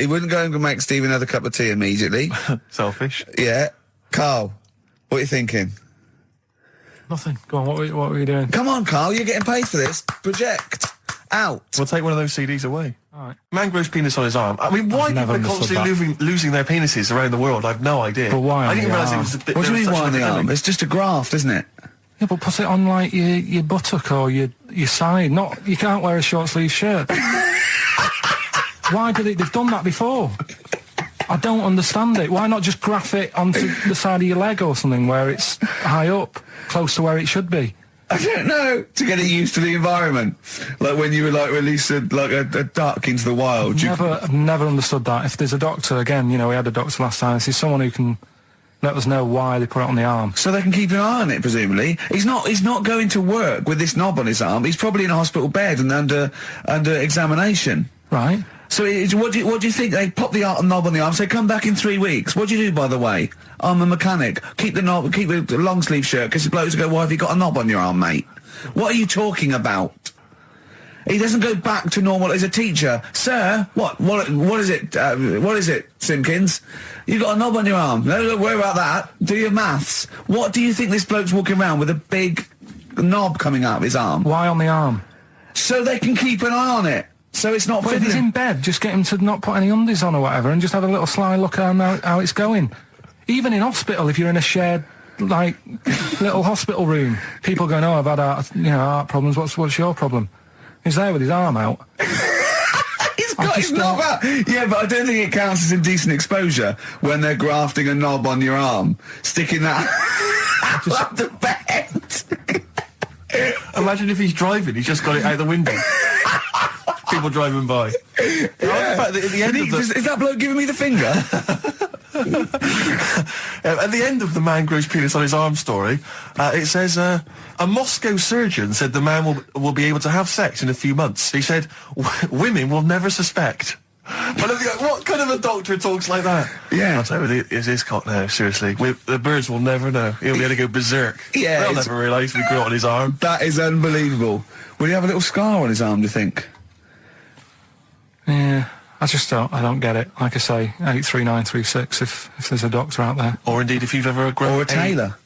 He wouldn't go and make Steve another cup of tea immediately. Selfish. Yeah. Carl, what are you thinking? Nothing. Go on, what were you doing? Come on, Carl, you're getting paid for this. Project. Out. We'll take one of those CDs away. All right. Man grows penis on his arm. I mean, why people are constantly losing their penises around the world, I've no idea. But why I didn't realise it arm? was a bit... What do you mean why on the arm? It's just a graft, isn't it? Yeah, but put it on, like, your buttock or your side. You can't wear a short-sleeve shirt. Why did it... They've done that before. I don't understand it. Why not just graph it onto the side of your leg or something where it's high up, close to where it should be? I don't know. To get it used to the environment. Like when you were, like, release a duck into the wild. I've never understood that. If there's a doctor, again, we had a doctor last time, if there's someone who can let us know why they put it on the arm. So they can keep an eye on it, presumably. He's not going to work with this knob on his arm. He's probably in a hospital bed and under examination. Right. So what do you think? They pop the knob on the arm, say, come back in 3 weeks. What do you do, by the way? I'm a mechanic. Keep the knob, keep the long sleeve shirt, because the blokes go, why have you got a knob on your arm, mate? What are you talking about? He doesn't go back to normal as a teacher. Sir, what is it? What is it, Simpkins? You got a knob on your arm. No, don't worry about that. Do your maths. What do you think this bloke's walking around with a big knob coming out of his arm? Why on the arm? So they can keep an eye on it. So it's not... But if he's in bed, just get him to not put any undies on or whatever and just have a little sly look at how it's going. Even in hospital, if you're in a shared, like, little hospital room, people going, oh, I've had heart problems, what's your problem? He's there with his arm out. He's got his knob out! Yeah, but I don't think it counts as indecent exposure when they're grafting a knob on your arm, sticking that up the bed. Imagine if he's driving, he's just got it out the window. People driving by. Yeah. At the end of is that bloke giving me the finger? At the end of the man grows penis on his arm story, it says, a Moscow surgeon said the man will be able to have sex in a few months. He said, women will never suspect. But what kind of a doctor talks like that? Yeah. I'll tell you, it's his cock now, seriously. The birds will never know. He'll be able to go berserk. Yeah. They'll never realise we grew it on his arm. That is unbelievable. Will he have a little scar on his arm, do you think? Yeah, I don't get it. Like I say, 83936 if there's a doctor out there. Or indeed if you've ever grown... Or a tailor.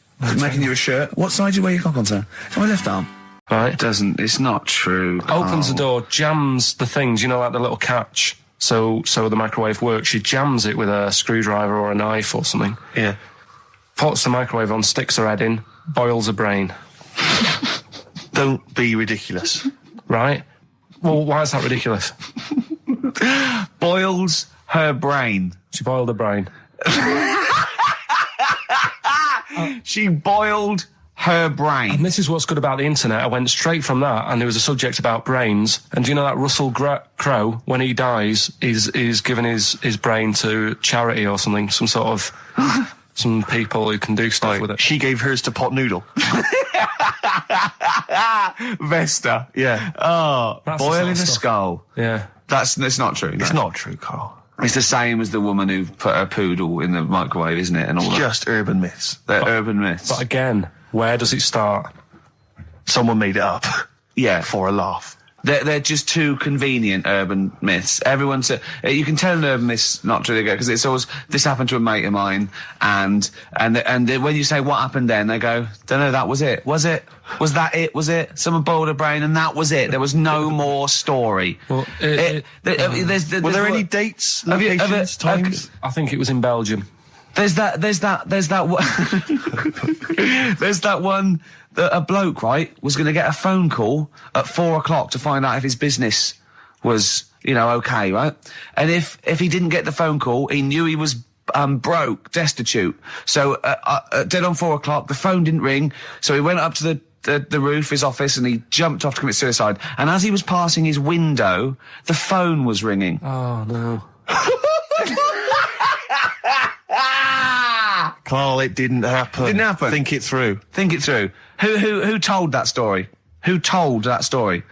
Making you a shirt. What side do you wear your cock on, sir? It's my left arm. Right. It's not true. Opens the door, jams the things, like the little catch. So the microwave works. She jams it with a screwdriver or a knife or something. Yeah. Puts the microwave on, sticks her head in, boils her brain. Don't be ridiculous. Right? Well, why is that ridiculous? Boils her brain. She boiled her brain. She boiled her brain. And this is what's good about the internet. I went straight from that, and there was a subject about brains. And do you know that Russell Crowe, when he dies, is given his brain to charity or something, some sort of... some people who can do stuff with it. She gave hers to Pot Noodle. Vesta. Yeah. Oh, That's boiling a stuff. skull. Yeah. It's not true. It's not true, Karl. It's the same as the woman who put her poodle in the microwave, isn't it? And all It's that. just urban myths. They're urban myths. But again, where does it start? Someone made it up. Yeah. For a laugh. They're just too convenient urban myths. Everyone's you can tell an urban myth's not true because it's always this happened to a mate of mine, and when you say what happened then, they go, don't know, that was it. Was it? Was that it? Was it? Someone boiled a brain and that was it. There was no more story. Well, were there any dates, locations, times? I think it was in Belgium. There's that one that a bloke, right, was going to get a phone call at 4 o'clock to find out if his business was, okay, right? And if he didn't get the phone call, he knew he was broke, destitute. So dead on 4 o'clock, the phone didn't ring, so he went up to the roof, his office, and he jumped off to commit suicide. And as he was passing his window, the phone was ringing. Oh, no. Karl, it didn't happen. Didn't happen. Think it through. Think it through. Who told that story? Who told that story?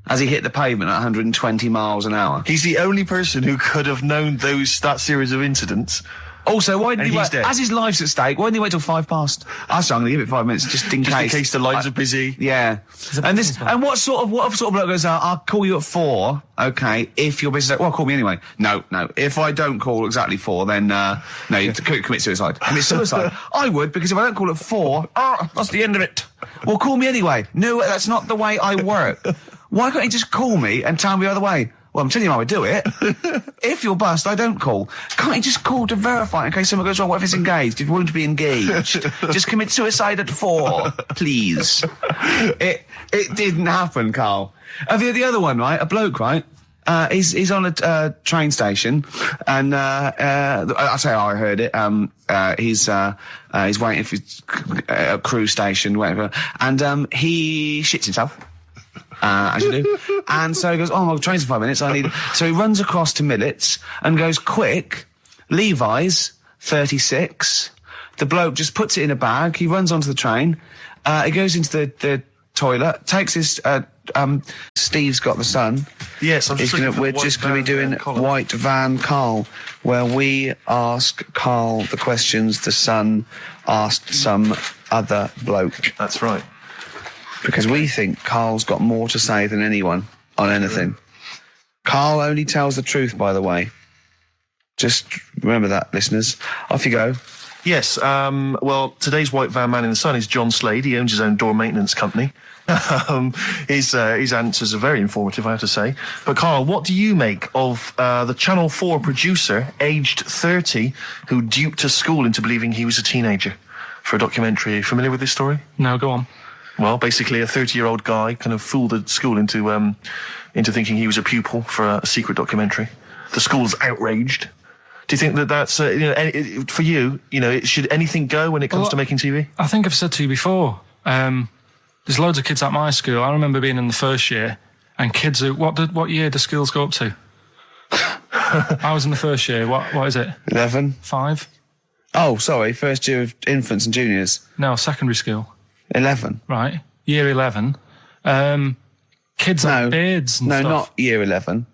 As he hit the pavement at 120 miles an hour. He's the only person who could have known that series of incidents. Also, why didn't And he he's wait? dead. As his life's at stake, why didn't he wait till 5 past? I'm going to give it 5 minutes just in Just case. in case the lines are busy. Yeah. And what sort of bloke goes out, I'll call you at 4, okay, if you're busy. Well, call me anyway. No. If I don't call exactly 4, then, no, you commit suicide. Commit suicide. I would, because if I don't call at 4, that's the end of it. Well, call me anyway. No, that's not the way I work. Why can't you just call me and tell me the other way? Well, I'm telling you how I do it. If you're bust, I don't call. Can't you just call to verify in case something goes wrong? What if it's engaged? If you want to be engaged, just commit suicide at 4, please. It didn't happen, Karl. The other one, right? A bloke, right? He's on a train station, and I say I heard it. He's waiting for a cruise station, whatever, and he shits himself. As you do. And so he goes, oh, my train's in 5 minutes, So he runs across to Millets and goes, quick, Levi's, 36. The bloke just puts it in a bag, he runs onto the train, he goes into the toilet, takes his, Steve's got the sun. Yes, we're just going to be doing White Van Karl, where we ask Karl the questions the Sun asked some other bloke. That's right. Because we think Karl's got more to say than anyone on anything. Karl only tells the truth, by the way. Just remember that, listeners. Off you go. Yes, well, today's White Van Man in the Sun is John Slade. He owns his own door maintenance company. His answers are very informative, I have to say. But, Karl, what do you make of the Channel 4 producer, aged 30, who duped a school into believing he was a teenager for a documentary? Are you familiar with this story? No, go on. Well, basically, a 30-year-old guy kind of fooled the school into thinking he was a pupil for a secret documentary. The school's outraged. Do you think that that's for you? Should anything go when it comes to making TV? I think I've said to you before. There's loads of kids at my school. I remember being in the first year, and kids who what year do schools go up to? I was in the first year. What is it? 11. 5. Oh, sorry, first year of infants and juniors. No, secondary school. 11. Right, year 11. Kids have beards and stuff. No, not year 11.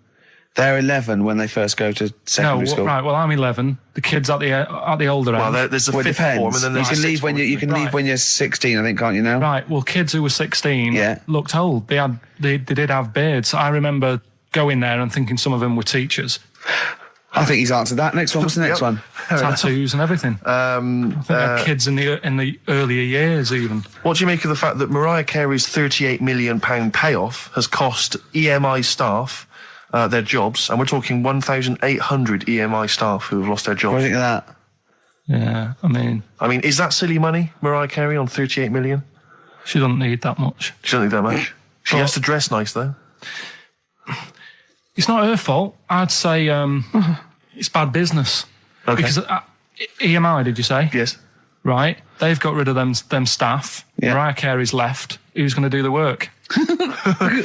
They're 11 when they first go to secondary school. Right, well, I'm 11. The kids at the older end. Well, there's a fifth form, and then there's leave when leave when you're 16, I think, can't you now? Right, well, kids who were 16 looked old. They did have beards. I remember going there and thinking some of them were teachers. I think he's answered that. Next one. What's the next one? Tattoos and everything. I think they're kids in the earlier years even. What do you make of the fact that Mariah Carey's £38 million payoff has cost EMI staff their jobs, and we're talking 1,800 EMI staff who have lost their jobs? What do you think of that? Yeah, I mean, is that silly money, Mariah Carey, on 38 million? She doesn't need that much. She doesn't need that much. She has to dress nice, though. It's not her fault. I'd say it's bad business. Okay. Because EMI, did you say? Yes. Right. They've got rid of them staff. Yeah. Mariah Carey's left. Who's going to do the work? do you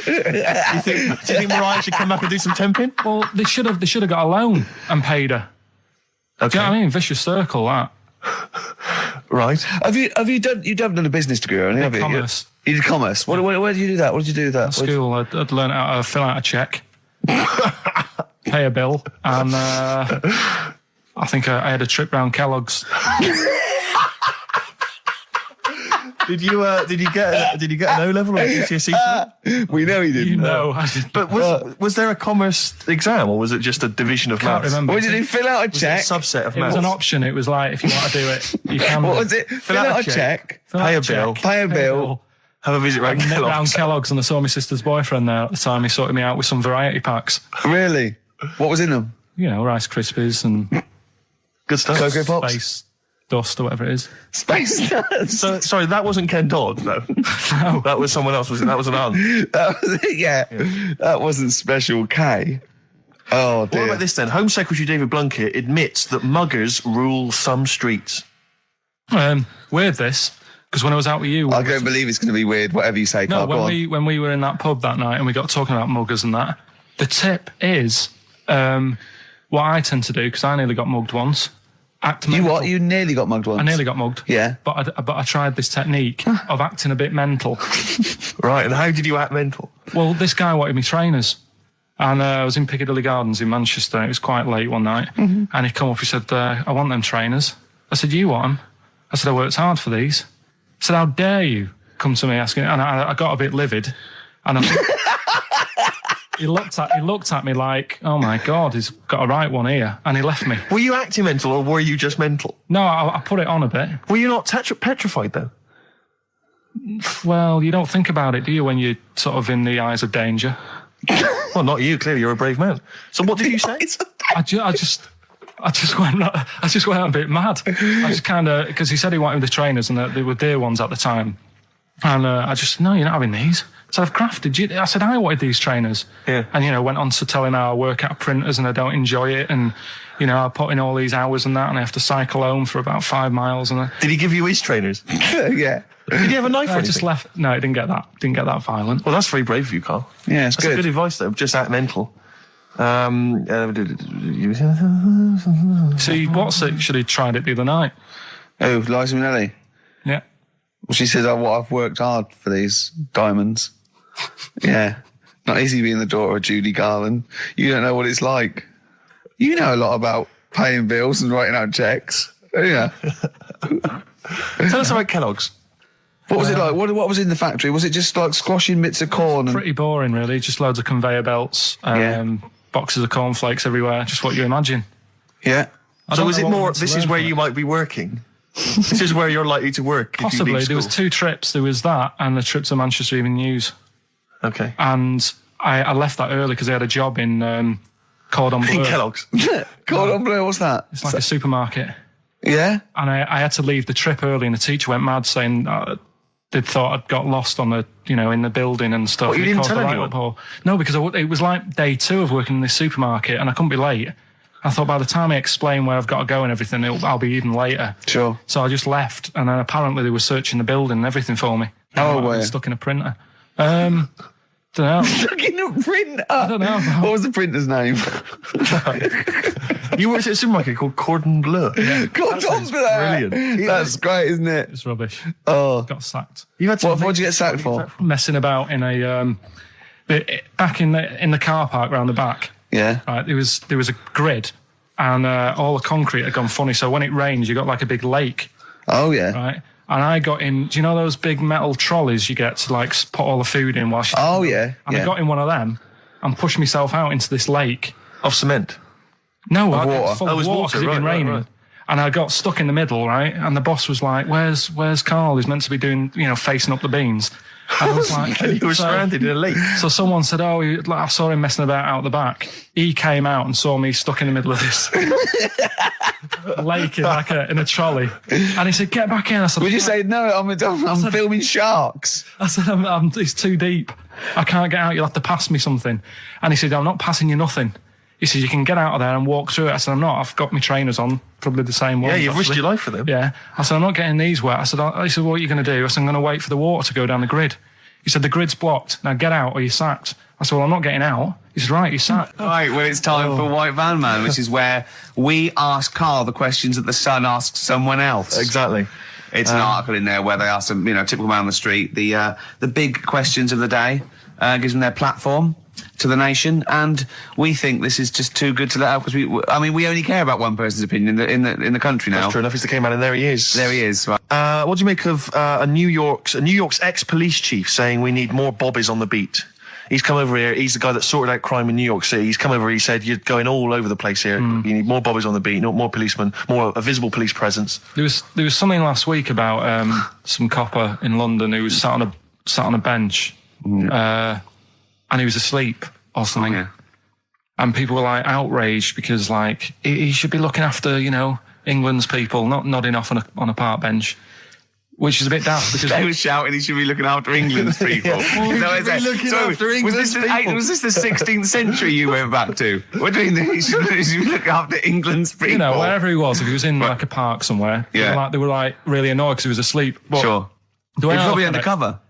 think Mariah should come back and do some temping? Well, they should have got a loan and paid her. Okay. Do you know what I mean? Vicious circle, that. Right. Have you done a business degree or anything? Commerce. You did commerce. Where did you do that? What did you do with that? At school, I'd learn how to fill out a cheque, pay a bill, and I think I had a trip round Kellogg's. Did you get an O level or a GCSE? We know he didn't. You know, I did. But was there a commerce exam, or was it just a division of Can't maths? remember. What did he fill out a check? A subset of It was maths. an option. It was like, if you want to do it, you can. What was it? Fill out a check. Pay a bill. Pay a bill. Have a visit round Round Kellogg's. Kellogg's, and I saw my sister's boyfriend there at the time. He sorted me out with some variety packs. Really? What was in them? You know, Rice Krispies and Good stuff. Cocoa Pops? Space Dust or whatever it is. Space Nuts. So, sorry, that wasn't Ken Dodd, no. No. That was someone else, was it? That was an aunt. That was it, yeah. That wasn't Special K. Oh, dear. What about this then? Home Secretary David Blunkett admits that muggers rule some streets. Weird this, because when I was out with you... I don't believe it's going to be weird, whatever you say, Karl. No, when we were in that pub that night and we got talking about muggers and that, the tip is what I tend to do, because I nearly got mugged once. Act mental. You what? You nearly got mugged once? I nearly got mugged. Yeah. But I tried this technique of acting a bit mental. Right, and how did you act mental? Well, this guy wanted me trainers. And I was in Piccadilly Gardens in Manchester. It was quite late one night. And he come up, he said, I want them trainers. I said, you want them? I said, I worked hard for these. I said, how dare you come to me asking? And I got a bit livid. And he looked at me like, oh my God, he's got a right one here. And he left me. Were you acting mental or were you just mental? No, I put it on a bit. Were you not petrified though? Well, you don't think about it, do you, when you're sort of in the eyes of danger? Well, not you. Clearly, you're a brave man. So, what did you say? I just went a bit mad. I just kind of, because he said he wanted the trainers and they were dear ones at the time, and no, you're not having these. So I've crafted. I said I wanted these trainers. Yeah. And went on to telling how I work at printers and I don't enjoy it, and I put in all these hours and that, and I have to cycle home for about 5 miles. And did he give you his trainers? Yeah. Did you have a knife or anything? I just left. No, it didn't get that. Didn't get that violent. Well, that's very brave of you, Carl. Yeah, it's that's good. Good advice, though. Just act mental. See, what's it? Should have tried it the other night. Oh, Liza Minnelli. Yeah. Well, she says, I've worked hard for these diamonds. Yeah. Not easy being the daughter of Judy Garland. You don't know what it's like. You know a lot about paying bills and writing out checks. Yeah. Tell us about Kellogg's. What was it like? What was in the factory? Was it just like squashing bits of corn? Pretty boring, really. Just loads of conveyor belts, boxes of cornflakes everywhere. Just what you imagine. Yeah. So is it more, this is where you might be working? This is where you're likely to work? Possibly. There was 2 trips. There was that and the trip to Manchester Evening News. Okay. And I left that early because I had a job in Cordon Bleu. In Kellogg's? Cordon Bleu, what's that? It's like a supermarket. Yeah? And I had to leave the trip early, and the teacher went mad saying they'd thought I'd got lost on the, in the building and stuff. What, you didn't tell anyone? No, because it was like day 2 of working in this supermarket, and I couldn't be late. I thought by the time I explain where I've got to go and everything, I'll be even later. Sure. So I just left, and then apparently they were searching the building and everything for me. Oh, were you? Stuck in a printer. Don't know. Stuck in a printer? I don't know. What was the printer's name? You worked at a supermarket called Cordon Bleu. Yeah. Cordon Bleu. Brilliant. That's great, isn't it? It's rubbish. Oh. Got sacked. What did you get sacked for? Messing about in a back in the car park round the back. Yeah. Right, there was a grid, and all the concrete had gone funny. So when it rains, you got like a big lake. Oh yeah. Right. And I got in. Do you know those big metal trolleys you get to like put all the food in whilst? Oh yeah. And I got in one of them and pushed myself out into this lake of cement. No, of water. It was full of water because it'd been raining. Right. And I got stuck in the middle, right? And the boss was like, "Where's Karl? He's meant to be doing, facing up the beans." And I was like, and you were stranded in a lake. So someone said, "Oh, I saw him messing about out the back." He came out and saw me stuck in the middle of this lake in a trolley, and he said, "Get back in." I said, "Would you say no? I'm filming sharks." I said, "It's too deep. I can't get out. You'll have to pass me something." And he said, "I'm not passing you nothing." He said, "You can get out of there and walk through it." I said, "I'm not. I've got my trainers on, probably the same ones." Yeah, you've risked your life for them. Yeah. I said, "I'm not getting these wet." He said, "What are you going to do?" I said, "I'm going to wait for the water to go down the grid." He said, "The grid's blocked. Now get out or you're sacked." I said, "Well, I'm not getting out." He said, "Right, you're sacked." Right, well, it's time for White Van Man, which is where we ask Karl the questions that the Sun asks someone else. Exactly. It's an article in there where they ask them, typical man on the street, the big questions of the day, gives them their platform to the nation, and we think this is just too good to let out because we only care about one person's opinion in the country now. That's true enough. He's the King Man, and there he is. There he is. Right. What do you make of New York's ex-police chief saying we need more bobbies on the beat? He's come over here. He's the guy that sorted out crime in New York City. He's come over. He said you're going all over the place here. You need more bobbies on the beat, more policemen, a visible police presence. There was something last week about some copper in London who was sat on a bench. And he was asleep or something. Oh, yeah. And people were like outraged because like he should be looking after, England's people, not nodding off on a park bench. Which is a bit daft because they were shouting he should be looking after England's people. Was this the 16th century you went back to? What do you mean he should be looking after England's people? Wherever he was, if he was in like a park somewhere, they were really annoyed because he was asleep. But sure. He was probably undercover.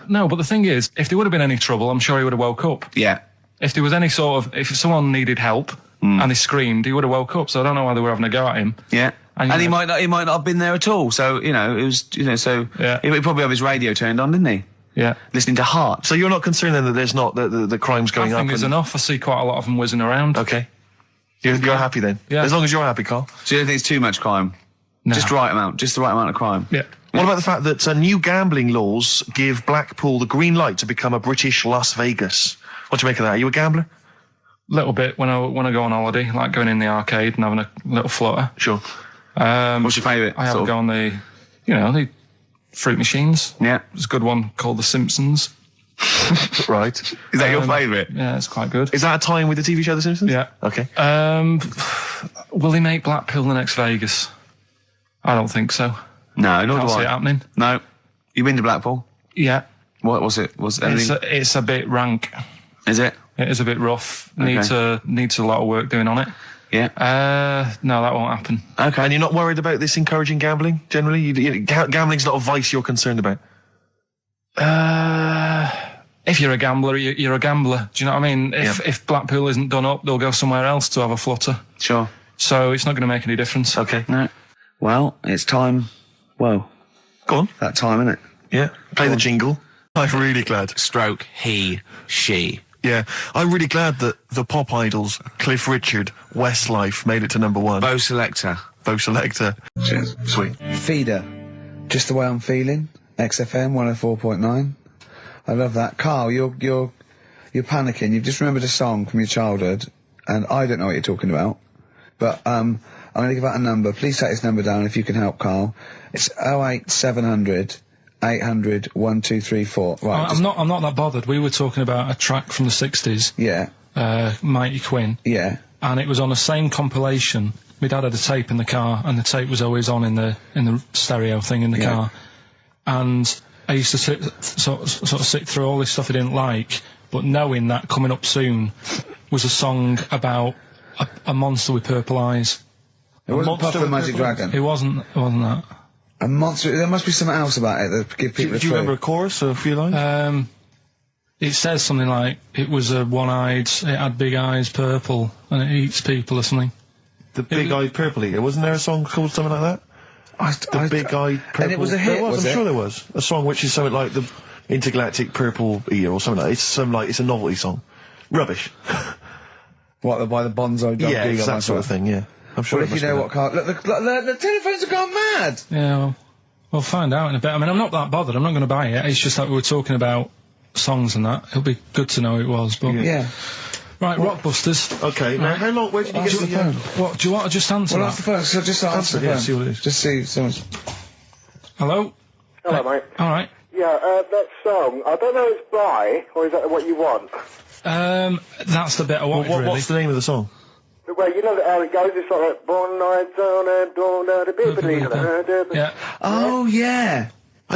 No, but the thing is, if there would have been any trouble, I'm sure he would have woke up. Yeah. If there was any if someone needed help and they screamed, he would have woke up. So I don't know why they were having a go at him. Yeah. And he might not have been there at all. So, it was, he probably have his radio turned on, didn't he? Yeah. listening to Heart. So you're not concerned then that there's not the crime's going I up? think there's enough. I see quite a lot of them whizzing around. Okay. You're happy then? Yeah. As long as you're happy, Carl. So you don't think it's too much crime? No. Just the right amount of crime? Yeah. What about the fact that new gambling laws give Blackpool the green light to become a British Las Vegas? What do you make of that? Are you a gambler? Little bit when I go on holiday, like going in the arcade and having a little flutter. Sure. What's your favourite? I have a go on the fruit machines. Yeah. There's a good one called The Simpsons. Right. Is that your favourite? Yeah, it's quite good. Is that a tie-in with the TV show The Simpsons? Yeah. Okay. Will he make Blackpool the next Vegas? I don't think so. No, not Can't do see I. it happening. No. You been to Blackpool? Yeah. What was it? Was it anything? It's a bit rank. Is it? It is a bit rough. Okay. Needs a lot of work doing on it. Yeah. No, that won't happen. Okay. And you're not worried about this encouraging gambling, generally? Gambling's not a vice you're concerned about? If you're a gambler, you're a gambler. Do you know what I mean? If Blackpool isn't done up, they'll go somewhere else to have a flutter. Sure. So it's not going to make any difference. Okay. No. Well, it's time. Whoa. Go on. That time, isn't it? Yeah. Play the jingle. I'm really glad. Stroke, he, she. Yeah. I'm really glad that the pop idols, Cliff Richard, Westlife, made it to number 1. Bo Selector. Bo Selector. Cheers. Sweet. Feeder. Just the way I'm feeling. XFM 104.9. I love that. Carl, you're panicking. You've just remembered a song from your childhood, and I don't know what you're talking about. But I'm going to give out a number. Please take this number down if you can help, Carl. It's 08700 800 1234. Right. I'm not that bothered. We were talking about a track from the 60s. Yeah. Mighty Quinn. Yeah. And it was on the same compilation. My dad had a tape in the car, and the tape was always on in the stereo thing in the car. And I used to sort of sit through all this stuff I didn't like, but knowing that coming up soon was a song about a monster with purple eyes. It wasn't Puff the Magic Dragon. It wasn't that. A monster. There must be something else about it that give people Do you remember a chorus or a few lines? It says something like, it was a one-eyed, it had big eyes, purple, and it eats people or something. The Big-Eyed Purple Eater. Wasn't there a song called something like that? The Big-Eyed Purple... And it was a hit, I'm was it? sure there was. A song which is something like the Intergalactic Purple Eater or something like that. It's a novelty song. Rubbish. What, by the Bonzo Dog? Yeah, it's that sort of thing, yeah. I'm sure Well, if you know what, Carl... Look, the telephones have gone mad! Yeah, well, we'll find out in a bit. I mean, I'm not that bothered. I'm not going to buy it. It's just that we were talking about songs and that. It'll be good to know who it was, but... Yeah. Right, Rockbusters. Okay, now how long... Where did you get Answer the... the phone. What, do you want to just answer Well, that? that's the phone, so just answer the yeah, phone. see what it is. Just see someone's... Hello? Hello, mate. All right. Yeah, that song, I don't know if it's by, or is that what you want? That's the bit I wanted, really. What's the name of the song? Well, you know how it goes, it's like, born nights on and dawn the Yeah. Oh, yeah.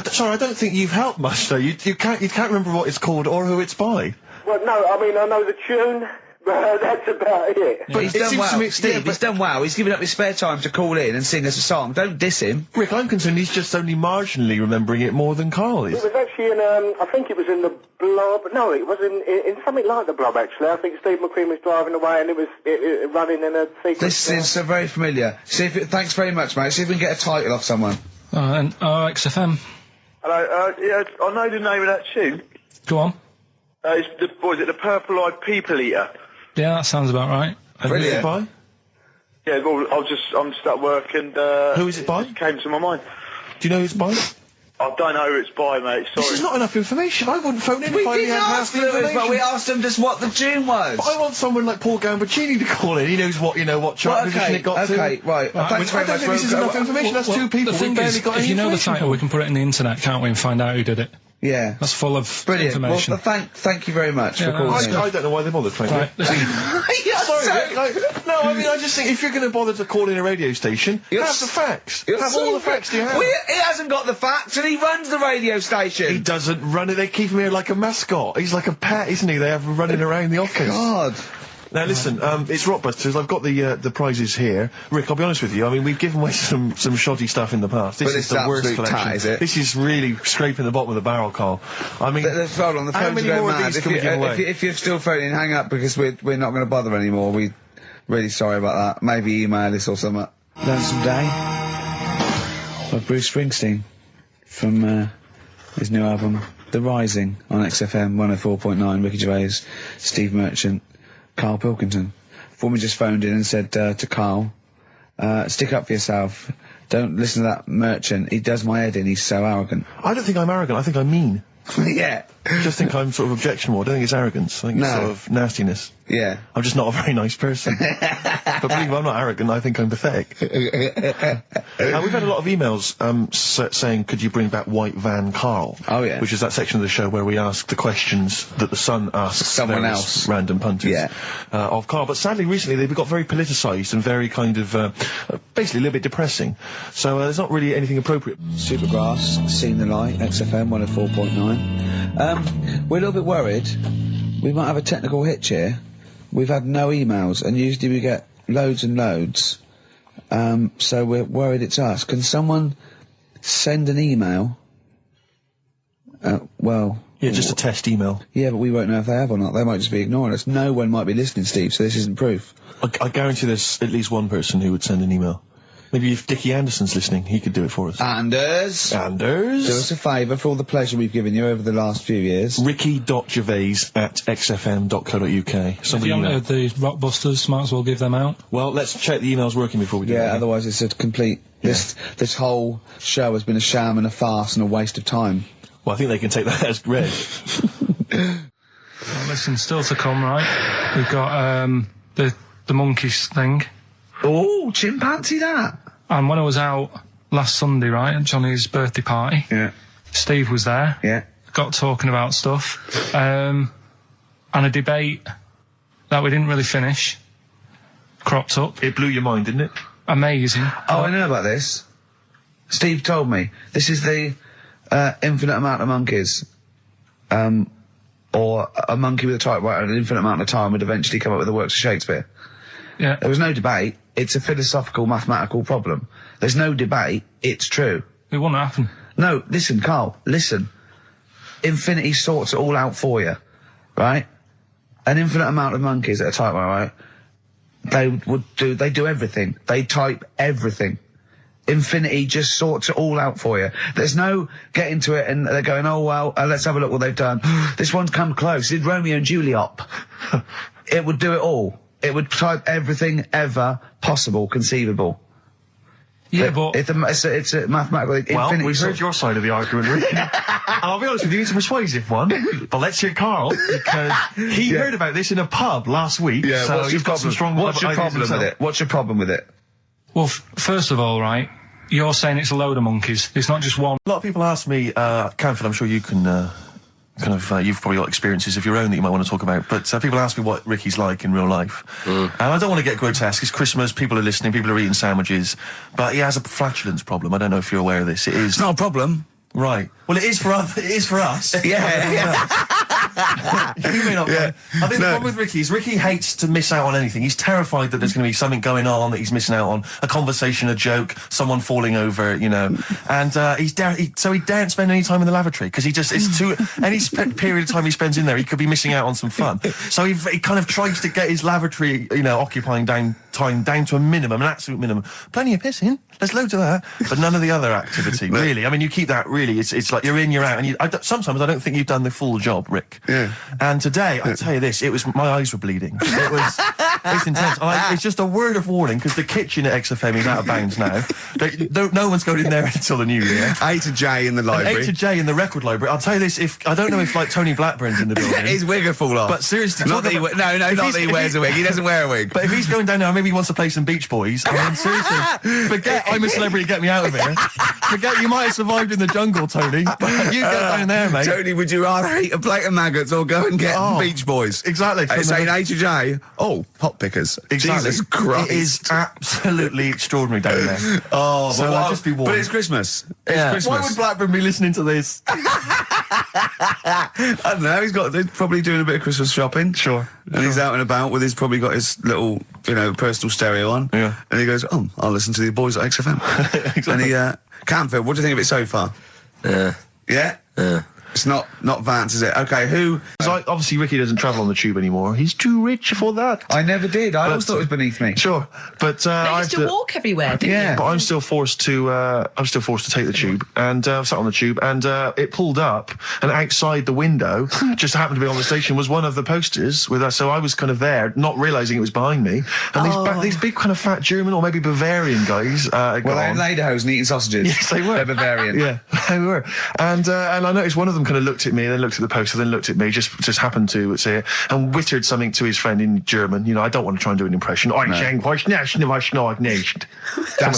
Sorry, I don't think you've helped much, though. You can't remember what it's called or who it's by. Well, no, I mean, I know the tune, but that's about it. But he's it done seems well. to me- Steve, yeah, but- he's done well. He's given up his spare time to call in and sing us a song. Don't diss him. Rick, I'm concerned he's just only marginally remembering it more than Carl It is. was actually in, I think it was in the Blob, no, it was in something like the Blob, actually. I think Steve McQueen was driving away and it was running in a sequence. This is so very familiar. Thanks very much, mate. See if we can get a title off someone. And XFM. Hello, yeah, I know the name of that tune. Go on. It's the Purple-Eyed People Eater? Yeah, that sounds about right. And who is it by? Yeah, well, I'm just at work and, Who is it by? it came to my mind. Do you know who it's by? I don't know who it's by, mate, sorry. This is not enough information. I wouldn't phone in We if I didn't had half ask the them, information. but we asked them just what the tune was. But I want someone like Paul Gambaccini to call in. He knows what chart Well, position it got to. right. Thanks I very don't much. think this is enough information. That's two people. The thing We barely is, got if any you know the information title, from. we can put it in the internet, can't we, and find out who did it. Yeah. That's full of Brilliant. information. Well, thank you very much for Yeah, no, calling that's in. I don't know why they bothered, frankly. Right, listen, Sorry, Rick, no, I mean, I just think if you're going to bother to call in a radio station, You're have the facts. You're Have so all the facts you have. He hasn't got the facts, and he runs the radio station. He doesn't run it. They keep him here like a mascot. He's like a pet, isn't he? They have him running around the office. God. Now listen, it's Rockbusters. I've got the prizes here. Rick, I'll be honest with you. I mean, we've given away some shoddy stuff in the past. This But is it's the worst absolute collection. tat, is it? This is really scraping the bottom of the barrel, Carl. I mean, Hold on, the how phones many are going more of mad. these can we give away? If you're still phoning, hang up because we're not going to bother anymore. We're really sorry about that. Maybe email us or something. Lonesome Day by Bruce Springsteen from his new album The Rising on XFM 104.9, Ricky Gervais, Steve Merchant, Karl Pilkington. Woman just phoned in and said to Karl, stick up for yourself. Don't listen to that Merchant. He does my head in. He's so arrogant. I don't think I'm arrogant. I think I'm mean. Yeah. I just think I'm sort of objectionable. I don't think it's arrogance. I think it's sort of nastiness. Yeah. I'm just not a very nice person. But believe me, I'm not arrogant. I think I'm pathetic. We've had a lot of emails saying, could you bring back White Van Karl? Oh, yeah. Which is that section of the show where we ask the questions that the Sun asks Someone various else. random punters Yeah. of Karl. But sadly, recently, they've got very politicised and very kind of, basically a little bit depressing. So there's not really anything appropriate. Supergrass, Seen the Light, XFM 104.9. We're a little bit worried. We might have a technical hitch here. We've had no emails, and usually we get loads and loads. So we're worried it's us. Can someone send an email? Well... Yeah, just a test email. Yeah, but we won't know if they have or not. They might just be ignoring us. No one might be listening, Steve, so this isn't proof. I guarantee there's at least one person who would send an email. Maybe if Dickie Anderson's listening, he could do it for us. Anders! Do us a favour for all the pleasure we've given you over the last few years. Ricky.gervais@xfm.co.uk. If you haven't heard the Rockbusters, might as well give them out. Well, let's check the emails working before we do Yeah, that. otherwise it's a complete... This whole show has been a sham and a farce and a waste of time. Well, I think they can take that as read. Well, listen, still to come, right? We've got the monkeys thing. Oh, chimpanzee that! And when I was out last Sunday, right, at Johnny's birthday party, Yeah. Steve was there. Yeah. Got talking about stuff. And a debate that we didn't really finish cropped up. It blew your mind, didn't it? Amazing. Oh, I know about this. Steve told me. This is the infinite amount of monkeys. Or a monkey with a typewriter an infinite amount of time would eventually come up with the works of Shakespeare. Yeah. There was no debate. It's a philosophical, mathematical problem. There's no debate. It's true. It wouldn't happen. No, listen, Karl, listen. Infinity sorts it all out for you, right? An infinite amount of monkeys at a typewriter, right? They do everything. They type everything. Infinity just sorts it all out for you. There's no getting to it and they're going, oh, well, let's have a look what they've done. This one's come close. Did Romeo and Juliet. It would do it all. It would type everything ever possible, conceivable. Yeah, but it's a mathematical infinity. Well, we've sort- heard your side of the argument, Rick. And I'll be honest with you, it's a persuasive one. But let's hear Karl, because he heard about this in a pub last week. Yeah, so what's he's your got some problem? strong What's your ideas problem with himself. it? What's your problem with it? well, first of all, right, you're saying it's a load of monkeys. It's not just one. A lot of people ask me, Camford, I'm sure you can, you've probably got experiences of your own that you might want to talk about, but people ask me what Ricky's like in real life. And I don't want to get grotesque. It's Christmas, people are listening, people are eating sandwiches, but he has a flatulence problem. I don't know if you're aware of this. It is... It's not a problem. Right. Well, it is for us. It is for us. Yeah. You may not. Yeah. I think the problem with Ricky is Ricky hates to miss out on anything. He's terrified that there's going to be something going on that he's missing out on. A conversation, a joke, someone falling over, you know. And so he daren't spend any time in the lavatory because he just it's too any period of time he spends in there, he could be missing out on some fun. So he kind of tries to get his lavatory, you know, occupying time down to a minimum, an absolute minimum. Plenty of pissing. There's loads of that, but none of the other activity. Really, I mean, you keep that. Really, it's like you're in, you're out, and sometimes I don't think you've done the full job, Rick. Yeah. And today, I tell you this, my eyes were bleeding. It's intense. It's just a word of warning because the kitchen at XFM is out of bounds now. No one's going in there until the new year. A to J in the library. A to J in the record library. I'll tell you this, I don't know if like Tony Blackburn's in the building. His wig will fall off. But seriously, not that he not that he wears a wig. He doesn't wear a wig. But if he's going down now, maybe he wants to play some Beach Boys. I mean, seriously, forget I'm a celebrity, get me out of here. Forget you might have survived in the jungle, Tony. But you get down there, mate. Tony, would you rather eat a plate of maggots or go and get Beach Boys? Exactly. It's saying A to J. Oh, pot pickers. Exactly. Jesus Christ. It is absolutely extraordinary down there. Oh, so but I'll just be warned. But it's Christmas. Yeah. It's Why Christmas. would Blackburn be listening to this? I don't know. He's probably doing a bit of Christmas shopping. Sure. And he's out and about with probably got his little, personal stereo on. Yeah. And he goes, oh, I'll listen to the boys at XFM. Exactly. And he, Camford, what do you think of it so far? Yeah. Yeah? Yeah. It's not Vance, is it? Okay, who? Obviously, Ricky doesn't travel on the tube anymore. He's too rich for that. I never did. I always thought it was beneath me. Sure, but You I used have to walk everywhere, didn't you? But I'm still forced to. Take the tube, and sat on the tube, and it pulled up, and outside the window, just happened to be on the station, was one of the posters with us. So I was kind of there, not realising it was behind me, and these big kind of fat German or maybe Bavarian guys. Well, they're in lederhosen eating sausages. Yes, they were. They're Bavarian. Yeah, they were. And I noticed one of them kind of looked at me, then looked at the poster, then looked at me, just happened to say it, and wittered something to his friend in German. You know, I don't want to try and do an impression. No. That's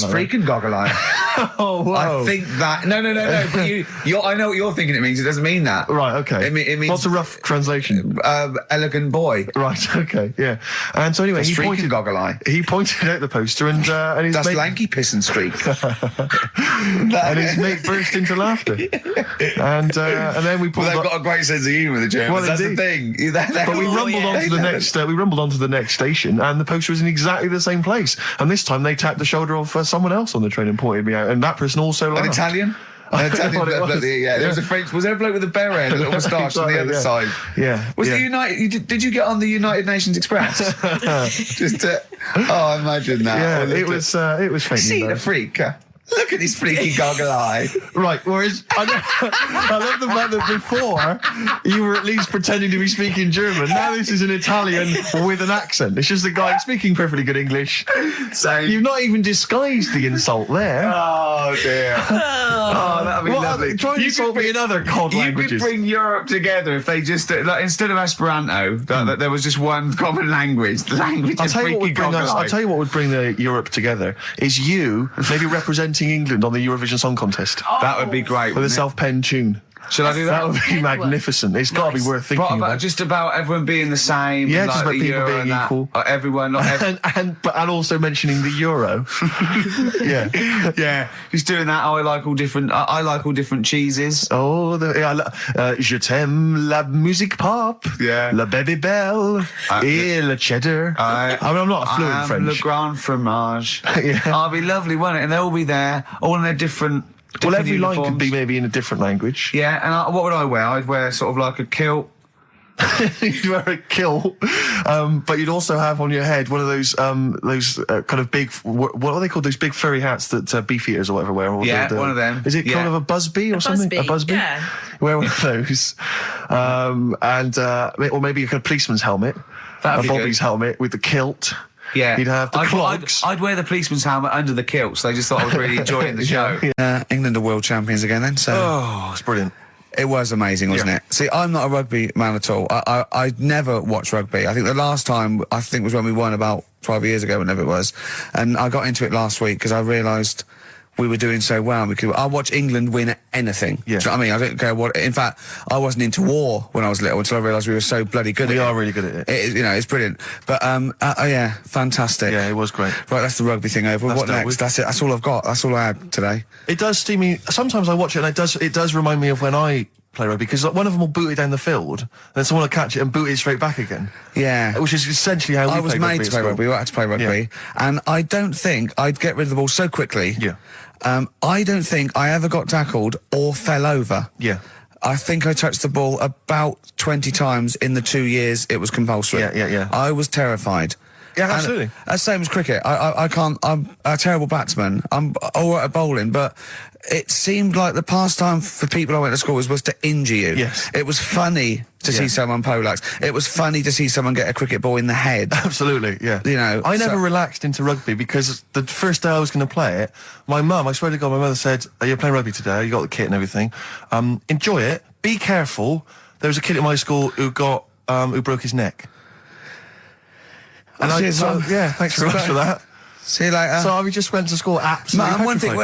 freaking goggle eye. Oh, wow. I think that... No. But I know what you're thinking it means. It doesn't mean that. Right, okay. It means... What's a rough translation? Elegant boy. Right, okay, yeah. And so anyway, That's he freaking pointed... goggle eye. He pointed out the poster and his That's mate... lanky piss and streak. and his mate burst into laughter. And then we pulled Well, they've up... got a great sense of humour, the Germans. Well, That's the indeed. thing. But we rumbled onto the next. We rumbled onto the next station, and the poster was in exactly the same place. And this time they tapped the shoulder of someone else on the train and pointed me out, and that person also laughed. An Italian? I don't know what it was. There was a French. Was there a bloke with a beret and a little moustache on the other side? Yeah. Was yeah. it United? Did you get on the United Nations Express? Just to, imagine that. Yeah, it was fake. See the freak. Look at this freaky goggle eye. Right, whereas I love the fact that before you were at least pretending to be speaking German. Now this is an Italian with an accent. It's just a guy speaking perfectly good English. So you've not even disguised the insult there. Oh dear. Oh, that'd be lovely. Try and insult me in other cod languages. You could bring Europe together if they just instead of Esperanto, that there was just one common language. The language of freaky goggle eye. I'll tell you what would bring the Europe together is you maybe representing England on the Eurovision Song Contest. That would be great. With a self-penned tune. Should I do that? That would be magnificent. It's got to be worth thinking about. Just about everyone being the same. Yeah, like just about the people Euro being and equal. Everyone, not everyone. and also mentioning the euro. Yeah. Yeah. Just doing that. I like all different cheeses. Oh, je t'aime la musique pop. Yeah. La baby belle. Et le cheddar. I'm not a fluent French. Le grand fromage. Yeah. Oh, it'd be lovely, wouldn't it? And they'll all be there, all in their different. Well, every line uniforms. could be maybe in a different language. Yeah, and what would I wear? I'd wear sort of like a kilt. You'd wear a kilt, but you'd also have on your head one of those kind of big, what are they called? Those big furry hats that beefeaters or whatever wear. Or one of them. Is it kind of a busby or something? A busby? Yeah. Wear one of those, or maybe a kind of policeman's helmet, That'd a be Bobby's good. helmet with the kilt. Yeah, you'd have the clogs. I'd wear the policeman's helmet under the kilt, so they just thought I was really enjoying the show. England are world champions again then, so... Oh, it's brilliant. It was amazing, wasn't it? See, I'm not a rugby man at all. I never watched rugby. I think the last time, was when we won about 12 years ago, whenever it was. And I got into it last week because I realised we were doing so well. I watch England win anything. Yeah. Do you know what I mean? I don't care what... In fact, I wasn't into war when I was little until I realised we were so bloody good at it. We are really good at it. It's brilliant. But, yeah, fantastic. Yeah, it was great. Right, that's the rugby thing over. What next? That's it. That's all I've got. That's all I had today. It does steam me. Sometimes I watch it and it does remind me of when I play rugby, because one of them will boot it down the field, and then someone will catch it and boot it straight back again. Yeah. Which is essentially how we I was played made rugby to play rugby. We had to play rugby. Yeah. And I don't think I'd get rid of the ball so quickly. Yeah. I don't think I ever got tackled or fell over. Yeah. I think I touched the ball about 20 times in the 2 years it was compulsory. Yeah. I was terrified. Yeah, absolutely. Same as cricket. I can't. I'm a terrible batsman. I'm all right at bowling, but it seemed like the pastime for people I went to school was to injure you. Yes. It was funny to see someone poleaxe. It was funny to see someone get a cricket ball in the head. Absolutely, yeah. You know, I never relaxed into rugby because the first day I was going to play it, my mum, I swear to God, my mother said, "Are you playing rugby today? You got the kit and everything. Enjoy it. Be careful." There was a kid at my school who broke his neck. And cheers, Mum. thanks very much for that. See you later. So I just went to school absolutely Mum, one thing,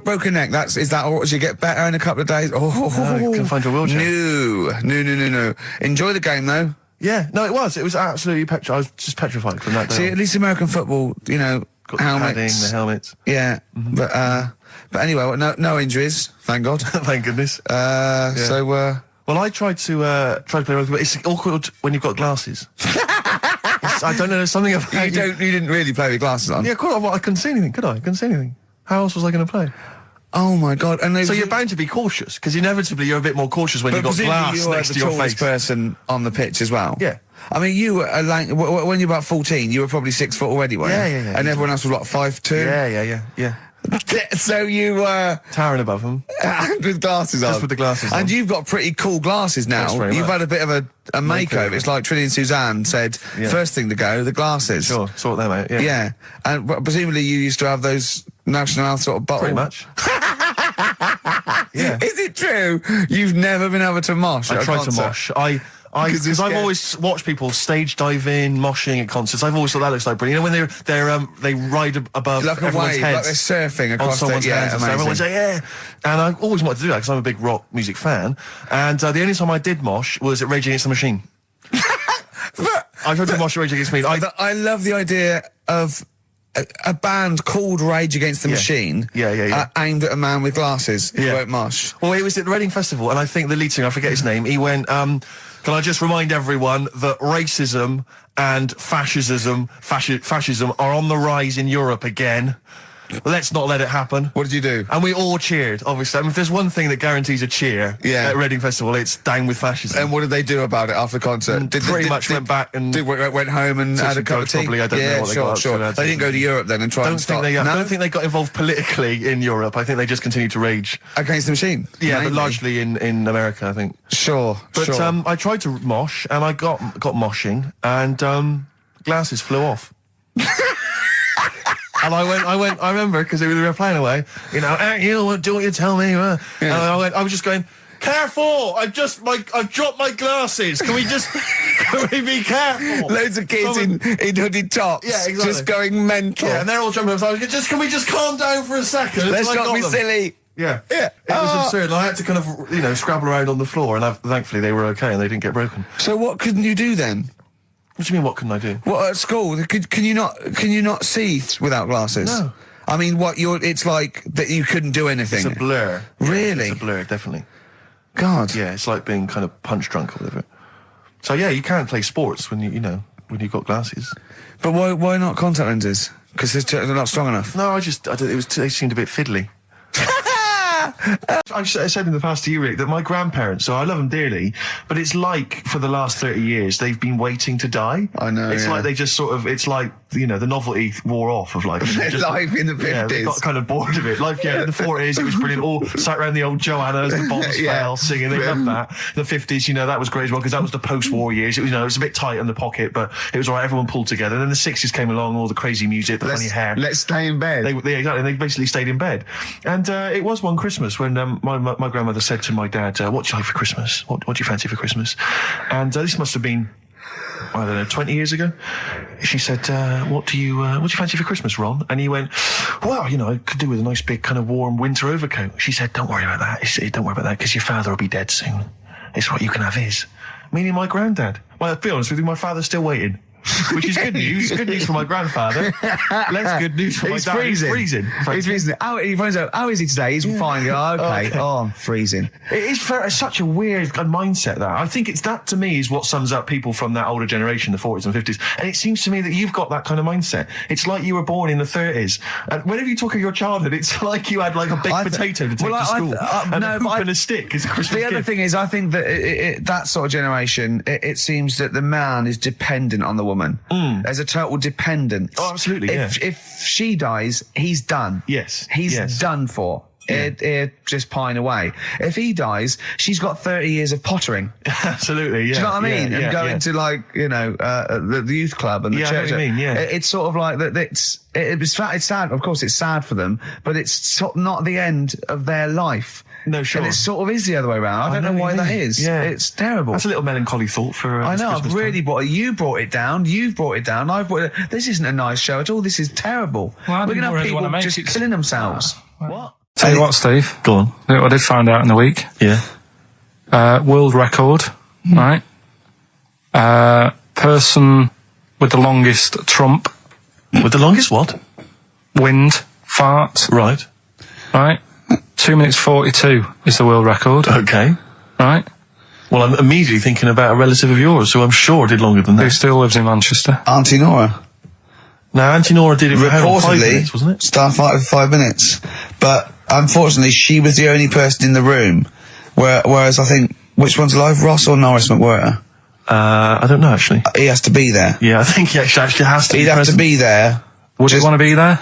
broken neck, is that or does you get better in a couple of days? Oh, you can find your wheelchair. No. Enjoy the game, though. Yeah, no, it was absolutely I was just petrified from that day. See, at least American football, got helmets. the padding, the helmets. Yeah, but anyway, no injuries, thank God. Thank goodness. So, well, I tried to play rugby, but it's awkward when you've got glasses. I don't know, there's something about you didn't really play with glasses on. Yeah, I couldn't see anything, could I? I couldn't see anything. How else was I going to play? Oh my God! And they So you're bound to be cautious, because inevitably you're a bit more cautious when you've got glass you were next the to your tallest face. person on the pitch as well. Yeah. I mean, you were when you were about 14, you were probably 6 foot already, weren't you? Yeah. And everyone else was what, 5'2"? Yeah. So you were Towering above them. with glasses on. Just with the glasses on. And you've got pretty cool glasses now. Thanks very You've much. had a bit of a makeover. It's like Trinity and Suzanne said, Yeah. first thing to go, the glasses. Sure, sort them out, yeah. Yeah. And presumably you used to have those National Health sort of bottle. Pretty much. Yeah. Is it true? You've never been able to mosh at I a try to concert? mosh. Because Because you're I've scared. always watched people stage dive in, moshing at concerts. I've always thought that looks like brilliant. You know, when they ride above Like a everyone's wave, heads. like they're surfing on across someone's yeah, hands, and so amazing. everyone say yeah, and I always wanted to do that because I'm a big rock music fan. And the only time I did mosh was at Rage Against the Machine. I tried to mosh at Rage Against the Machine. I love the idea of a band called Rage Against the Yeah. Machine. Yeah. Aimed at a man with glasses who Yeah. won't mosh. Well, it was at the Reading Festival, and I think the lead singer, I forget his name, he went, can I just remind everyone that racism and fascism are on the rise in Europe again. Let's not let it happen. What did you do? And we all cheered, obviously. I mean, if there's one thing that guarantees a cheer at Reading Festival, it's down with fascism. And what did they do about it after the concert? Pretty much went back and went home and took had a some cup of drugs, tea. probably. I don't know what they got up to. Sure. I They didn't go to Europe then and try and stop. I don't think they got involved politically in Europe. I think they just continued to rage. Against the Machine. Yeah, mainly. but largely in America, I think. Sure. But I tried to mosh, and I got moshing, and glasses flew off. And I remember, because they were playing away, you know, you do what you tell me. And I was just going, careful! I've dropped my glasses. Can we be careful? Loads of kids in hooded tops. Yeah, exactly. Just going mental. Yeah, and they're all jumping up. So I was going, can we just calm down for a second? Let's So I not got be them. silly. Yeah. Yeah. It was absurd. And I had to kind of, scrabble around on the floor, and thankfully they were okay and they didn't get broken. So what couldn't you do then? What do you mean, what couldn't I do? What at school? Can you not see without glasses? No. I mean, it's like that you couldn't do anything. It's a blur. Really? It's a blur, definitely. God. Yeah, it's like being kind of punch drunk or whatever. So yeah, you can't play sports when when you've got glasses. But why not contact lenses? Because they're not strong enough. No, they seemed a bit fiddly. I've said in the past to you, Rick, that my grandparents, so I love them dearly, but it's like for the last 30 years they've been waiting to die. I know, It's yeah. like they just sort of, it's like, the novelty wore off of life. Life in the 50s. Yeah, they got kind of bored of it. Life, in the 40s, it was brilliant. All sat around the old Joanna's, the bombs Yeah. fell, singing. They loved that. The 50s, that was great as well, because that was the post-war years. It was, it was a bit tight in the pocket, but it was all right. Everyone pulled together. And then the 60s came along, all the crazy music, the funny hair. Let's stay in bed. Exactly. They basically stayed in bed. And it was one Christmas when my grandmother said to my dad, what do you like for Christmas? What do you fancy for Christmas? And this must have been, I don't know, 20 years ago. She said, what do you fancy for Christmas, Ron? And he went, well, I could do with a nice big kind of warm winter overcoat. She said, don't worry about that. Don't worry about that, because your father will be dead soon. It's what you can have his. Meaning my granddad. Well, to be honest with you, my father's still waiting. Which is good news. Good news for my grandfather. Less good news for my dad. Freezing. He's freezing. He's freezing. He finds out, how is he today? He's fine. Okay. Oh, I'm freezing. It is such a weird mindset, that. I think that, to me, is what sums up people from that older generation, the 40s and 50s. And it seems to me that you've got that kind of mindset. It's like you were born in the 30s. And whenever you talk of your childhood, it's like you had like a baked potato to take to school. And a hoop and a stick is a Christmas The other gift. thing is, I think that that sort of generation, it seems that the man is dependent on the woman. There's a total dependence. Oh, absolutely, If she dies, he's done. Yes, He's yes. done for. It just pine away. If he dies, she's got 30 years of pottering. Absolutely, yeah. Do you know what I mean? Yeah, And going to the youth club and the Yeah, I know church. what you mean, yeah. It's sort of like that. It's sad. Of course, it's sad for them, but it's not the end of their life. No, sure. And it sort of is the other way around. I don't know why that is. Yeah. It's terrible. That's a little melancholy thought for I this know. I've Christmas really time. brought it. You brought it down. You've brought it down. I've brought it. This isn't a nice show at all. This is terrible. Well, I We're didn't gonna have really people wanna make just it- killing themselves. What? Tell you what, Steve. Go on. I did find out in the week. Yeah. World record, right? Person with the longest trump, With the longest what? wind, fart, Right. right? 2 minutes 42 is the world record, Okay. right? Well, I'm immediately thinking about a relative of yours who I'm sure did longer than Who that. still lives in Manchester. Auntie Nora. Now, Auntie Nora did it for how long? 5 Reportedly, minutes, wasn't it? Starfighter for 5 minutes. But unfortunately, she was the only person in the room. Whereas I think, which one's alive, Ross or Norris McWhirter? I don't know, actually. He has to be there. Yeah, I think he actually has to He'd have to be there. Would you want to be there?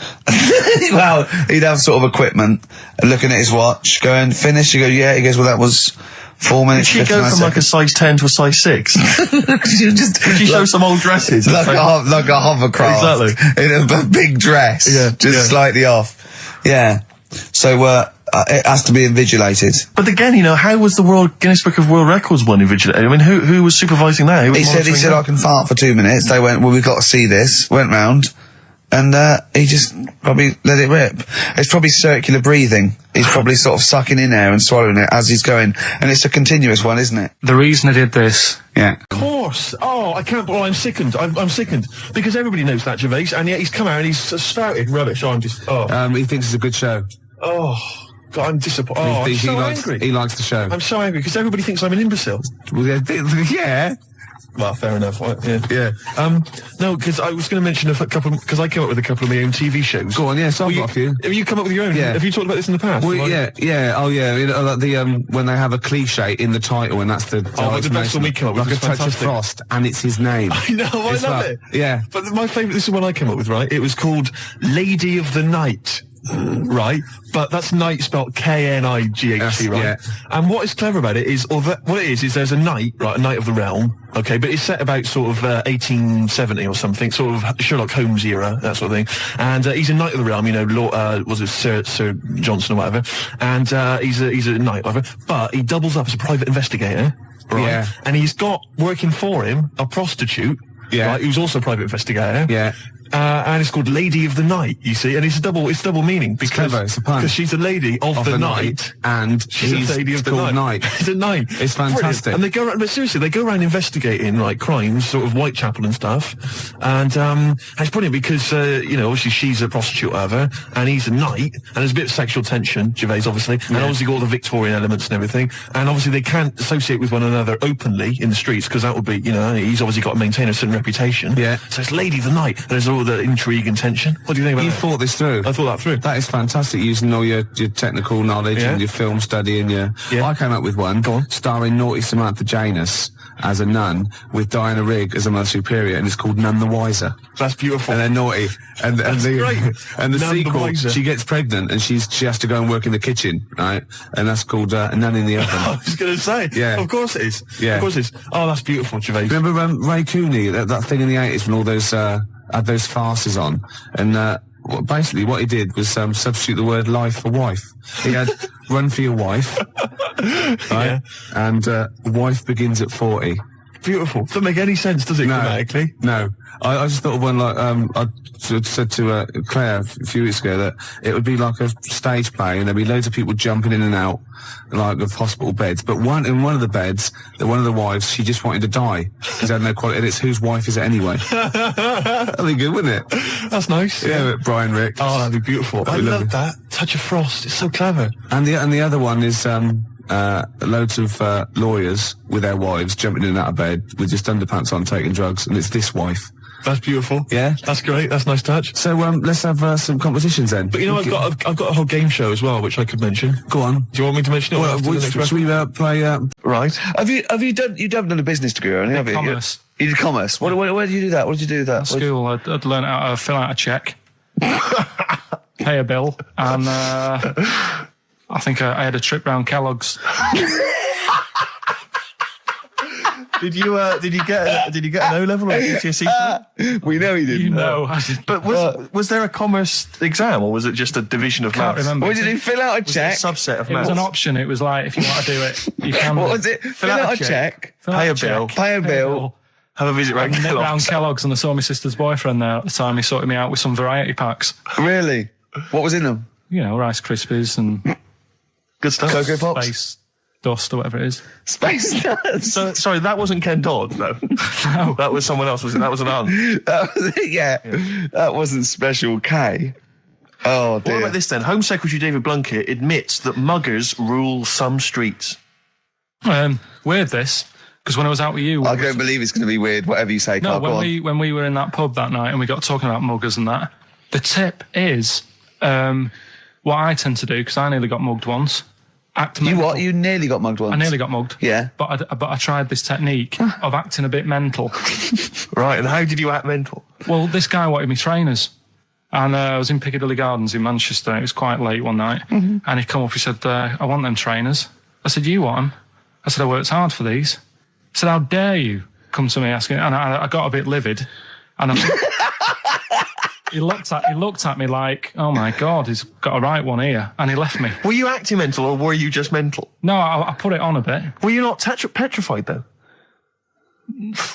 Well, he'd have sort of equipment, looking at his watch, going, finish, you go, yeah, he goes, well, that was 4 minutes. Did she go from like a size 10 to a size 6? Did She show some old dresses? like a hovercraft. Exactly. In a big dress. Yeah, Just slightly off. Yeah. So, it has to be invigilated. But again, you know, how was the Guinness Book of World Records one invigilated? I mean, who was supervising that? Who was He said, monitoring that? I can fart for 2 minutes. They went, well, we've got to see this. Went round. And, he just probably let it rip. It's probably circular breathing. He's probably sort of sucking in air and swallowing it as he's going. And it's a continuous one, isn't it? The reason I did this. Yeah. Of course. Oh, I can't. Oh, I'm sickened. I'm sickened because everybody knows that Gervais, and yet he's come out and he's spouted rubbish. Oh, I'm just. Oh. He thinks it's a good show. Oh. God, I'm disappointed. Oh, I'm so angry. He likes the show. I'm so angry because everybody thinks I'm an imbecile. Well, yeah. Well, fair enough. Yeah. No, because I was going to mention a couple, because I came up with a couple of my own TV shows. Go on, yes, I've got a few. Have you come up with your own? Yeah. Have you talked about this in the past? Well, yeah. Oh, yeah. You know, like when they have a cliche in the title, and that's the. Like the best one we came up with. Like a touch of frost, and it's his name. I know. I love it. Yeah. But my favourite. This is one I came up with. Right. It was called Lady of the Night. Right, but that's night spelled K-N-I-G-H-T, right? Yeah. And what is clever about it is, what it is there's a knight, right, a knight of the realm, okay, but it's set about sort of 1870 or something, sort of Sherlock Holmes era, that sort of thing. And he's a knight of the realm, you know, was it Sir Johnson or whatever? And he's a knight, whatever. But he doubles up as a private investigator, right? Yeah. And he's got working for him a prostitute, right, who's also a private investigator. Yeah. And it's called Lady of the Night, you see, and it's double meaning because she's a lady of the night, and she's a lady of the night. It's a night. It's fantastic. Brilliant. And they go around, but seriously, they go around investigating like crimes, sort of Whitechapel and stuff, and it's brilliant because you know, obviously she's a prostitute, whatever, and he's a knight, and there's a bit of sexual tension, Gervais obviously, and obviously got all the Victorian elements and everything, and obviously they can't associate with one another openly in the streets because that would be, you know, he's obviously got to maintain a certain reputation. Yeah. So it's Lady of the Night, and there's all the intrigue and tension. What do you think about that? You thought this through? I thought that through. That is fantastic, using all your technical knowledge and your film study and your... Yeah. I came up with one, starring naughty Samantha Janus as a nun with Diana Rigg as a Mother Superior, and it's called None the Wiser. That's beautiful. And they're naughty. And the great. And the None sequel, the she gets pregnant and she has to go and work in the kitchen, right? And that's called Nun in the Oven. I was going to say. Yeah. Of course it is. Yeah. Of course it is. Oh, that's beautiful, Gervais. Remember Ray Cooney, that thing in the 80s when all those... had those farces on, and basically what he did was substitute the word life for wife. He had run for your wife, right? And wife begins at 40. Beautiful. Doesn't make any sense, does it, grammatically? No. I just thought of one like, I said to Claire a few weeks ago that it would be like a stage play and there'd be loads of people jumping in and out, like of hospital beds. But in one of the beds, one of the wives, she just wanted to die because they had no quality. And it's whose wife is it anyway? That'd be good, wouldn't it? That's nice. Yeah, Brian Rick. Oh, that'd be beautiful. I love that. Touch of frost. It's so clever. And the other one is loads of lawyers with their wives jumping in and out of bed with just underpants on, taking drugs, and it's this wife. That's beautiful. Yeah, that's great. That's a nice touch. So let's have some competitions then. But you know, I've got a whole game show as well, which I could mention. Go on. Do you want me to mention it? Well, should we play? Right. Have you done a business degree or anything? Commerce. You did commerce. Where did you do that? What did you do with that? At school, I'd learned how to fill out a cheque, pay a bill, and I think I had a trip round Kellogg's. Did you get an O level or a GCSE? We know he didn't. You know, but was there a commerce exam or was it just a division of maths? Remember. What did he fill out a check? A subset of It maths. was an option. It was like if you want to do it, you can. What was it? Fill out a check. Pay a bill. Pay a bill. Have a visit round Kellogg's. Round Kellogg's, and I saw my sister's boyfriend there at the time. He sorted me out with some variety packs. Really? What was in them? You know, Rice Krispies and good stuff. Cocoa Pops. Space Dust or whatever it is. Space Dust. So, sorry, that wasn't Ken Dodd, no. No. That was someone else, was it? That was an aunt. Yeah. That wasn't Special K. Oh, dear. What about this then? Home Secretary David Blunkett admits that muggers rule some streets. Weird this, because when I was out with you... I don't believe it's going to be weird, whatever you say, Karl. No, when we were in that pub that night and we got talking about muggers and that, the tip is... what I tend to do, because I nearly got mugged once. Act You mental. what? You nearly got mugged once. I nearly got mugged. Yeah. But I tried this technique of acting a bit mental. Right, and how did you act mental? Well, this guy wanted me trainers. And I was in Piccadilly Gardens in Manchester. It was quite late one night. And he come up, he said, I want them trainers. I said, you want them? I said, I worked hard for these. He said, how dare you come to me asking? And I got a bit livid. And he looked at me like, oh my God, he's got a right one here. And he left me. Were you acting mental or were you just mental? No, I put it on a bit. Were you not petrified though?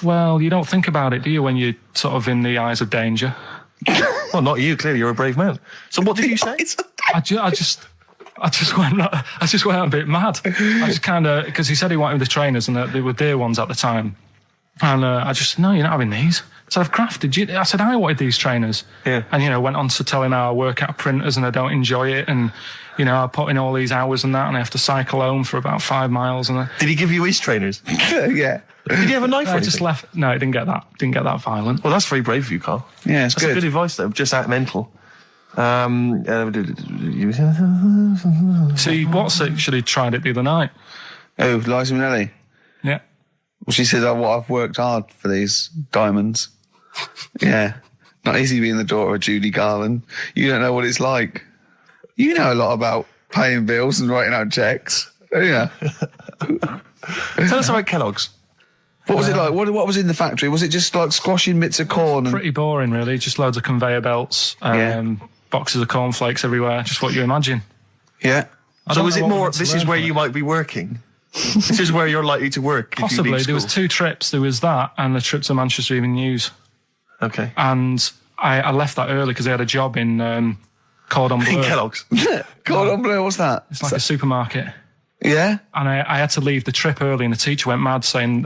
Well, you don't think about it, do you, when you're sort of in the eyes of danger? Well, not you. Clearly, you're a brave man. So, what did you say? I just went a bit mad. I just kind of, because he said he wanted the trainers and they were dear ones at the time. And I just, no, you're not having these. So I've crafted you. I said, I wanted these trainers. Yeah. And, went on to tell him how I work at printers and I don't enjoy it. And, I put in all these hours and that and I have to cycle home for about 5 miles. And Did he give you his trainers? Yeah. Did you have a knife or I anything? just left. No, it didn't get that violent. Well, that's very brave of you, Carl. Yeah, it's That's good. good advice, though. Just act mental. See, Watts actually tried it the other night. Oh, Liza Minnelli. Yeah. Well, she says, I've worked hard for these diamonds. Yeah. Not easy being the daughter of Judy Garland. You don't know what it's like. You know a lot about paying bills and writing out checks. Yeah. Tell us about Kellogg's. What was it like? What was in the factory? Was it just like squashing bits of corn? And Pretty boring, really. Just loads of conveyor belts, Yeah. boxes of cornflakes everywhere. Just what you imagine. yeah. I So don't is know it what more, I want to this is learn where from you it. might be working? This is where you're likely to work if you Possibly. leave There was school. 2 trips. There was that and the trip to Manchester Evening News. Okay. And I left that early because I had a job in Cordon Bleu. In Kellogg's. Cordon Bleu, what's that? It's like a supermarket. Yeah? And I had to leave the trip early and the teacher went mad saying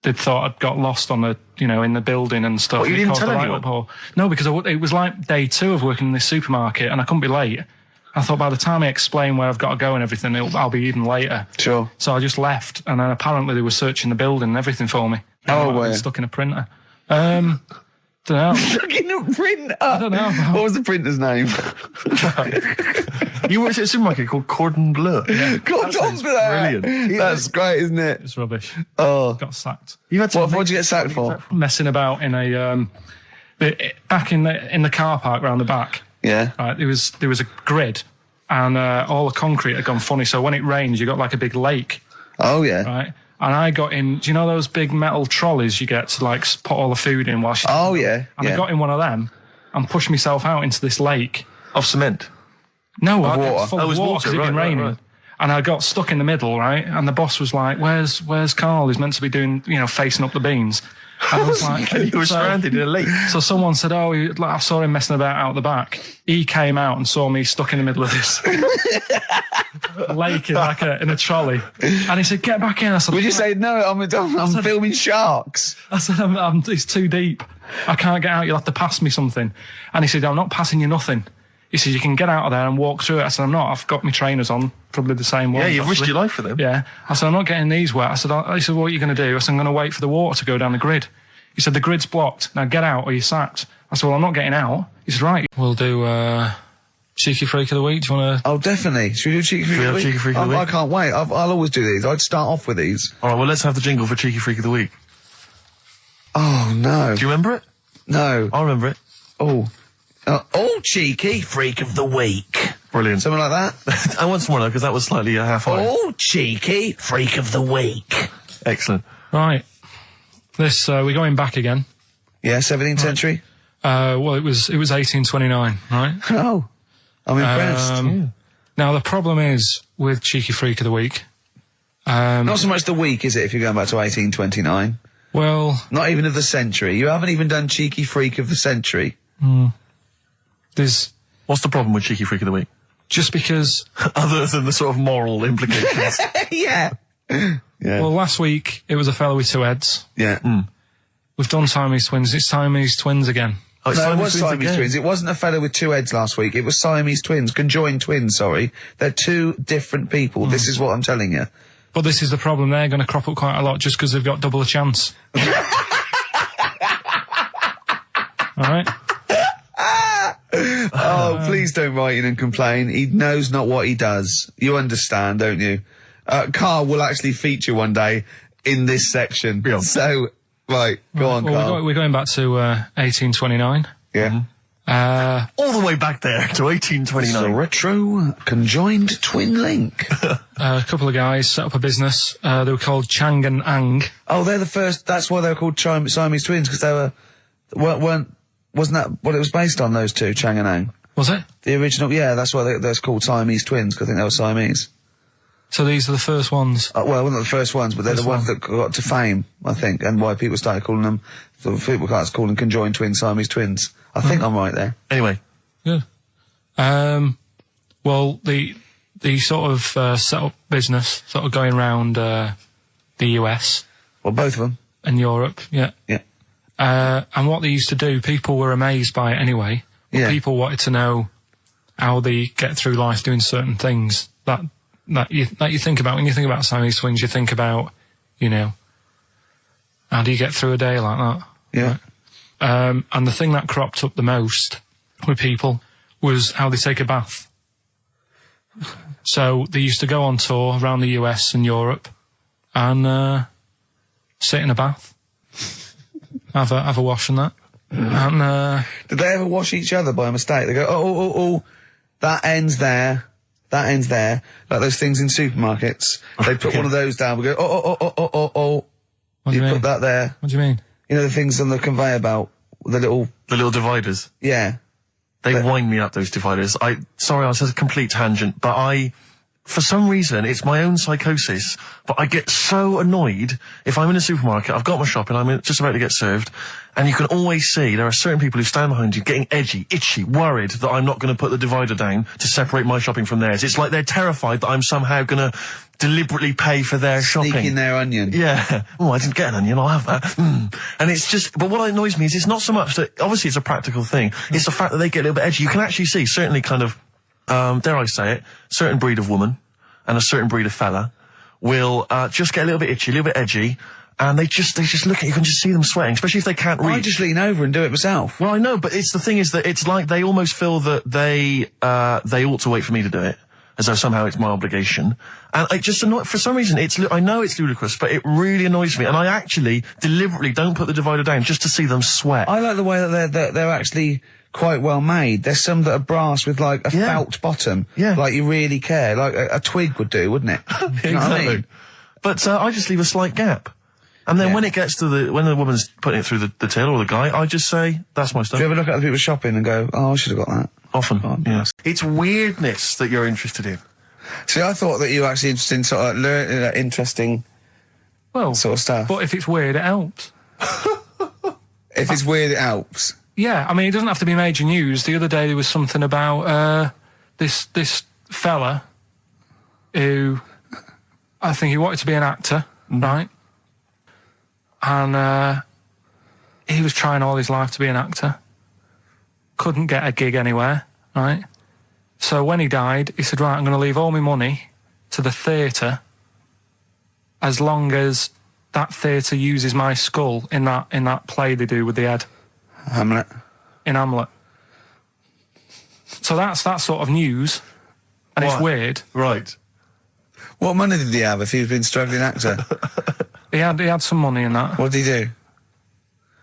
they'd thought I'd got lost on the, in the building and stuff. What, you It didn't caused tell a right anyone? uproar. No, because it was like day 2 of working in this supermarket and I couldn't be late. I thought by the time I explain where I've got to go and everything, I'll be even later. Sure. So I just left, and then apparently they were searching the building and everything for me. Oh, I were was you? stuck in a printer. Don't know. Fucking a printer. I don't know. What was the printer's name? You worked at a supermarket called Cordon Bleu. Cordon Bleu. Brilliant. That's great, isn't it? It's rubbish. Oh. Got sacked. You had What did you get sacked for? Messing about in a back in the car park round the back. Yeah. Right, there was a grid, and all the concrete had gone funny. So when it rains, you got like a big lake, Oh, yeah. right? And I got in. Do you know those big metal trolleys you get to like put all the food in whilst? Oh, yeah. And yeah. I got in one of them and pushed myself out into this lake. Of cement. No, Of it was water. full Oh, it of was water water, 'cause it'd been right, raining. right. And I got stuck in the middle, right? And the boss was like, where's Karl? He's meant to be doing, facing up the beans. And I was like, And you were so- stranded in a lake. So someone said, I saw him messing about out the back. He came out and saw me stuck in the middle of this lake in a trolley. And he said, get back in. I said, Would you say, no, I'm filming sharks? I said, it's too deep. I can't get out. You'll have to pass me something. And he said, I'm not passing you nothing. He said, you can get out of there and walk through it. I said, I'm not. I've got my trainers on, probably the same ones. Yeah, you've risked actually. your life for them. Yeah. I said, I'm not getting these wet. I said, he said, what are you going to do? I said, I'm going to wait for the water to go down the grid. He said, the grid's blocked. Now get out or you're sacked. I said, well, I'm not getting out. He said, right. We'll do Cheeky Freak of the Week. Do you want to... Oh, definitely. Should we do Cheeky Freak of the Week? Cheeky Freak of the I Week? can't wait. I'll always do these. I'd start off with these. All right, well, let's have the jingle for Cheeky Freak of the Week. Oh, no. Do you remember it? No. I remember it. Oh. Cheeky Freak of the Week. Brilliant. Something like that? I want some more, though, because that was slightly half high. Oh, Cheeky Freak of the Week. Excellent. Right. This, we're going back again. Yeah, 17th century? Well, it was 1829, right? Oh. I'm impressed. Now, the problem is with Cheeky Freak of the Week. Not so much the week, is it, if you're going back to 1829? Well, Not even of the century. You haven't even done Cheeky Freak of the century. there's What's the problem with Cheeky Freak of the Week? just because... Other than the sort of moral implications. Yeah. Yeah. Well, last week, it was a fellow with 2 heads. Yeah. We've done Siamese twins. It's Siamese twins again. Oh, it's No, it Siamese was twins Siamese again. twins. It wasn't a fellow with 2 heads last week. It was Siamese twins. Conjoined twins, sorry. They're 2 different people. This is what I'm telling you. But this is the problem. They're going to crop up quite a lot just because they've got double a chance. All right? Oh, please don't write in and complain. He knows not what he does. You understand, don't you? Karl will actually feature one day in this section. Yeah. So, right, go on, Karl. We're going back to 1829. Yeah. All the way back there to It's a 1829. retro conjoined twin link. A couple of guys set up a business. They were called Chang and Ang. Oh, they're the first. That's why they were called Siamese twins, because they wasn't that what it was based on? Those two, Chang and Ang. Was it? The original, yeah. That's why they're called Siamese twins, because I think they were Siamese. So these are the first ones. Well, not the first ones, but they're the ones that got to fame, I think, and why people started calling them. So people started calling conjoined twins Siamese twins. I think I'm right there. Anyway. Good. Well, the sort of set up business, sort of going around the US Well, both of them. and Europe, yeah. Yeah. And what they used to do, people were amazed by it anyway. But Yeah. people wanted to know how they get through life doing certain things that you think about. When you think about Siamese twins, you think about, you know, how do you get through a day like that? Yeah. And the thing that cropped up the most with people was how they take a bath. So they used to go on tour around the US and Europe and sit in a bath, have a wash and that. And Did they ever wash each other by mistake? They go, oh, that ends there. That ends there. Like those things in supermarkets. They put one of those down. We go, oh. what do you You mean? put that there. What do you mean? You know the things on the conveyor belt? The little dividers. yeah. They wind me up, those dividers. Sorry, I was at a complete tangent, but for some reason, it's my own psychosis, but I get so annoyed if I'm in a supermarket, I've got my shopping, I'm just about to get served, and you can always see there are certain people who stand behind you getting edgy, itchy, worried that I'm not going to put the divider down to separate my shopping from theirs. It's like they're terrified that I'm somehow going to deliberately pay for their shopping. Sneak in their onion. Yeah. Oh, I didn't get an onion, I'll have that. And it's just, but what annoys me is it's not so much that, obviously it's a practical thing, it's the fact that they get a little bit edgy. You can actually see, certainly kind of, dare I say it, certain breed of woman and a certain breed of fella will, just get a little bit itchy, a little bit edgy, and they just look at you, can just see them sweating, especially if they can't reach. I just lean over and do it myself. Well, I know, but the thing is that it's like they almost feel that they ought to wait for me to do it, as though somehow it's my obligation. And it just for some reason, I know it's ludicrous, but it really annoys me. And I actually deliberately don't put the divider down just to see them sweat. I like the way that they're actually quite well made. There's some that are brass with like a felt bottom. Yeah. Like you really care. Like a twig would do, wouldn't it? You know what I mean? But I just leave a slight gap. And then when it gets to when the woman's putting it through the till or the guy, I just say, that's my stuff. Do you ever look at other people shopping and go, oh, I should have got that? Often, Oh, yeah. nice. It's weirdness that you're interested in. See, I thought that you were actually interested in sort of interesting Well, sort of stuff. but if it's weird, it helps. If it's weird, it helps. Yeah, I mean, it doesn't have to be major news. The other day there was something about this fella who I think he wanted to be an actor, right? And he was trying all his life to be an actor. Couldn't get a gig anywhere, right? So when he died, he said, right, I'm going to leave all my money to the theatre as long as that theatre uses my skull in that play they do with the head. Hamlet. In Hamlet. So that's that sort of news, and it's What? weird. Right. What money did he have if he'd been a struggling actor? He had some money in that. What did he do?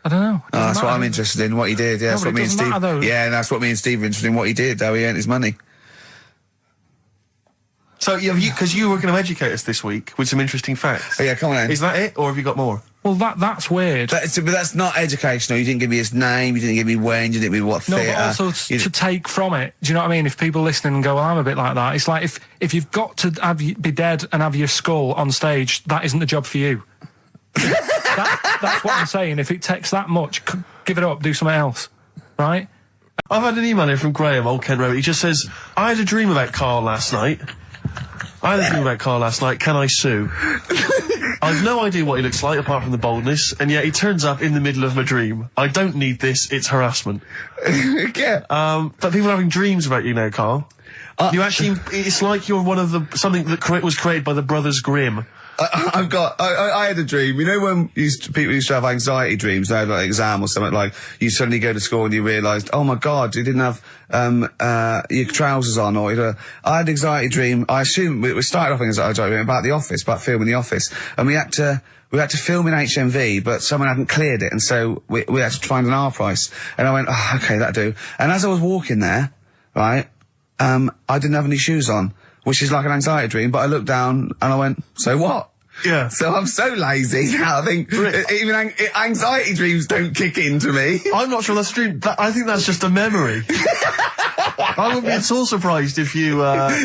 I don't know. Oh, that's what I'm interested in, what he did. Yeah, No, that's but what it me and doesn't Steve... matter, though. Yeah, that's what me and Steve are interested in, what he did, how he earned his money. So, because you were going to educate us this week with some interesting facts. Oh, yeah, come on then. Is that it, or have you got more? Well, that's weird. But that's not educational. You didn't give me his name, you didn't give me when, you didn't give me what No, theatre. but also to take from it. Do you know what I mean? If people listening and go, well, I'm a bit like that. It's like if you've got to be dead and have your skull on stage, that isn't the job for you. That's what I'm saying. If it takes that much, give it up, do something else, right? I've had an email here from Graham, Old Kent Road. He just says, I had a dream about Karl last night. Can I sue? I've no idea what he looks like apart from the boldness, and yet he turns up in the middle of my dream. I don't need this, it's harassment. Yeah. But people are having dreams about you now, Karl. You actually, it's like you're one of something that was created by the Brothers Grimm. I had a dream. You know when people used to have anxiety dreams, they had like an exam or something, like you suddenly go to school and you realised, oh my God, you didn't have your trousers on, or I had an anxiety dream. I assume we started off in anxiety dream about The Office, about filming The Office, and we had to film in HMV, but someone hadn't cleared it, and so we had to find an R price. And I went, oh, okay, that'll do. And as I was walking there, right, I didn't have any shoes on, which is like an anxiety dream, but I looked down and I went, so what? Yeah. So I'm so lazy now, I think even anxiety dreams don't kick into me. I'm not sure that's a dream. I think that's just a memory. I wouldn't be at all surprised if you,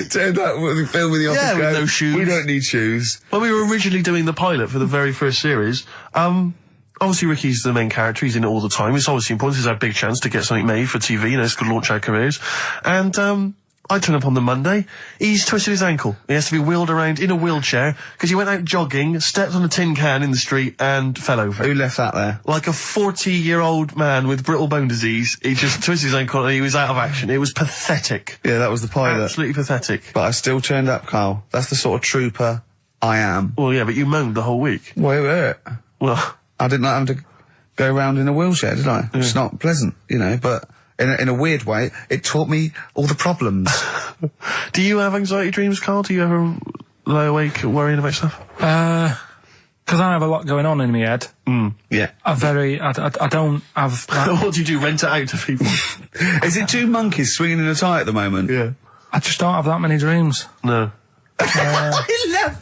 turned up with the film in The Office. Yeah, with no shoes. We don't need shoes. When we were originally doing the pilot for the very first series, obviously Ricky's the main character, he's in it all the time. It's obviously important, this is our big chance to get something made for TV, it's going to launch our careers. And, I turn up on the Monday, he's twisted his ankle. He has to be wheeled around in a wheelchair, because he went out jogging, stepped on a tin can in the street, and fell over. Who left that there? Like a 40-year-old man with brittle bone disease, he just twisted his ankle and he was out of action. It was pathetic. Yeah, that was the pilot. Absolutely pathetic. But I still turned up, Karl. That's the sort of trooper I am. Well, yeah, but you moaned the whole week. Well, it hurt. Well, I didn't like having to go around in a wheelchair, did I? It's not pleasant, but in a weird way, it taught me all the problems. do you have anxiety dreams, Karl? Do you ever lie awake worrying about stuff? Because I have a lot going on in my head. Yeah. I don't have... What do you do, rent it out to people? Is it two monkeys swinging in a tie at the moment? Yeah. I just don't have that many dreams. No. I love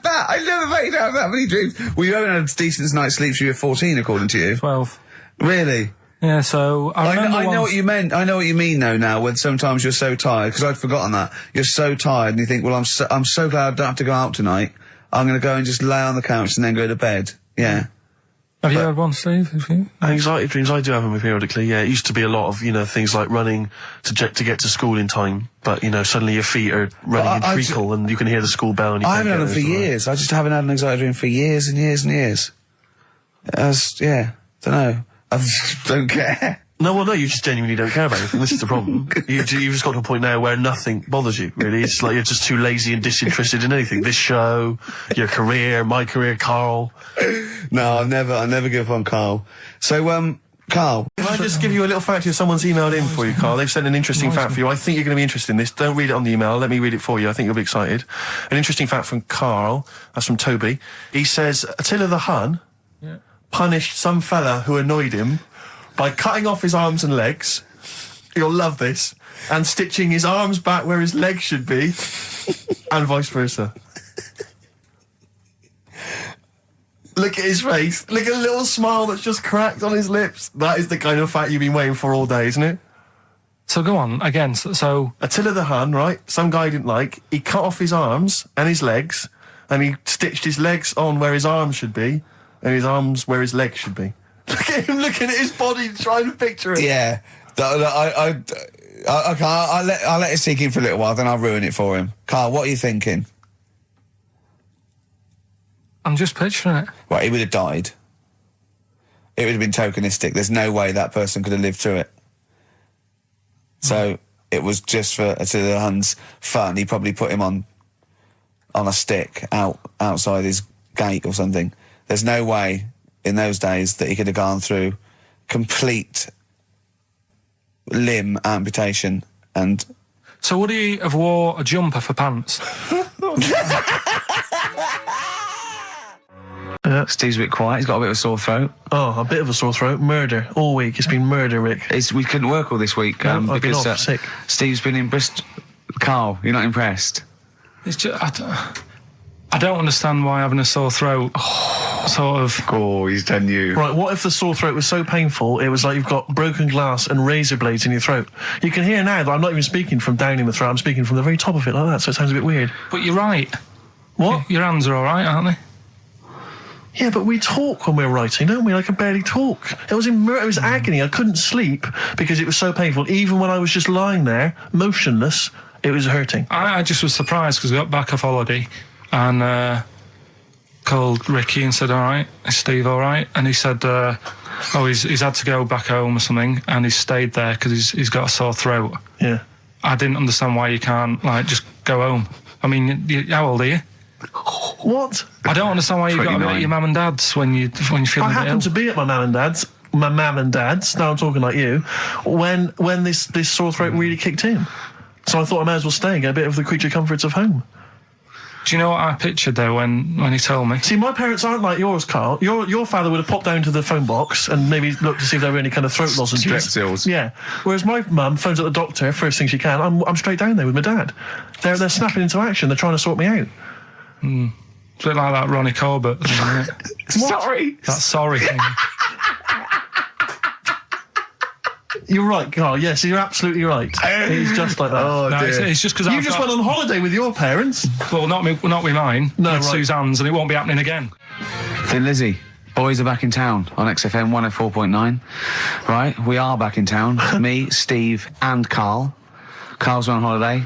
that. I love the fact you don't have that many dreams. Well, you haven't had a decent night's sleep since you were 14, according to you. 12. Really? Yeah, so I remember I know once- what you meant. I know what you mean though now, when sometimes you're so tired, because I'd forgotten that. You're so tired and you think, well, I'm so glad I don't have to go out tonight. I'm going to go and just lay on the couch and then go to bed. Yeah. Have you had one, Steve? Have you? Anxiety dreams, I do have them periodically, yeah. It used to be a lot of, things like running to get to school in time, but, suddenly your feet are running in treacle and you can hear the school bell and you I can't haven't had get them for there, years. I just haven't had an anxiety dream for years and years and years. Don't know. I just don't care. No, you just genuinely don't care about anything. This is the problem. You've just got to a point now where nothing bothers you, really. It's like you're just too lazy and disinterested in anything. This show, your career, my career, Karl. No, I never give up on Karl. So, Karl. Can I just give you a little fact here? Someone's emailed in for you, Karl. They've sent an interesting fact for you. I think you're going to be interested in this. Don't read it on the email. Let me read it for you. I think you'll be excited. An interesting fact from Karl. That's from Toby. He says, Attila the Hun punished some fella who annoyed him by cutting off his arms and legs, you'll love this, and stitching his arms back where his legs should be, and vice versa. Look at his face. Look at the little smile that's just cracked on his lips. That is the kind of fact you've been waiting for all day, isn't it? So go on, again, so... Attila the Hun, right, some guy didn't like, he cut off his arms and his legs, and he stitched his legs on where his arms should be, and his arms where his legs should be. Look at him looking at his body, trying to picture it. Yeah. Okay, I'll let it sink in for a little while, then I'll ruin it for him. Karl, what are you thinking? I'm just picturing it. Right, he would have died. It would have been tokenistic. There's no way that person could have lived through it. So, it was just for Attila the Hun's fun. He probably put him on a stick outside his gate or something. There's no way in those days that he could have gone through complete limb amputation and... So would he have wore a jumper for pants? Steve's a bit quiet. He's got a bit of a sore throat. Oh, a bit of a sore throat. Murder. All week. It's been murder, Rick. We couldn't work all this week I've been because off sick. Steve's been in Bristol. Karl, you're not impressed? It's just... I don't understand why having a sore throat sort of... Oh, he's done you. Right, what if the sore throat was so painful it was like you've got broken glass and razor blades in your throat? You can hear now that I'm not even speaking from down in the throat, I'm speaking from the very top of it like that, so it sounds a bit weird. But you're right. What? Your hands are all right, aren't they? Yeah, but we talk when we're writing, don't we? I can barely talk. It was agony. I couldn't sleep because it was so painful. Even when I was just lying there, motionless, it was hurting. I just was surprised because we got back off holiday and called Ricky and said, all right, is Steve all right? And he said, he's had to go back home or something, and he's stayed there because he's got a sore throat. Yeah. I didn't understand why you can't, just go home. I mean, how old are you? What? I don't understand why you got to be 29. at your mum and dad's when you're feeling I a bit ill. happened to be at my mum and dad's. Now I'm talking like you. When this sore throat really kicked in, so I thought I may as well stay and get a bit of the creature comforts of home. Do you know what I pictured though when he told me? See, my parents aren't like yours, Carl. Your father would have popped down to the phone box and maybe looked to see if there were any kind of throat lozenges. Strepsils. Yeah. Whereas my mum phones at the doctor first thing she can. I'm straight down there with my dad. They're snapping into action. They're trying to sort me out. It's a bit like that Ronnie Corbett thing, isn't it? Sorry. That sorry thing. You're right, Carl. Yes, you're absolutely right. It's just like that. Oh, No, dear. it's just because You just went on holiday with your parents. Well, not with mine. No, with right. Suzanne's, and it won't be happening again. Thin Lizzy, boys are back in town on XFM 104.9. Right, we are back in town. Me, Steve, and Karl. Karl's on holiday.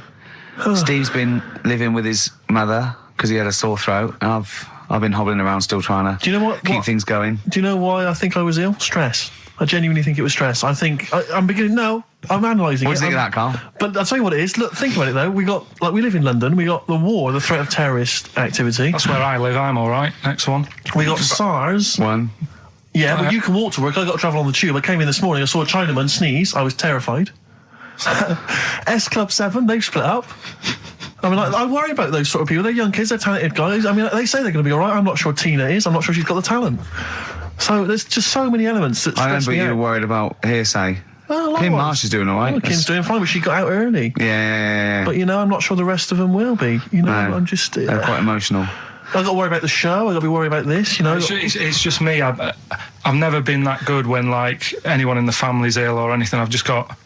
Steve's been living with his mother because he had a sore throat. I've been hobbling around still trying to Do you know what? keep things going. Do you know why I think I was ill? Stress. I genuinely think it was stress. I think I'm beginning. No, I'm analysing it. What do you think of that, Karl? But I'll tell you what it is. Look, think about it though. We live in London. We got the war, the threat of terrorist activity. That's where I live. I'm all right. Next one. We got SARS. One. Yeah, but you can walk to work. I got to travel on the tube. I came in this morning. I saw a Chinaman sneeze. I was terrified. S Club 7. They've split up. I mean, I worry about those sort of people. They're young kids. They're talented guys. I mean, they say they're going to be all right. I'm not sure Tina is. I'm not sure she's got the talent. So there's just so many elements that I stress remember me you were out. worried about hearsay. Well, Kim likewise. Marsh is doing all right. Well, Kim's doing fine, but she got out early. Yeah. But, I'm not sure the rest of them will be. No. I'm just... They're quite emotional. I've got to worry about the show. I've got to be worried about this, It's just me. I've never been that good when, like, anyone in the family's ill or anything. I've just got...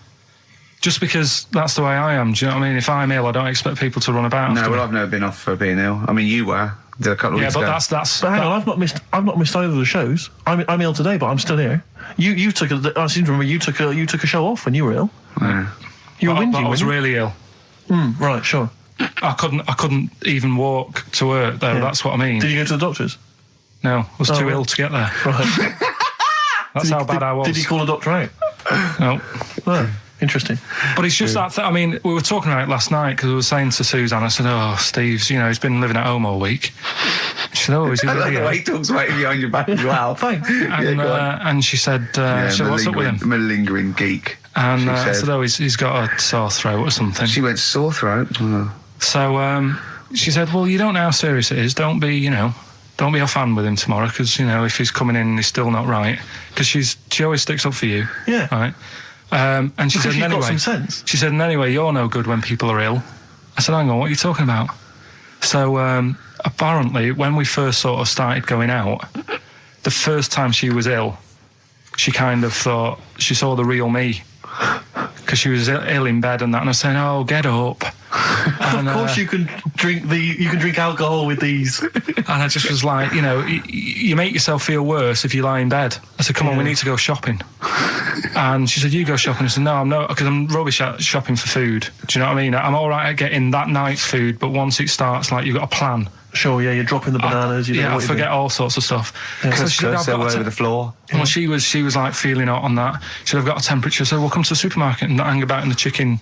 Just because that's the way I am, do you know what I mean? If I'm ill, I don't expect people to run about. No, after well, me. I've never been off for being ill. I mean, you were. Did a couple of Yeah, weeks but ago. that's. But hang on, I've not missed either of the shows. I'm ill today, but I'm still here. You took I seem to remember you took a show off when you were ill. Yeah. You were But whinging, I was weren't you? really ill. Right, sure. I couldn't even walk to work though. Yeah. That's what I mean. Did you go to the doctors? No, I was too right. ill to get there. Right. That's how bad I was. Did he call a doctor out? No. No. Interesting. But it's just that. I mean, we were talking about it last night because I was saying to Suzanne, I said, "Oh, Steve's, he's been living at home all week." She said, "Oh, is he I love really the ill?" way he talks right behind your back as well. Thanks. And she said, "What's up with him?" Malingering geek. And she I said. said, "Oh, he's got a sore throat or something." She went sore throat. Oh. So she said, "Well, you don't know how serious it is. Don't be offhand with him tomorrow because if he's coming in and he's still not right, because she always sticks up for you." Yeah. Right. And she Because said, you've anyway, got some sense. she said, and anyway, you're no good when people are ill. I said, hang on, what are you talking about? So apparently, when we first sort of started going out, the first time she was ill, she kind of thought she saw the real me because she was ill in bed and that. And I was saying, "Oh, get up." And, Of course, you can drink alcohol with these. And I just was like, you make yourself feel worse if you lie in bed. I said, come on, we need to go shopping. And she said, you go shopping. I said, no, I'm not, because I'm rubbish at shopping for food. Do you know what I mean? I'm all right at getting that night's food, but once it starts, like, you've got a plan. Sure, yeah, you're dropping the bananas. You don't know I what you're forget doing. all sorts of stuff. Yeah. So she said, Cusco all over the floor. Well, she was like feeling hot on that. She said, I've got a temperature. So we'll come to the supermarket and hang about in the chicken.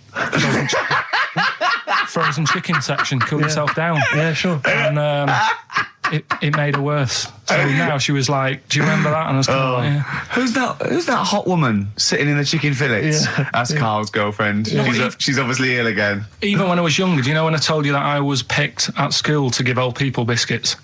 Frozen chicken section, cool yourself down. Yeah, sure. And it made her worse. So now she was like, do you remember that? And I was kind of like, yeah. Who's that hot woman sitting in the chicken fillets? Yeah. That's Carl's girlfriend. She's obviously ill again. Even when I was younger, do you know when I told you that I was picked at school to give old people biscuits?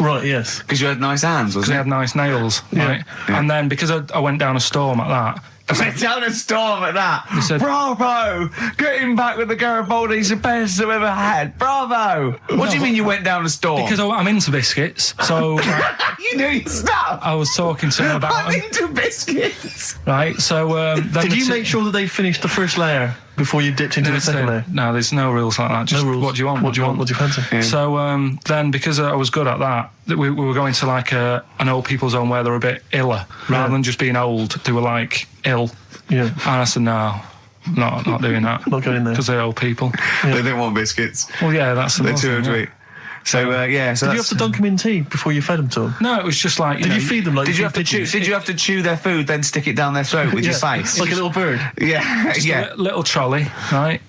Right, yes. Because you had nice hands, Because wasn't they it? had nice nails, right? Yeah. And then because I went down a storm at that, I went down a storm at that. said- Bravo! Getting back with the Garibaldi's the best I've ever had. Bravo! What do you mean you went down a storm? because I'm into biscuits, so you knew your stuff. I was talking to him about I'm them, into biscuits. right? So then Did you make sure that they finished the first layer before you dipped into the second layer? No, there's no rules like that. Just No rules. what do you want? What do you want? What do you fancy? So then, because I was good at that, we were going to like an old people's home where they're a bit iller, rather than just being old. They were like ill, Yeah. and I said no, not doing that. Not going there. Because they're old people. They don't want biscuits. Well, yeah, that's the They're thing, too yeah. sweet. So yeah. So Did you have to dunk them in tea before you fed them to them? No, it was just like Did you feed them like Did you have to feed chew? pigeons? Did you have to chew their food, then stick it down their throat with your face? Like a little bird. Yeah, yeah. little trolley, right?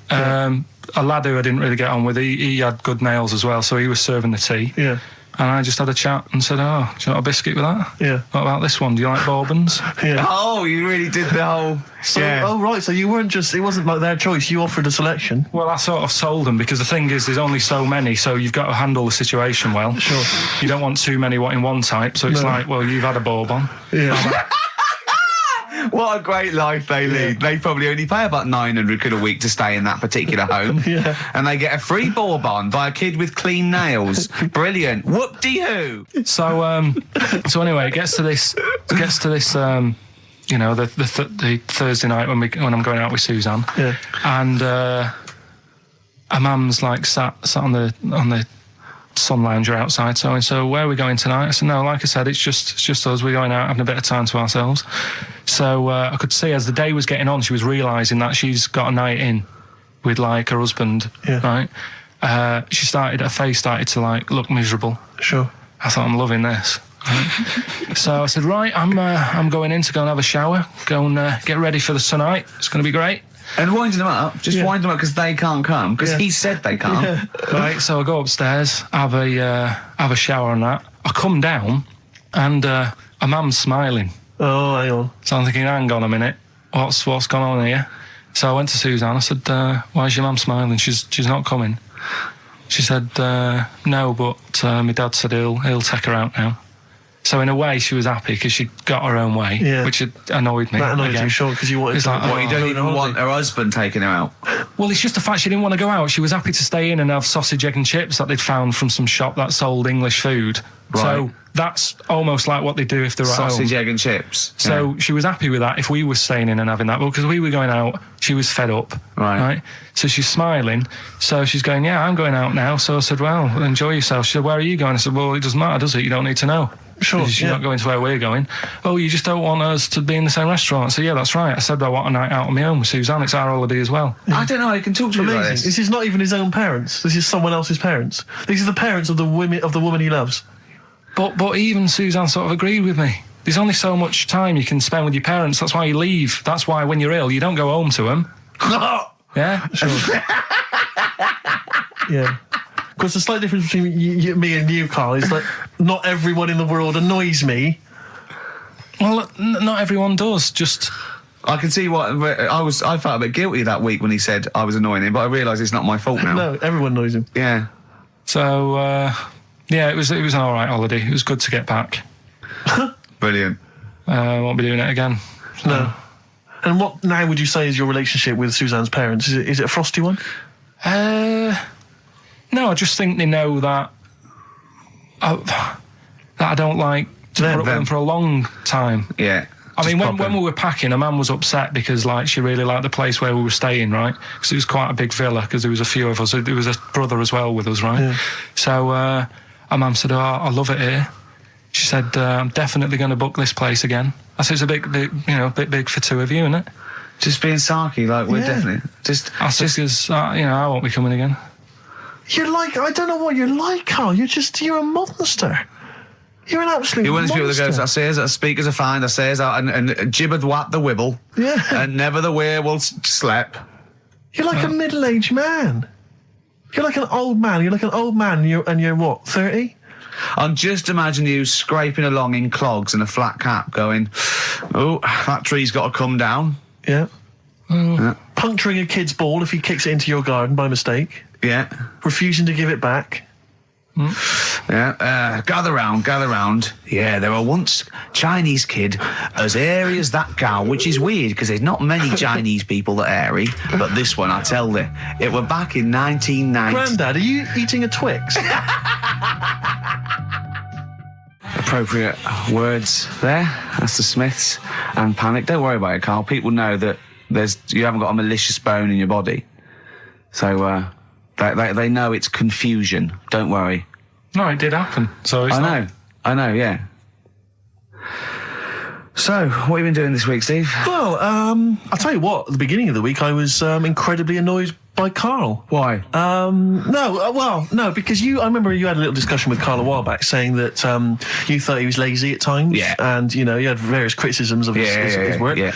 a lad who I didn't really get on with. He had good nails as well, so he was serving the tea. Yeah. And I just had a chat and said, "Oh, do you want a biscuit with that? Yeah. What about this one? Do you like bourbons?" Yeah. Oh, you really did the whole... So, oh, right, so you weren't just... It wasn't like their choice, you offered a selection. Well, I sort of sold them, because the thing is, there's only so many, so you've got to handle the situation well. Sure. You don't want too many in one type, so it's like, well, you've had a bourbon. Yeah. What a great life they lead. They probably only pay about 900 quid a week to stay in that particular home. Yeah. And they get a free bourbon by a kid with clean nails. Brilliant. Whoop-de-hoo. So anyway, it gets to this, you know, the Thursday night when I'm going out with Suzanne. Yeah. And her mum's like sat on the sun lounger outside, so where are we going tonight? I said, no, like I said, it's just us. We're going out having a bit of time to ourselves. So I could see as the day was getting on, she was realising that she's got a night in with like her husband, right? Her face started to like look miserable. Sure. I thought, I'm loving this. Right? So I said, right, I'm going in to go and have a shower, go and get ready for the tonight. It's going to be great. And winding them up, wind them up because they can't come, because he said they can't. Yeah. Right, so I go upstairs, have a shower and that. I come down, and a mum's smiling. Oh, hang on. So I'm thinking, hang on a minute, what's gone on here? So I went to Suzanne. I said, "Why is your mum smiling? She's not coming." She said, "No, but my dad said he'll take her out now." So in a way, she was happy because she got her own way, which annoyed me. That annoyed again. you, sure, because you wanted It's to... like, What, you don't even want her husband taking her out? Well, it's just the fact she didn't want to go out. She was happy to stay in and have sausage, egg and chips that they'd found from some shop that sold English food. Right. So that's almost like what they do if they're at home. Sausage, egg and chips. So she was happy with that if we were staying in and having that. Well, because we were going out, she was fed up. Right. So she's smiling. So she's going, yeah, I'm going out now. So I said, well, enjoy yourself. She said, where are you going? I said, well, it doesn't matter, does it? You don't need to know. Sure, She's not going to where we're going. Oh, you just don't want us to be in the same restaurant. So yeah, that's right. I said I want a night out on my own with Suzanne. It's our holiday as well. I don't know how you can talk to me like Amazing. this. This is not even his own parents. This is someone else's parents. These are the parents of the woman he loves. But even Suzanne sort of agreed with me. There's only so much time you can spend with your parents. That's why you leave. That's why when you're ill, you don't go home to them. Yeah? Sure. Yeah. Of course, the slight difference between me and you, Karl, is that not everyone in the world annoys me. Well, not everyone does. Just... I can see what I felt a bit guilty that week when he said I was annoying him, but I realise it's not my fault now. No, everyone annoys him. Yeah. So, yeah, it was an all right holiday. It was good to get back. Brilliant. Won't be doing it again. So. No. And what now would you say is your relationship with Suzanne's parents? Is it a frosty one? No, I just think they know that I don't like to put up with them for a long time. Yeah. I mean, when we were packing, a man was upset because, like, she really liked the place where we were staying, right? Because it was quite a big villa, because there was a few of us. There was a brother as well with us, right? Yeah. So, our mum said, oh, I love it here. She said, I'm definitely going to book this place again. I said, it's a bit big for two of you, isn't it? Just being sarky, like, we're definitely... I said, because, I won't be coming again. You're like, I don't know what you're like, Karl. You're a monster. You're an absolute You're one of these people that monster. goes, I says that speakers are fine, I says that, and gibbered what the wibble. Yeah. And never the werewolf slept. You're like a middle-aged man. You're like an old man. You're like an old man, and you're what, 30? I'm just imagining you scraping along in clogs and a flat cap going, oh, that tree's got to come down. Yeah. Yeah. Puncturing a kid's ball if he kicks it into your garden by mistake. Yeah. Refusing to give it back. Yeah, gather round. Yeah, there were once Chinese kid as airy as that cow, which is weird because there's not many Chinese people that are airy, but this one, I tell you, it were back in 1990. Grandad, are you eating a Twix? Appropriate words there. That's the Smiths and Panic. Don't worry about it, Karl. People know that you haven't got a malicious bone in your body, so they know it's confusion. Don't worry. No, it did happen. So it's I know, yeah. So, what have you been doing this week, Steve? Well, I'll tell you what, at the beginning of the week I was incredibly annoyed by Karl. Why? No, because I remember you had a little discussion with Karl a while back saying that you thought he was lazy at times. Yeah. And, you had various criticisms of his work. Yeah.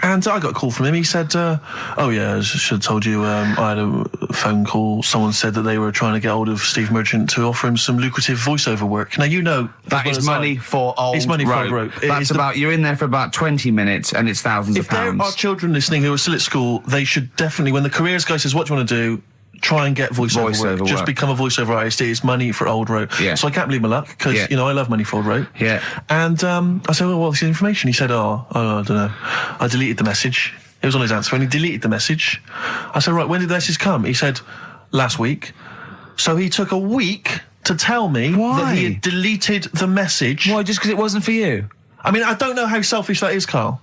And I got a call from him. He said, oh yeah, I should have told you, I had a phone call. Someone said that they were trying to get hold of Steve Merchant to offer him some lucrative voiceover work. Now, you know... That is money for old It's money for old rope. That's about, you're in there for about 20 minutes and it's thousands of pounds. If there are children listening who are still at school, they should definitely, when the careers guy says, what do you want to do? Try and get voiceover work. Just become a voiceover artist. It's money for old rope. Yeah. So I can't believe my luck, because, you know, I love money for old rope. Yeah. And I said, well, what's the information? He said, I don't know. I deleted the message. It was on his answer, and he deleted the message. I said, right, when did the message come? He said, last week. So he took a week to tell me that he had deleted the message. Why, just because it wasn't for you? I mean, I don't know how selfish that is, Carl.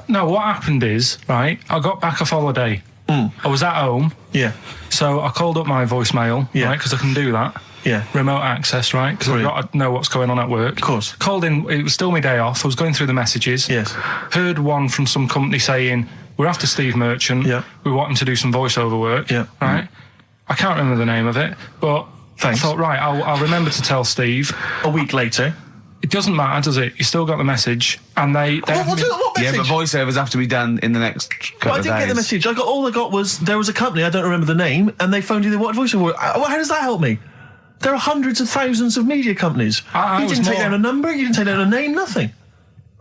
No, what happened is, right, I got back off holiday. I was at home. Yeah. So I called up my voicemail, right, because I can do that. Yeah. Remote access, right, because I've got to know what's going on at work. Of course. Called in, it was still my day off, I was going through the messages. Yes. Heard one from some company saying, we're after Steve Merchant. Yeah. We want him to do some voiceover work. Yeah. Right? I can't remember the name of it, but Thanks. I thought, right, I'll remember to tell Steve. A week later. It doesn't matter, does it? You still got the message, and they What message? Yeah, but voiceovers have to be done in the next couple I of days. didn't get the message. All I got was there was a company, I don't remember the name, and they phoned you the what voiceover work. How does that help me? There are hundreds of thousands of media companies. You didn't take down a number, you didn't take down a name, nothing.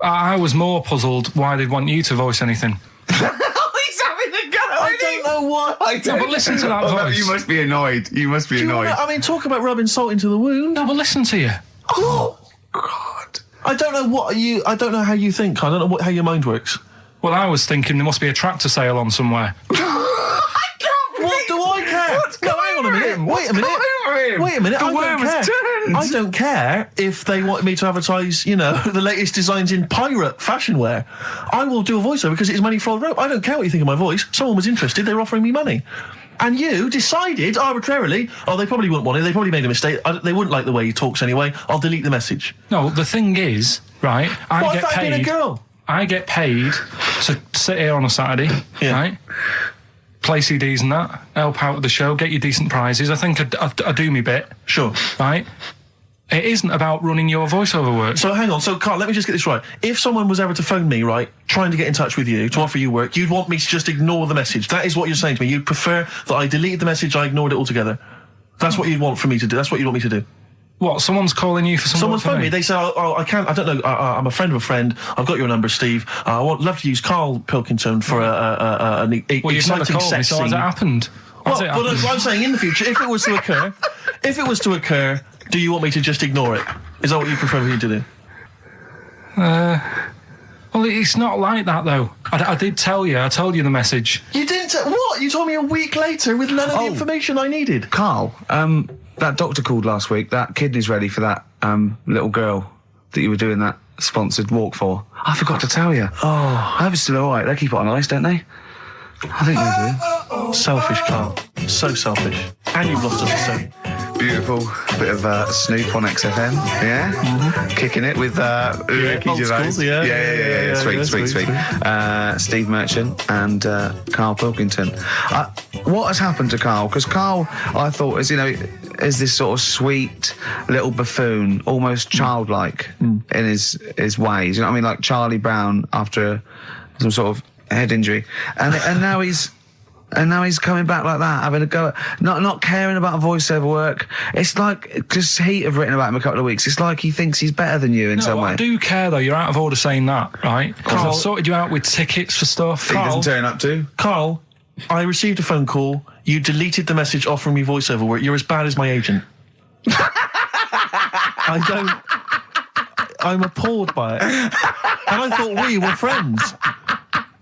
I was more puzzled why they'd want you to voice anything. He's having a go. I don't know what. I don't. No, but listen to that Oh, no, voice. you must be annoyed. You must be annoyed. I mean, talk about rubbing salt into the wound. No, but listen to you. Oh, God. I don't know I don't know how you think. I don't know how your mind works. Well, I was thinking there must be a tractor sale on somewhere. What do I care? No, hang on a minute. Wait a minute. Wait a minute. The worm has turned. I don't care if they want me to advertise, you know, the latest designs in pirate fashion wear. I will do a voiceover because it's money for old rope. I don't care what you think of my voice. Someone was interested. They were offering me money. And you decided arbitrarily, they probably wouldn't want it. They probably made a mistake. They wouldn't like the way he talks anyway. I'll delete the message. No, the thing is, right, What if I'd been a girl? I get paid to sit here on a Saturday, right? Play CDs and that, help out with the show, get you decent prizes. I think I do me bit. Sure. Right? It isn't about running your voiceover work. So hang on. So Carl, let me just get this right. If someone was ever to phone me, right, trying to get in touch with you to offer you work, you'd want me to just ignore the message. That is what you're saying to me. You'd prefer that I deleted the message, I ignored it altogether. That's what you'd want for me to do. That's what you'd want me to do. What? Someone's calling you for some Someone's work for phoned me. They say, I can't. I don't know. I'm a friend of a friend. I've got your number, Steve. I would love to use Karl Pilkington for an Well, you've never exciting called me, sex so scene. has it happened? Well, but I'm saying in the future, if it was to occur, do you want me to just ignore it? Is that what you prefer me to do? Well, it's not like that, though. I did tell you. I told you the message. You didn't. What? You told me a week later with none of the information I needed. Carl, that doctor called last week. That kidney's ready for that little girl that you were doing that sponsored walk for. I forgot to tell you. Oh, I hope it's still all right. They keep it on ice, don't they? I think they do. Selfish, Carl. So selfish. And you've lost us so. Beautiful bit of Snoop on XFM, yeah? Mm-hmm. Kicking it with Ricky old Gervais. schools, yeah. Sweet. Steve Merchant and Karl Pilkington. What has happened to Karl? Because Karl, I thought, is this sort of sweet little buffoon, almost childlike in his ways. You know what I mean? Like Charlie Brown after some sort of head injury, and now he's. And now he's coming back like that, having a go at not caring about voiceover work. It's like, just Heat have written about him a couple of weeks. It's like he thinks he's better than you in some way. I do care, though. You're out of order saying that, right? Carl, I've sorted you out with tickets for stuff. He doesn't turn up to. Carl, I received a phone call. You deleted the message offering me voiceover work. You're as bad as my agent. I'm appalled by it. And I thought we were friends.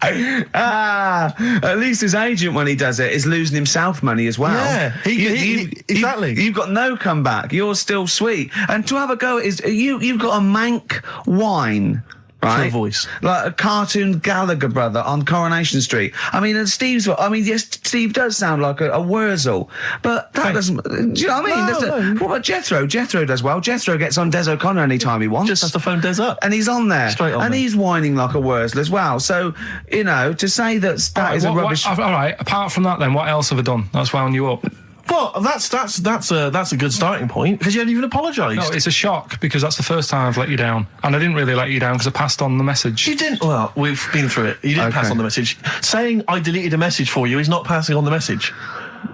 At least his agent, when he does it, is losing himself money as well. Yeah, exactly. You've got no comeback. You're still sweet. And to have a go is you've got a mank whine. Right? For a voice. Like a cartoon Gallagher brother on Coronation Street. I mean, and yes, Steve does sound like a Wurzel, but that doesn't, do you know what I mean? What about Jethro? Jethro does well. Jethro gets on Des O'Connor anytime he wants. Just has to phone Des up. And he's on there. Straight on and there. he's whining like a Wurzel as well. So, to say that is a rubbish... All right, apart from that then, what else have I done that's wound you up? Well, that's a good starting point, because you haven't even apologised. No, it's a shock, because that's the first time I've let you down. And I didn't really let you down because I passed on the message. You didn't. Well, we've been through it. You didn't pass on the message. Saying I deleted a message for you is not passing on the message.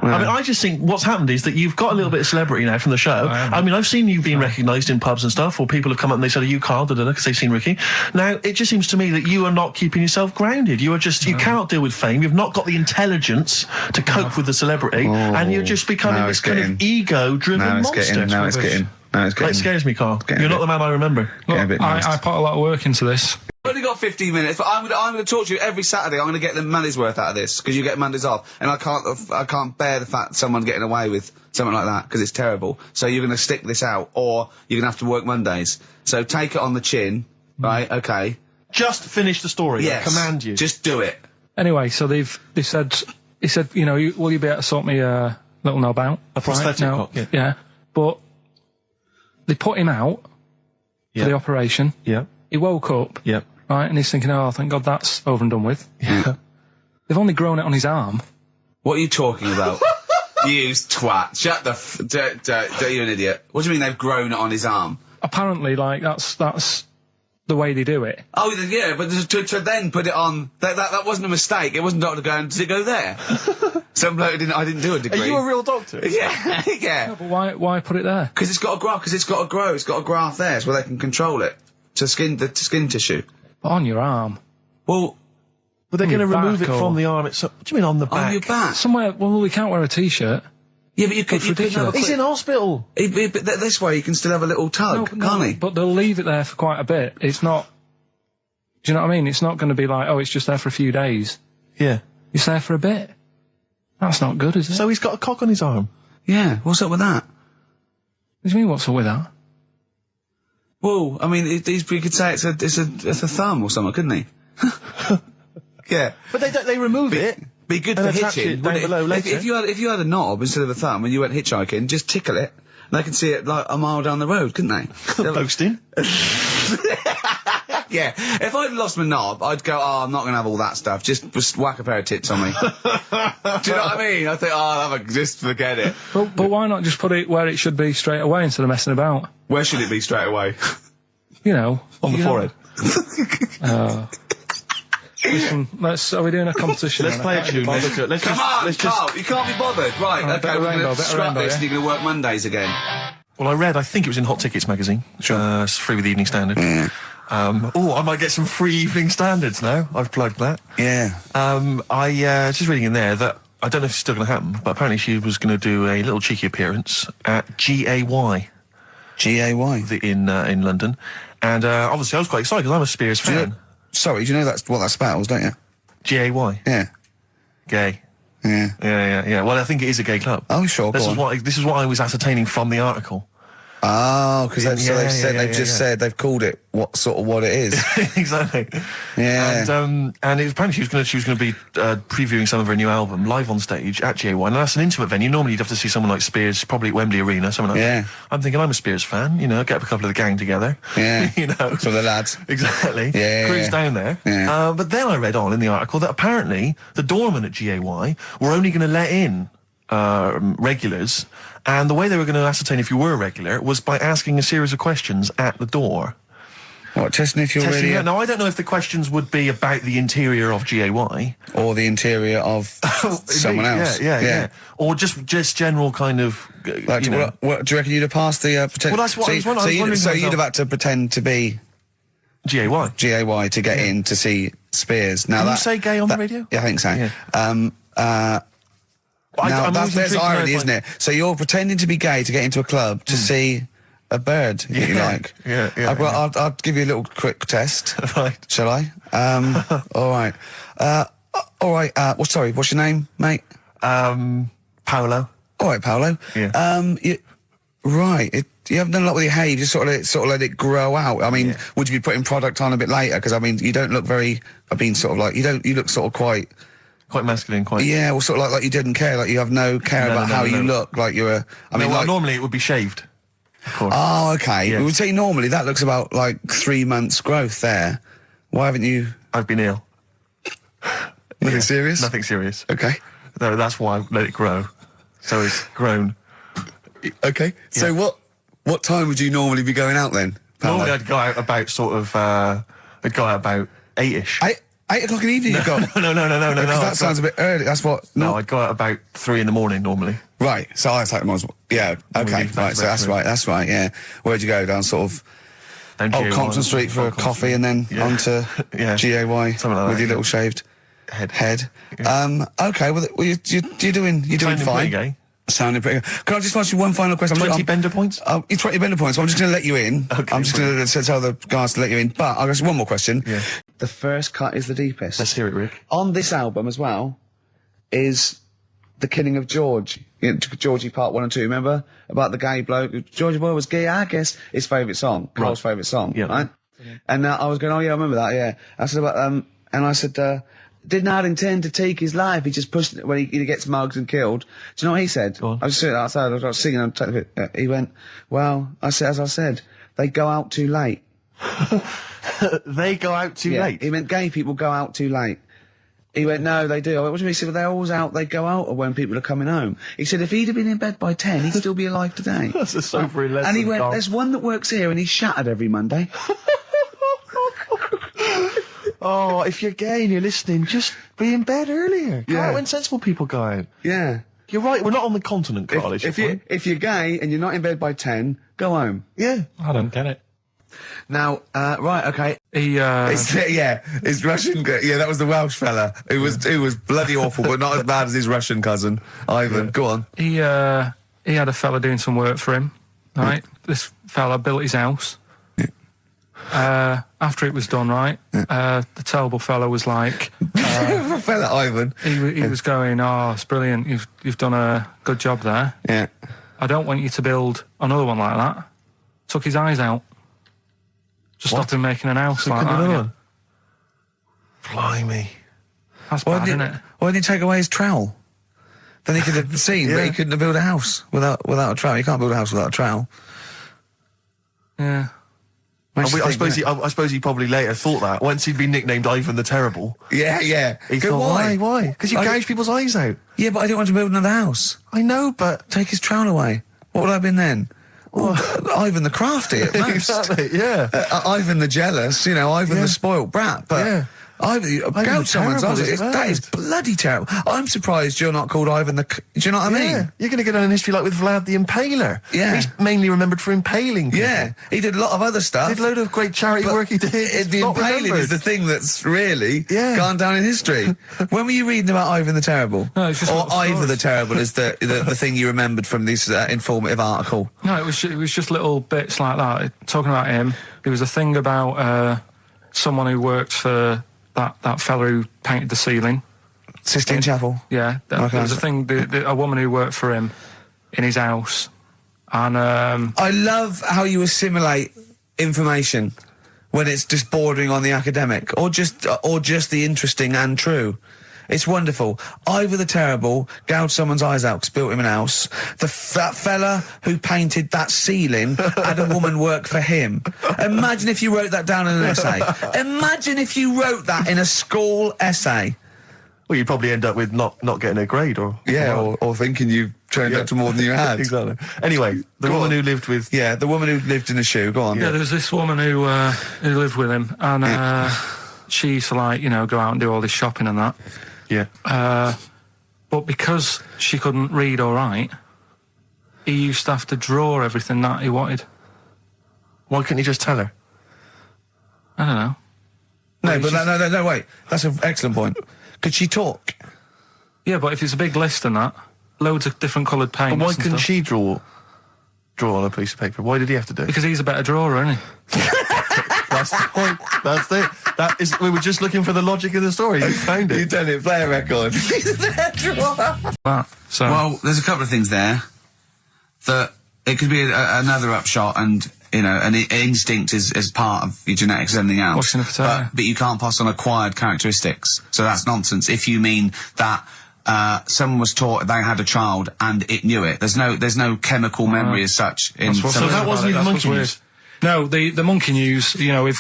I mean, I just think what's happened is that you've got a little bit of celebrity now from the show. I mean, I've seen you being recognised in pubs and stuff, or people have come up and they said, "Are you Karl?" because they've seen Ricky. Now, it just seems to me that you are not keeping yourself grounded. You are just, you cannot deal with fame. You've not got the intelligence to cope with the celebrity, and you're just becoming this kind of ego-driven monster. Now it's getting. It scares me, Karl. You're not the man I remember. Look, I put a lot of work into this. I've only got 15 minutes, but I'm going to talk to you every Saturday. I'm going to get the money's worth out of this, because you get Mondays off, and I can't bear the fact someone getting away with something like that, because it's terrible. So you're going to stick this out, or you're going to have to work Mondays. So take it on the chin, right? Okay. Just finish the story. Yes. I command you. Just do it. Anyway, so he said, you know, will you be able to sort me a little knob out? A prosthetic cock, yeah. But they put him out for the operation. Yeah. He woke up. Yeah. Right, and he's thinking, oh, thank God that's over and done with. Yeah. They've only grown it on his arm. What are you talking about? You twat. Shut the you're an idiot. What do you mean they've grown it on his arm? Apparently, like, that's the way they do it. Oh, yeah, but to then put it on, that wasn't a mistake. It wasn't Dr. going, does it go there? Some bloke I didn't do a degree. Are you a real doctor? Yeah, yeah. No, but why put it there? Because it's got to grow, it's got a graft there, so they can control it. To skin tissue. On your arm. Well, but they're going to remove it or... from the arm itself. What do you mean on the back? On your back? Somewhere, well, we can't wear a t-shirt. Yeah, but you could have a He's in hospital. But this way you can still have a little tug, can't he? But they'll leave it there for quite a bit. It's not... Do you know what I mean? It's not going to be like, oh, it's just there for a few days. Yeah. It's there for a bit. That's not good, is it? So he's got a cock on his arm? Yeah, what's up with that? What do you mean, what's up with that? Well, I mean, we could say it's a thumb or something, couldn't he? Yeah. But they remove it. Be good for hitching. Down below later. If you had a knob instead of a thumb and you went hitchhiking, just tickle it, and they can see it like a mile down the road, couldn't they? Boasting. Yeah. If I'd lost my knob, I'd go, oh, I'm not going to have all that stuff. Just whack a pair of tits on me. Do you know what I mean? I think, oh, just forget it. But why not just put it where it should be straight away instead of messing about? Where should it be straight away? You know. On the forehead. Listen, are we doing a competition? Let's play a tune. Come on, Karl, you can't be bothered. Right, okay, we're going to scrap this and you're going to work Mondays again. Well, I think it was in Hot Tickets magazine. Sure. It's free with the Evening Standard. I might get some free Evening Standards now. I've plugged that. Yeah. I just reading in there that, I don't know if it's still going to happen, but apparently she was going to do a little cheeky appearance at GAY. GAY? In London. And obviously I was quite excited because I'm a Spears fan. Sorry, do you know that's what that spells, don't you? GAY? Yeah. Gay. Yeah. Yeah. Well, I think it is a gay club. Oh, sure, This is what I was ascertaining from the article. Oh, because they've said they've called it what it is. Exactly. Yeah. And it was apparently she was going to be previewing some of her new album live on stage at GA1. And that's an intimate venue. Normally you'd have to see someone like Spears, probably at Wembley Arena, something like that. I'm thinking I'm a Spears fan. You know, get up a couple of the gang together. Yeah. You know, for the lads. Exactly. Yeah. Cruise down there. Yeah. But then I read on in the article that apparently the doorman at GAY were only going to let in regulars, and the way they were going to ascertain if you were a regular was by asking a series of questions at the door. What, testing if you're really... Now, I don't know if the questions would be about the interior of GAY. Or the interior of someone else. Yeah. Or just general kind of... Like, what, do you reckon you'd have passed the... Well, that's what I was wondering. So you'd have had to pretend to be... GAY to get in to see Spears. Now Can you say gay on the radio? Yeah, I think so. Yeah. There's irony, isn't it? So you're pretending to be gay to get into a club to see a bird that you like. Yeah. I'll give you a little quick test. Right. Shall I? All right. All right. Sorry, what's your name, mate? Paolo. All right, Paolo. Yeah. You haven't done a lot with your hair. You just sort of let it grow out. I mean, would you be putting product on a bit later? Because I mean, you don't look very. You look sort of quite masculine, quite. Yeah, well, sort of like you didn't care, like you have no care about how you look, like you're a. Normally it would be shaved. Of course. Oh, okay. Yeah. We would say normally that looks about like 3 months growth there. Why haven't you? I've been ill. Nothing serious? Nothing serious. Okay. No, that's why I let it grow. so it's grown. Okay. So what time would you normally be going out then? Paolo? Normally I'd go out about sort of, I'd go out about 8-ish. 8 o'clock in the evening you go? No. That sounds a bit early. That's what... No, I'd go out about 3 in the morning normally. Right. So I take them as... Yeah. Okay. leave Right. So about that's right. Yeah. Where'd you go? Down sort of... Down Old GAY, Compton Street for a Compton coffee Street. and then Yeah. onto Yeah. GAY Something like with that, your yeah. little shaved Head. Okay. Well, you're doing Sounding fine. pretty gay. Sounding pretty. Can I just ask you one final question? 20 bender points? You're 20 bender points. So I'm just going to let you in. Okay, I'm just going to tell the guys to let you in. But I've got one more question. Yeah. The first cut is the deepest. Let's hear it, Rick. On this album as well is The Killing of George. You know, Georgie Part 1 and 2, remember? About the gay bloke. Georgie Boy was gay, I guess. His favourite song. Carl's favourite song. Yeah. Right? And I was going, oh yeah, I remember that, yeah. I said about, and I said, did not intend to take his life. He just pushed it when he gets mugged and killed. Do you know what he said? Go on. I was sitting outside, I was singing, he went, well, as I said, they go out too late. They go out too late. He meant gay people go out too late. He went, no, they do. I went, what do you mean? He said, well, they're always out, they go out when people are coming home. He said, if he'd have been in bed by 10, he'd still be alive today. That's a sobering lesson, And he went, Karl. there's one that works here and he's shattered every Monday. Oh, if you're gay and you're listening, just be in bed earlier. Go Yeah. out when sensible people go out. Yeah. You're right, we're not on the continent, Karl, is your point? If you're gay and you're not in bed by 10, go home. Yeah. I don't get it. Now, right, okay. His Russian guy. Yeah, that was the Welsh fella. Who was bloody awful, but not as bad as his Russian cousin, Ivan. Go on. He had a fella doing some work for him, right? This fella built his house. After it was done, right, the terrible fella was like... fella Ivan. He was going, oh, it's brilliant, you've done a good job there. Yeah. I don't want you to build another one like that. Took his eyes out. Just stopped him making an house like that. Another Yeah. one. Blimey. That's Why bad, didn't isn't it? Why didn't he take away his trowel? Then he could have seen, but Yeah. he couldn't have built a house without a trowel. You can't build a house without a trowel. Yeah. Makes you I think, suppose he probably later thought that once he'd been nicknamed Ivan the Terrible. Yeah. He Go, thought, why? Because you I- gouge people's eyes out. Yeah, but I didn't want to build another house. I know, but Take his trowel away. What would I have been then? Ivan the crafty at most. exactly, yeah. Ivan the jealous, Ivan Yeah. the spoilt brat. But Yeah. Ivan the someone's terrible, eyes. it's That is bad. bloody terrible. I'm surprised you're not called Ivan the... Do you know what I mean? Yeah, you're going to get on in history like with Vlad the Impaler. Yeah. He's mainly remembered for impaling people. Yeah, he did a lot of other stuff. Did a load of great charity But work he did. The Not impaling remembered. is the thing that's really Yeah. gone down in history. When were you reading about Ivan the Terrible? No, it's just or little Ivan stories. the Terrible is the thing you remembered from this informative article. No, it was just little bits like that. Talking about him, there was a thing about someone who worked for that fella who painted the ceiling. Sistine Chapel. Yeah, Okay. there was a thing. A woman who worked for him in his house, and I love how you assimilate information when it's just bordering on the academic, or just the interesting and true. It's wonderful. Ivan the Terrible gouged someone's eyes out 'cause built him an house. That fella who painted that ceiling had a woman work for him. Imagine if you wrote that down in an essay. Imagine if you wrote that in a school essay. Well, you'd probably end up with not getting a grade or... Yeah, or thinking you turned up to more than you had. Exactly. Anyway, the Go woman on. who lived with... Yeah, the woman who lived in a shoe. Go on. yeah, there was this woman who lived with him, and she used to go out and do all this shopping and that. Yeah. But because she couldn't read or write, he used to have to draw everything that he wanted. Why couldn't you just tell her? I don't know. No, Well, but no, wait. That's an excellent point. Could she talk? Yeah, but if it's a big list and that, loads of different coloured paints. And why and couldn't stuff. she draw on a piece of paper? Why did he have to do it? Because he's a better drawer, isn't he? That's the point. That's it. That is. We were just looking for the logic of the story. You found You've it. done it. Play a record. So Well, there's a couple of things there that it could be another upshot, and an instinct is part of your genetics as anything else. Washing a potato. But you can't pass on acquired characteristics, so that's nonsense. If you mean that someone was taught they had a child and it knew it, there's no chemical memory as such. In That's what's some So of that the- wasn't even That's what's monkey weird. news. No, the monkey news.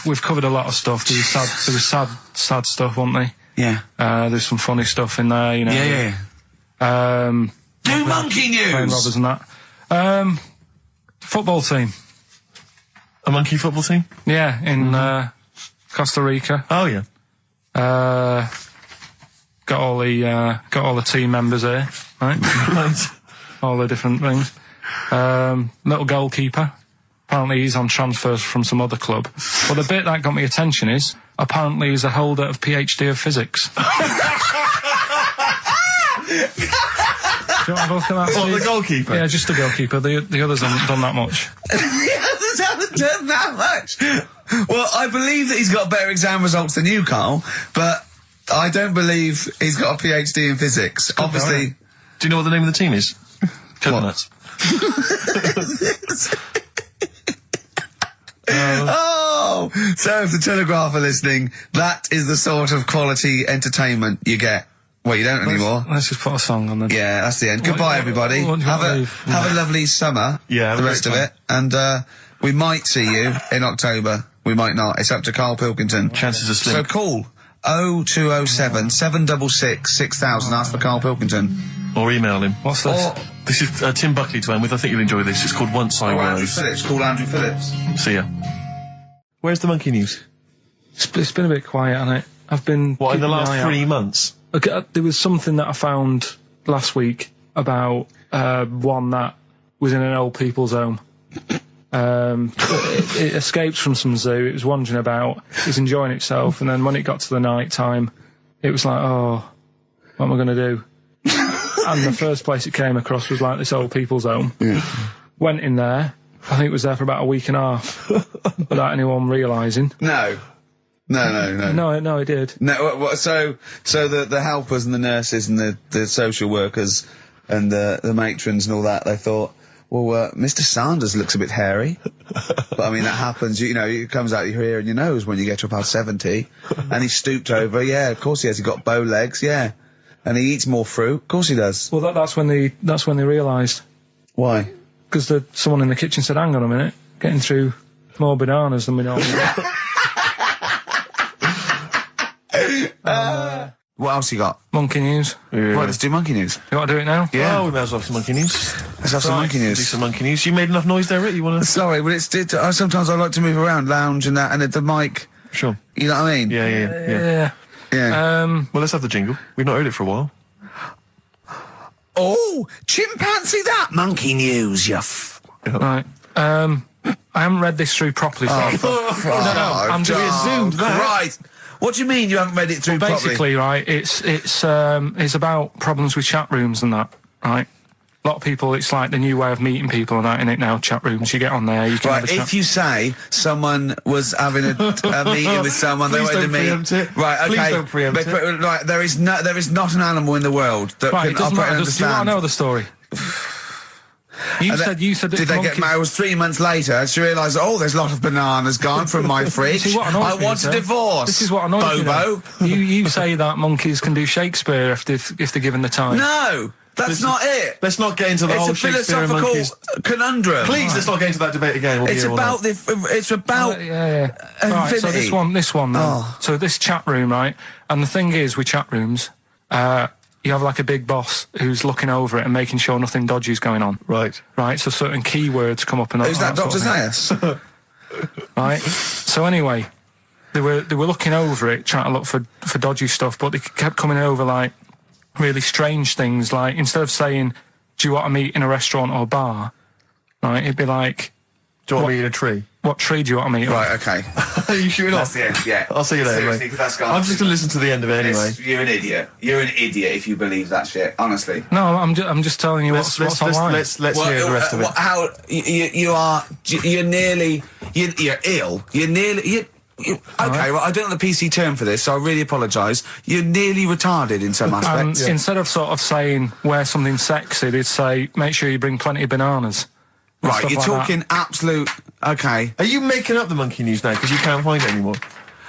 We've covered a lot of stuff. There was sad stuff, wasn't there? Yeah. There's some funny stuff in there. Yeah. Do monkey playing news. robbers and that. Football team. A monkey football team? Yeah, in Costa Rica. Oh, yeah. Got all the team members here, right? Right. All the different things. Little goalkeeper. Apparently he's on transfers from some other club. But the bit that got me attention is, apparently he's a holder of PhD of physics. Do you want to look at that? What, Steve? the goalkeeper? Yeah, just the goalkeeper. The others haven't done that much. The others haven't done that much. Well, I believe that he's got better exam results than you, Carl, but I don't believe he's got a PhD in physics. Obviously. Do you know what the name of the team is? Coconuts. Oh, so if the Telegraph are listening, that is the sort of quality entertainment you get. Well, you don't anymore. Let's just put a song on then. Yeah, that's the end. Goodbye, everybody. what do you Have want a to leave? have a lovely summer. Yeah, have the a rest of great it, and we might see you in October. We might not. It's up to Karl Pilkington. Chances are So slim. call 0207 766 6000. Ask for Karl Pilkington. Or email him. What's this? Or This is Tim Buckley to end with. I think you'll enjoy this. It's called Once I Andrew Was. Phillips. Call Andrew Phillips. See ya. Where's the monkey news? It's been a bit quiet, hasn't it? I've been... What, in the keeping an last eye out. 3 months? Okay, there was something that I found last week about one that was in an old people's home. It escaped from some zoo. It was wandering about. It was enjoying itself, and then when it got to the night time, it was like, oh, what am I going to do? And the first place it came across was like this old people's home. Yeah. Went in there. I think it was there for about a week and a half without anyone realising. No, no. No, it did. No, so the helpers and the nurses and the social workers and the matrons and all that, they thought, well, Mr. Sanders looks a bit hairy. But I mean, that happens, you know, it comes out your ear and your nose when you get to about 70. And he stooped over, yeah, of course he has. He got bow legs, yeah. And he eats more fruit, of course he does. Well, that's when they realised. Why? Because someone in the kitchen said, hang on a minute, getting through more bananas than we normally get. What else you got? Monkey news. Yeah. Right, let's do monkey news. You want to do it now? Yeah. Oh, we may as well have some monkey news. Let's have some monkey Do news. some monkey news. You made enough noise there, Rick? You want to... Sorry, but sometimes I like to move around, lounge and that, and at the mic, Sure. you know what I mean? Yeah. Yeah. Well, let's have the jingle. We've not heard it for a while. Oh, chimpanzee that! Monkey news, you Right. I haven't read this through properly. So I'm just assumed that. Right. What do you mean you haven't read it through properly? basically, right, it's about problems with chat rooms and that, right? A lot of people, it's like the new way of meeting people and that, in it now, chat rooms. You get on there, you can have Right, a chat. if you say someone was having a meeting with someone, they Please wanted to don't meet. preempt it. Right, okay. Please don't preempt it. Right, there is not an animal in the world that Right, can it doesn't operate matter. and Do you want understand. to know the story? You said Did they get married? It was 3 months later. She realised, oh, there's a lot of bananas gone from my fridge. See, what annoys I me want is, a divorce. This is what annoys me. Bobo. You say that monkeys can do Shakespeare if they're given the time. No, that's not it. Let's not get into the It's whole a Shakespeare and philosophical monkeys. conundrum. Please, let's not get into that debate again. We'll be It's here all about night. it's about Yeah. Right, so infinity. this one then. Oh. So this chat room, right? And the thing is with chat rooms, you have like a big boss who's looking over it and making sure nothing dodgy is going on. Right. Right, so certain keywords come up and Who's that, Dr. sort of thing. Zayas? Right. So anyway, they were looking over it, trying to look for dodgy stuff, but they kept coming over like really strange things. Like instead of saying, "Do you want to meet in a restaurant or bar?" Right, it'd be like, Do you want me in a tree? "What tree do you want to meet?" on?" Right, okay. Are you shooting off? That's the end, yeah. I'll see you later, Seriously, mate. 'cause that's gone. I'm just going to listen to the end of it anyway. You're an idiot. You're an idiot if you believe that shit, honestly. No, I'm just telling you what's online. Let's hear the rest of it. How you are? You're nearly. You're ill. You're nearly. Okay, well, I don't know the PC term for this, so I really apologise. You're nearly retarded in some aspects. Instead of sort of saying wear something sexy, they'd say make sure you bring plenty of bananas. and Right, stuff you're like that. talking absolute. Okay. Are you making up the monkey news now because you can't find it anymore?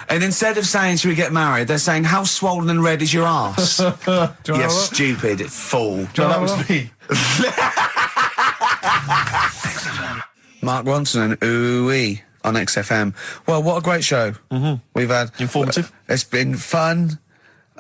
And instead of saying, should we get married, they're saying, how swollen and red is your arse? Do you wanna You have a look? stupid fool. Do you No, wanna that have was a look? me. Mark Ronson and Ooh-wee on XFM. Well, what a great show. Mm-hmm. We've had... Informative. It's been fun.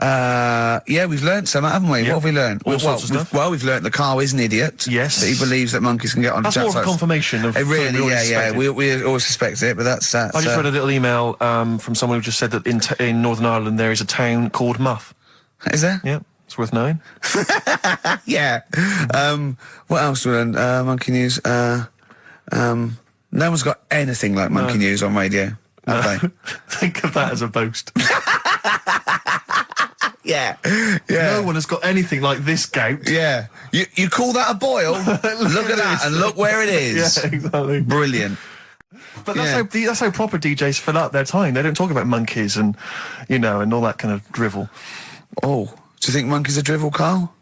Yeah, we've learnt some, haven't we? Yeah. What have we learnt? All sorts of stuff. We've learnt that Karl is an idiot. Yes. That he believes that monkeys can get on That's chat more of a sites. confirmation of It really, something we already yeah. suspected. We always suspect it, but that's I just read a little email from someone who just said that in Northern Ireland there is a town called Muff. Is there? Yeah, it's worth knowing. Yeah. What else we learned? Monkey news. No one's got anything like monkey news on radio, have they? Think of that as a boast. Yeah. No one has got anything like this gout. Yeah. You call that a boil? Look at that, and look where it is. Yeah, exactly. Brilliant. But that's how proper DJs fill up their time. They don't talk about monkeys and, and all that kind of drivel. Oh, do you think monkeys are drivel, Karl?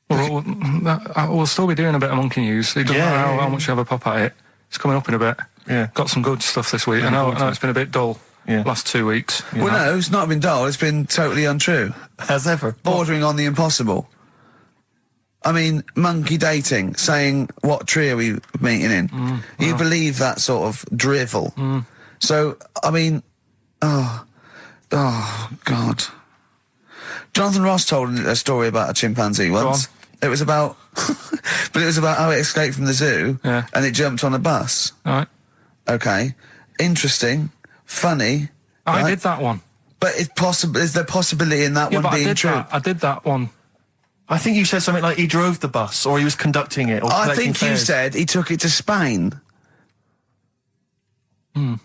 We'll still be doing a bit of monkey news. It doesn't matter how much you have a pop at it. It's coming up in a bit. Yeah. Got some good stuff this week. I know it's been a bit dull last 2 weeks. Well, no, it's not been dull. It's been totally untrue. As ever. Bordering on the impossible. I mean, monkey dating, saying what tree are we meeting in? You believe that sort of drivel. So, I mean, oh, God. Jonathan Ross told a story about a chimpanzee once. It was about, but it was about how it escaped from the zoo and it jumped on a bus. All right. Okay. Interesting. Funny. I right? did that one. But is there possibility in that one being true? I did that one. I think you said something like he drove the bus or he was conducting it. Or I collecting think you fares. said he took it to Spain. Do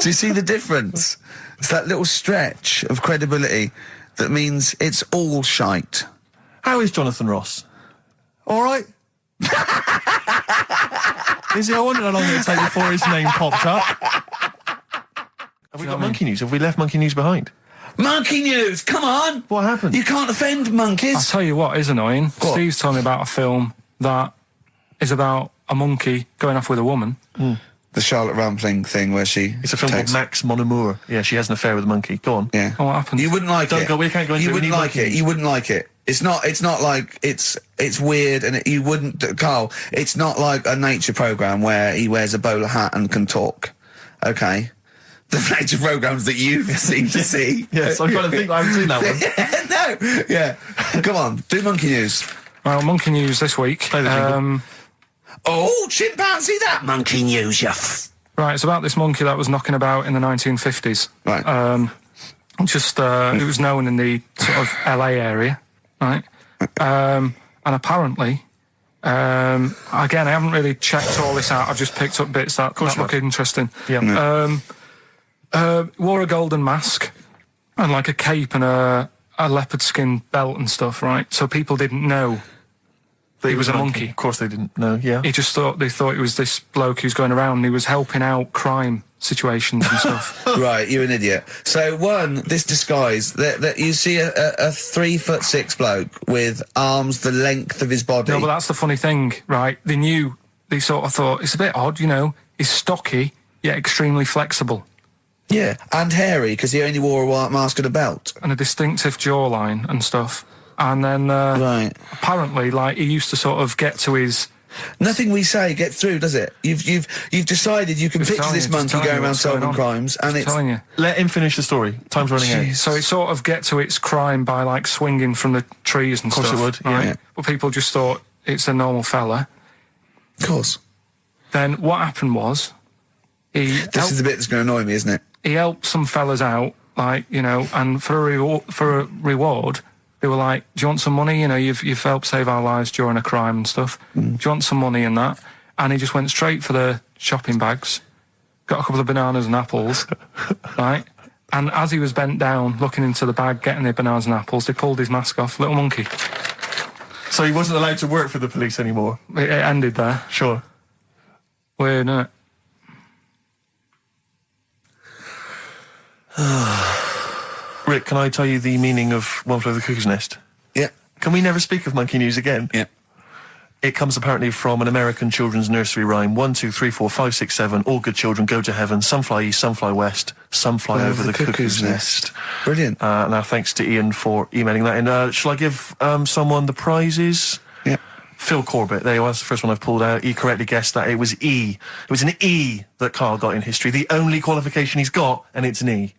you see the difference? It's that little stretch of credibility that means it's all shite. How is Jonathan Ross? All right. Is he? I wonder how long it would take before his name popped up. Have we got monkey news? Have we left monkey news behind? Monkey news, come on! What happened? You can't offend monkeys. I'll tell you what is annoying. What? Steve's told me about a film that is about a monkey going off with a woman. The Charlotte Rampling thing where she... It's a film called Max Mon Amour. Yeah, she has an affair with a monkey. Go on. Yeah. Oh, what happened? You wouldn't like it. We can't go into You it. We wouldn't need like it. monkeys. You wouldn't like it. It's not like it's weird and you wouldn't... Karl, it's not like a nature programme where he wears a bowler hat and can talk. Okay? The nature programmes that you seem to see. Yes, I'm trying to think. I haven't seen that one. No. Yeah. Come on. Do monkey news. Well, monkey news this week. Play the jingle. Oh, chimpanzee, that monkey news, you Right, it's about this monkey that was knocking about in the 1950s. Right. It was known in the sort of LA area, right? And apparently, again, I haven't really checked all this out. I've just picked up bits that look interesting. Yeah. Wore a golden mask and like a cape and a leopard skin belt and stuff, right? So people didn't know that he was a monkey. Of course they didn't know, yeah. They thought it was this bloke who's going around and he was helping out crime situations and stuff. Right, you're an idiot. So this disguise, that you see a 3'6" bloke with arms the length of his body. No, but that's the funny thing, right? They sort of thought, it's a bit odd, he's stocky, yet extremely flexible. Yeah, and hairy, because he only wore a white mask and a belt. And a distinctive jawline and stuff. And then, Right. apparently, like, he used to sort of get to his... Nothing we say gets through, does it? You've decided you can Just picture telling this you, just monkey telling going you around what's going solving on. crimes, and Just it's... telling you. Let him finish the story. Time's running out. So it sort of get to its crime by, like, swinging from the trees and Of course stuff. it would, yeah. right? Yeah. But people just thought it's a normal fella. Of course. Then what happened was... This is the bit that's going to annoy me, isn't it? He helped some fellas out, like, and for a reward, they were like, do you want some money? You've helped save our lives during a crime and stuff. Do you want some money and that? And he just went straight for the shopping bags, got a couple of bananas and apples, right? And as he was bent down, looking into the bag, getting the bananas and apples, they pulled his mask off. Little monkey. So he wasn't allowed to work for the police anymore? It ended there. Sure. Weird, isn't it? Rick, can I tell you the meaning of One Flew Over the Cuckoo's Nest? Yeah. Can we never speak of monkey news again? Yeah. It comes apparently from an American children's nursery rhyme. 1, 2, 3, 4, 5, 6, 7. All good children go to heaven. Some fly east, some fly west. Some fly over the cuckoo's nest. Brilliant. Now, thanks to Ian for emailing that in. Shall I give someone the prizes? Yeah. Phil Corbett, there he was, the first one I've pulled out. He correctly guessed that it was E. It was an E that Karl got in history. The only qualification he's got, and it's an E.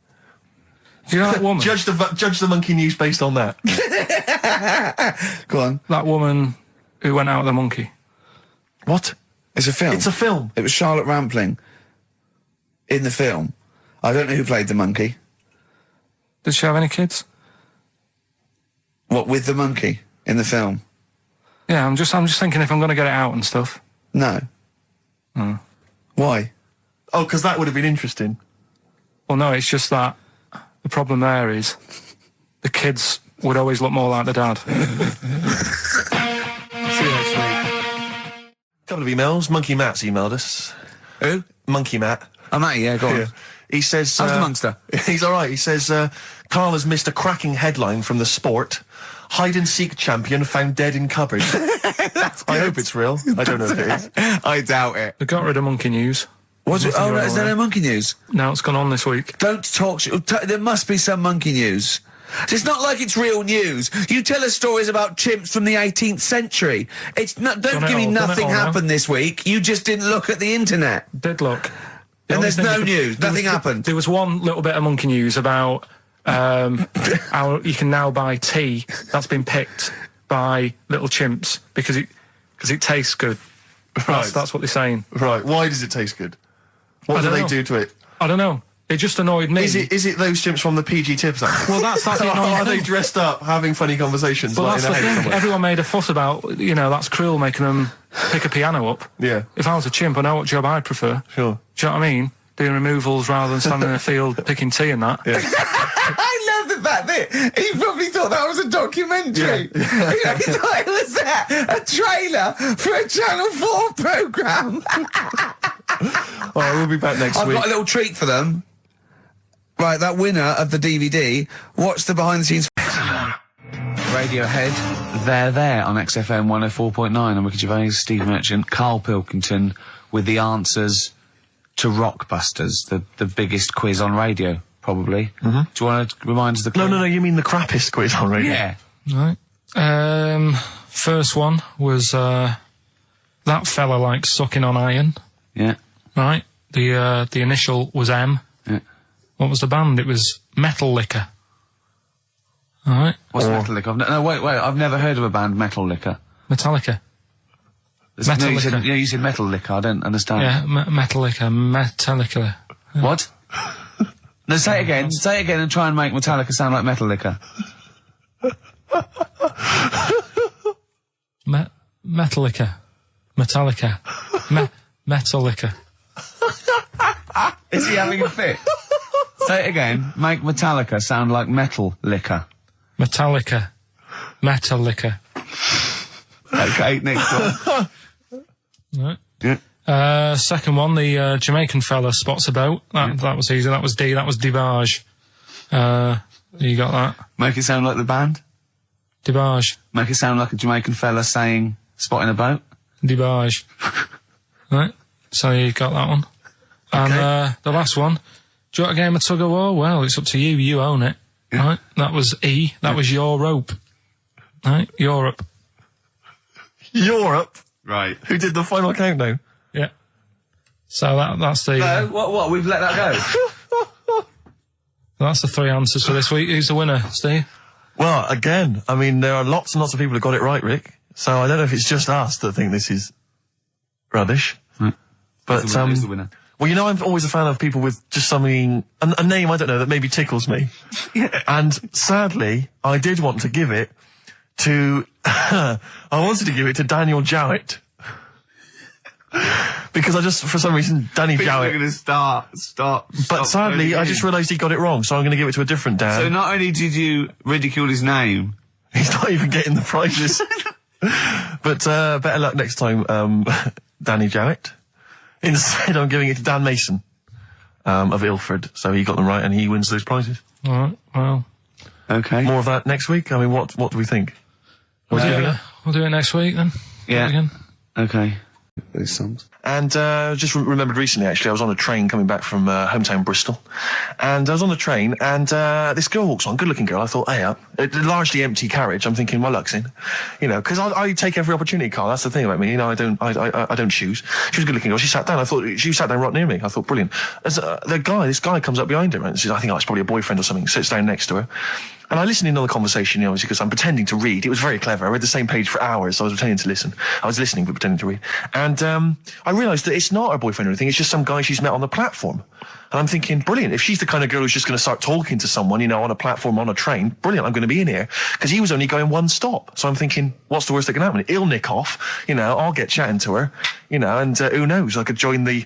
Do you know that woman? Judge the monkey news based on that. Go on. That woman who went out with the monkey. What? It's a film. It's a film. It was Charlotte Rampling in the film. I don't know who played the monkey. Did she have any kids? What, with the monkey in the film? Yeah, I'm just thinking if I'm going to get it out and stuff. No. Why? Oh, because that would have been interesting. Well, no, it's just that the problem there is the kids would always look more like the dad. See you next week. Couple of emails. Monkey Matt's emailed us. Who? Monkey Matt. Oh, Matty, yeah, go on. Yeah. He says... How's the Munster? He's all right. He says, Karl has missed a cracking headline from The Sport. Hide-and-seek champion found dead in cupboard. I hope it's real. I don't know if it is. I doubt it. They got rid of monkey news. Was it? Nothing Oh, going is there on no monkey news? Now it's gone on this week. Don't talk. There must be some monkey news. It's not like it's real news. You tell us stories about chimps from the 18th century. It's not. Don't give me nothing happened this week. You just didn't look at the internet. Did look. And there's no news. Nothing happened. There was one little bit of monkey news about how you can now buy tea that's been picked by little chimps because it tastes good. Right. That's what they're saying. Right. Why does it taste good? What do they do to it? I don't know. It just annoyed me. Is it those chimps from the PG Tips Act? Well, that's the annoying Are they thing. dressed up, having funny conversations? Well, like that's in a the house thing. somewhere? Everyone made a fuss about, that's cruel making them pick a piano up. Yeah. If I was a chimp, I know what job I'd prefer. Sure. Do you know what I mean? Doing removals rather than standing in a field picking tea and that. Yeah. I love the fact that he probably thought that was a documentary. Yeah. He thought it was a trailer for a Channel 4 programme. All right, we'll be back next I've week. got a little treat for them. Right, that winner of the DVD, watch the behind-the-scenes... Radiohead, they're there on XFM 104.9. I'm Ricky Gervais, Steve Merchant, Karl Pilkington with the answers to Rockbusters, the biggest quiz on radio, probably. Mm-hmm. Do you want to remind us the quiz? No, you mean the crappiest quiz on radio? Yeah. Right. First one was, that fella likes sucking on iron. Yeah. Right. The initial was M. Yeah. What was the band? It was Metal Liquor. Alright. What's Metal Liquor? No, wait, I've never heard of a band, Metal Liquor. Metallica. No, you said Metal Liquor, I don't understand. Yeah, Metal Liquor. Metallica. What? No, say it again and try and make Metallica sound like Metal Liquor. Metallica. Metallica. Metallica. Is he having a fit? Say it again. Make Metallica sound like Metal Liquor. Metallica. Metallica. Okay, next one. Right. Yeah. Second one, the Jamaican fella spots a boat. That was easy. That was D. That was Debage. You got that? Make it sound like the band. Debage. Make it sound like a Jamaican fella saying, spotting a boat. Debage. Right. So you got that one. And the last one. Do you want a game of tug of war? Well, it's up to you. You own it. Yeah. Right. That was E. That was your rope. Right. Europe. Europe? Right. Who did the final countdown? Yeah. So that's the... No, what? We've let that go? That's the three answers for this week. Who's the winner, Steve? Well, again, I mean, there are lots and lots of people who got it right, Rick. So I don't know if it's just us that think this is rubbish. Right. But, who's the winner? Well, I'm always a fan of people with just something, a name, I don't know, that maybe tickles me. Yeah. And sadly, I did want to give it to, I wanted to give it to Daniel Jowett. Because for some reason, Danny Jowett. We're going to start. But sadly, I just realised he got it wrong, so I'm going to give it to a different Dan. So not only did you ridicule his name, He's not even getting the prizes. But better luck next time, Danny Jowett. Instead, I'm giving it to Dan Mason of Ilford. So he got them right, and he wins those prizes. All right. Well. okay. More of that next week. I mean, what do we think? We'll do it next week then. Yeah. Again. Okay. these songs. And just remembered recently, actually, I was on a train coming back from hometown Bristol, and I was on the train, and this girl walks on, good-looking girl. I thought, hey, up, a largely empty carriage. I'm thinking, my luck's in, you know, because I take every opportunity, Carl. That's the thing about me, you know. I don't choose. She was a good-looking girl. She sat down. I thought she sat down right near me. I thought, brilliant. As this guy comes up behind her, and says, I think it's probably a boyfriend or something. Sits down next to her. And I listened in on the conversation, you know, obviously, because I'm pretending to read. It was very clever. I read the same page for hours, so I was pretending to listen. I was listening, but pretending to read. And I realised that it's not her boyfriend or anything. It's just some guy she's met on the platform. And I'm thinking, brilliant. If she's the kind of girl who's just going to start talking to someone, you know, on a platform, on a train, brilliant. I'm going to be in here. Because he was only going one stop. So I'm thinking, what's the worst that can happen? He'll nick off, you know, I'll get chatting to her, you know, and who knows? I could join the...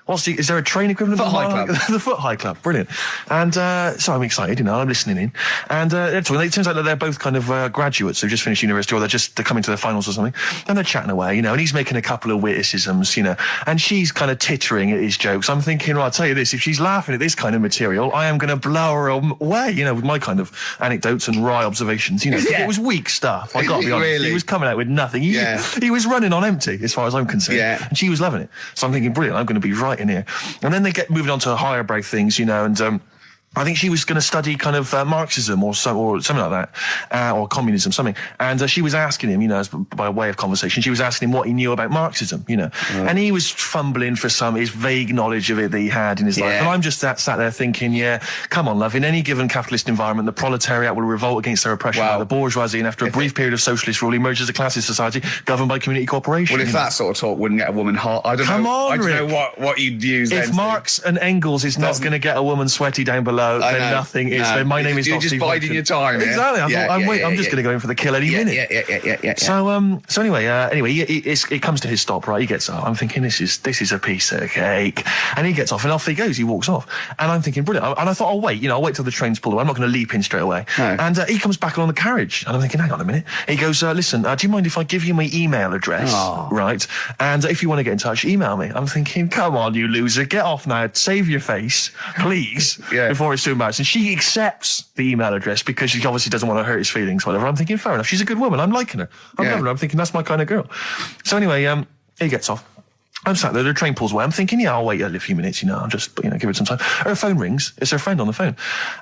is there a train equivalent? Foot High Club. The Foot High Club, brilliant. And so I'm excited, you know, I'm listening in. And it turns out that they're both kind of graduates who've just finished university, or they're coming to their finals or something. And they're chatting away, you know, and he's making a couple of witticisms, you know, and she's kind of tittering at his jokes. I'm thinking, well, I'll tell you this, if she's laughing at this kind of material, I am going to blow her away, you know, with my kind of anecdotes and wry observations, you know. Yeah. It was weak stuff, I got to be honest. Really? He was coming out with nothing. He was running on empty, as far as I'm concerned. Yeah. And she was loving it. So I'm thinking, brilliant, I'm going to be right in here. And then they get moving on to higher brow things, you know, and I think she was going to study kind of Marxism or something like that, or communism, something. And she was asking him, you know, by way of conversation, she was asking him what he knew about Marxism, you know. And he was fumbling for his vague knowledge of it that he had in his life. And I'm just sat there thinking, yeah, come on, love, in any given capitalist environment, the proletariat will revolt against their oppression by the bourgeoisie, and after a brief period of socialist rule, emerges a classist society governed by community cooperation. Well, if that sort of talk wouldn't get a woman hot, I don't know. I don't know what you'd use then. If Marx and Engels is not going to get a woman sweaty down below, then nothing is. Then my name is You're not just Steve biding your time. Exactly. I'm just going to go in for the kill any minute. Yeah. So anyway, it comes to his stop, right? He gets up. I'm thinking, this is a piece of cake. And he gets off, and off he goes. He walks off. And I'm thinking, brilliant. And I thought, I'll wait till the train's pulled away. I'm not going to leap in straight away. No. And he comes back along the carriage. And I'm thinking, hang on a minute. He goes, listen, do you mind if I give you my email address? Oh. Right? And if you want to get in touch, email me. I'm thinking, come on, you loser. Get off now. Save your face, please, before it's too embarrassing. She accepts the email address because she obviously doesn't want to hurt his feelings, whatever. I'm thinking, fair enough. She's a good woman. I'm liking her. I'm loving her. I'm thinking, that's my kind of girl. So anyway, he gets off. I'm sat there, the train pulls away. I'm thinking, yeah, I'll wait a few minutes, you know, I'll just, you know, give it some time. Her phone rings. It's her friend on the phone.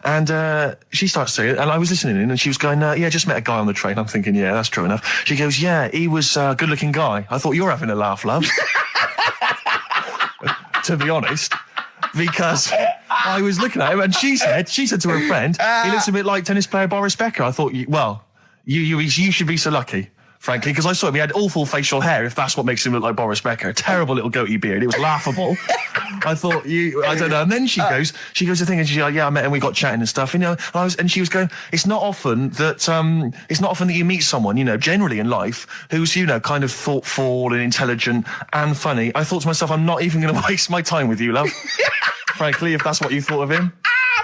And she starts saying, and I was listening in, and she was going, yeah, just met a guy on the train. I'm thinking, yeah, that's true enough. She goes, yeah, he was a good-looking guy. I thought, you're having a laugh, love. To be honest. Because I was looking at him, and she said to her friend, he looks a bit like tennis player Boris Becker. I thought, you should be so lucky, frankly, because I saw him. He had awful facial hair, if that's what makes him look like Boris Becker. A terrible little goatee beard. It was laughable. I thought, I don't know. And then she goes to think, and she's like, yeah, I met him, we got chatting and stuff, you know. And she was going, it's not often that you meet someone, you know, generally in life, who's, you know, kind of thoughtful and intelligent and funny. I thought to myself, I'm not even going to waste my time with you, love. Frankly, if that's what you thought of him.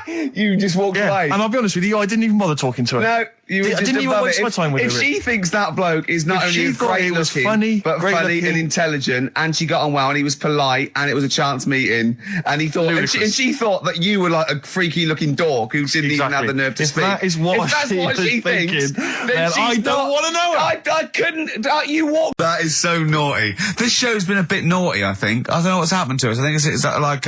You just walked away. And I'll be honest with you, I didn't even bother talking to her. No, I didn't even waste my time with her. If she thinks that bloke is not only great looking, but funny and intelligent, and she got on well, and he was polite, and it was a chance meeting, and he thought, and she thought that you were like a freaky looking dork who didn't even have the nerve to speak. That is what she thinks, then I don't want to know her. I couldn't. You walked. That is so naughty. This show's been a bit naughty, I think. I don't know what's happened to us. I think it's like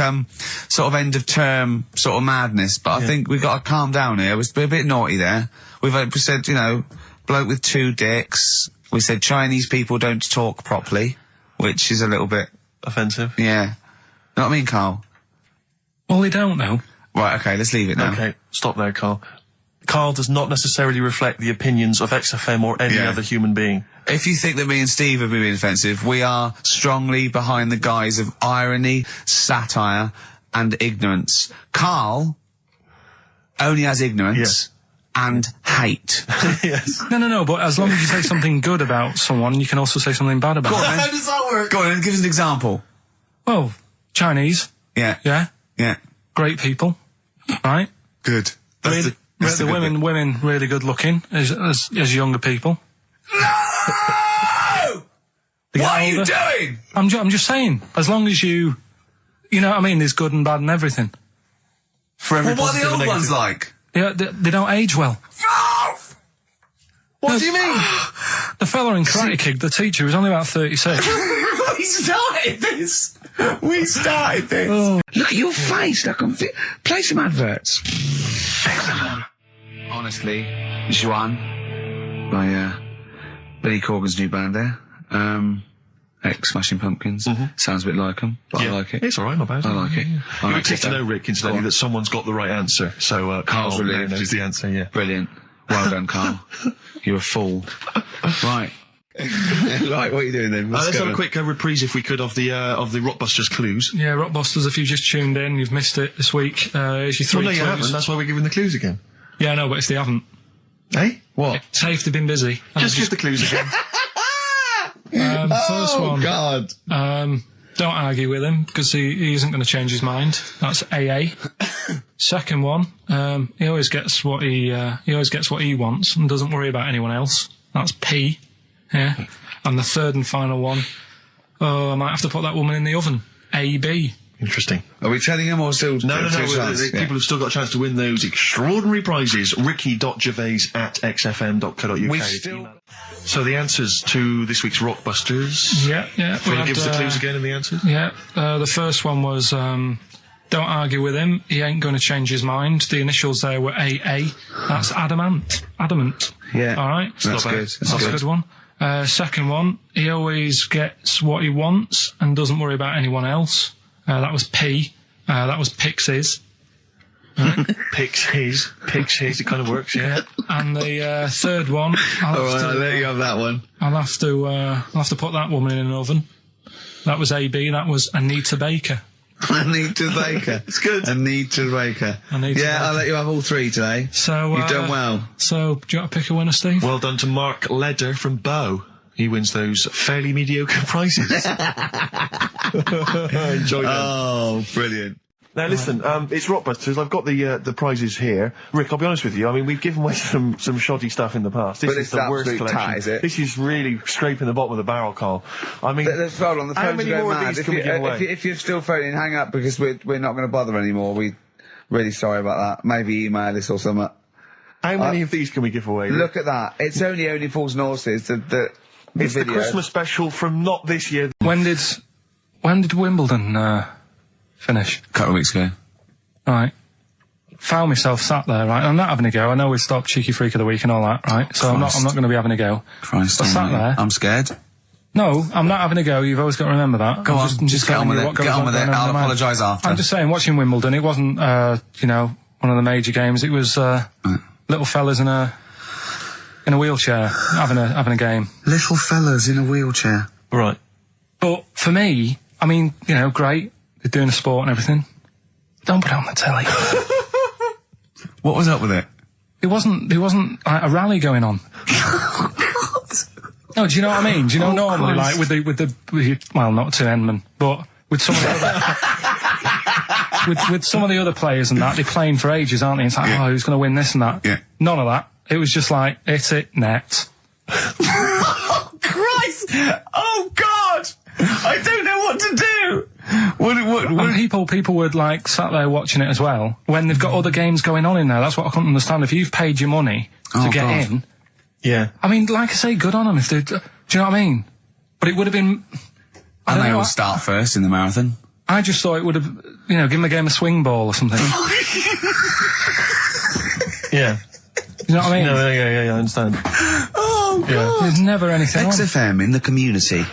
sort of end of term sort of madness. But I think we've got to calm down here. We're a bit naughty there. We've said, you know, bloke with two dicks. We said Chinese people don't talk properly, which is a little bit offensive. Yeah. Know what I mean, Karl? Well, they don't know. Right, okay, let's leave it now. Okay, stop there, Karl. Karl does not necessarily reflect the opinions of XFM or any other human being. If you think that me and Steve have been being offensive, we are strongly behind the guise of irony, satire, and ignorance. Karl only has ignorance and hate. Yes. No, but as long as you say something good about someone, you can also say something bad about them. How does that work? Go on, give us an example. Well, Chinese. Yeah. Yeah. Great people. Right? Good. That's the women really good looking as younger people. No! What are you doing? I'm just saying, as long as you know what I mean, there's good and bad and everything. For every what are the old ones like? Yeah, they don't age well. What do you mean? The fella in Karate Kid, the teacher, was only about 36. We started this. We started this. Look at your face. Look, play some adverts. Honestly, Juan, by Billy Corgan's new band there. Ex-Smashing Pumpkins. Sounds a bit like them, but I like it. It's alright, not bad. I like it. You would take to know, Rick, incidentally, that someone's got the right answer. So, Carl's Carl relieved. knows the answer, yeah. Brilliant. Well done, Karl. You're a fool. Right. Right, what are you doing then? Let's have a quick reprise, if we could, of the Rockbusters clues. Yeah, Rockbusters, if you've just tuned in, you've missed it this week. Here's your 3 Well, no, clues. you haven't. That's why we're giving the clues again. Yeah, I know, but it's they haven't. Eh? What? Safe, they've been busy. Just give the clues again. First one. God. Don't argue with him, because he isn't going to change his mind. That's AA. Second one, he always gets what he wants and doesn't worry about anyone else. That's P. Yeah. And the third and final one, I might have to put that woman in the oven. AB. Interesting. Are we telling him or still? No. People have still got a chance to win those extraordinary prizes. ricky.gervais@xfm.co.uk. So the answers to this week's Rockbusters. Yeah. Do you want to give us the clues again and the answers? Yeah. The first one was, don't argue with him. He ain't going to change his mind. The initials there were AA. That's adamant. Adamant. Yeah. All right. That's good. That's a good one. Second one, he always gets what he wants and doesn't worry about anyone else. That was P. That was Pixies. Right. Picks his. It kind of works, yeah. And the third one, I'll let you have that one. I'll have to put that woman in an oven. That was AB. That was Anita Baker. Anita Baker. It's good. Anita Baker. Anita Baker. I'll let you have all 3 today. So You've done well. So do you want to pick a winner, Steve? Well done to Mark Leder from Bow. He wins those fairly mediocre prizes. Enjoy them. Oh, brilliant. Now listen, it's Rockbusters. I've got the prizes here. Rick, I'll be honest with you. I mean, we've given away some shoddy stuff in the past. This But is it's the worst absolute collection. tat, is it? This is really scraping the bottom of the barrel, Carl. I mean, Let's hold on. The how phones many are going more of mad. these can we give away? If you're still phoning, hang up because we're not going to bother anymore. We're really sorry about that. Maybe email us or something. How many of these can we give away? Look at that. It's only Fools and Horses. The It's the video. Christmas special from not this year. When did Wimbledon finish? A couple of weeks ago. Right. Found myself sat there, right? I'm not having a go. I know we stopped Cheeky Freak of the Week and all that, right? So I'm not going to be having a go. Christ, I sat there. I'm scared. No, I'm not having a go. You've always got to remember that. Go I'm on, just get telling on with you it. what goes Get on with it. going in I'll my mind. apologise after. I'm just saying, watching Wimbledon, it wasn't, one of the major games. It was little fellas in a wheelchair having a game. Little fellas in a wheelchair. Right. But for me, I mean, great. They're doing a sport and everything. Don't put it on the telly. What was up with it? There wasn't like, a rally going on. No, do you know what I mean? Do you know normally, Christ. like with well, not to Enman, but with some of the other, with some of the other players and that, they're playing for ages, aren't they? It's like, who's going to win this and that? Yeah. None of that. It was just like, hit it, net. Oh, Christ! Oh, God! I don't know what to do! And people were like sat there watching it as well when they've got other games going on in there. That's what I couldn't understand. If you've paid your money to get God. in, Yeah. I mean, like I say, good on them if they. Do you know what I mean? But it would have been. I And don't they know. all start first in the marathon. I just thought it would have, give them a game of swing ball or something. Yeah. You know what I mean? No, yeah, I understand. Oh, God! There's never anything on. XFM in the community.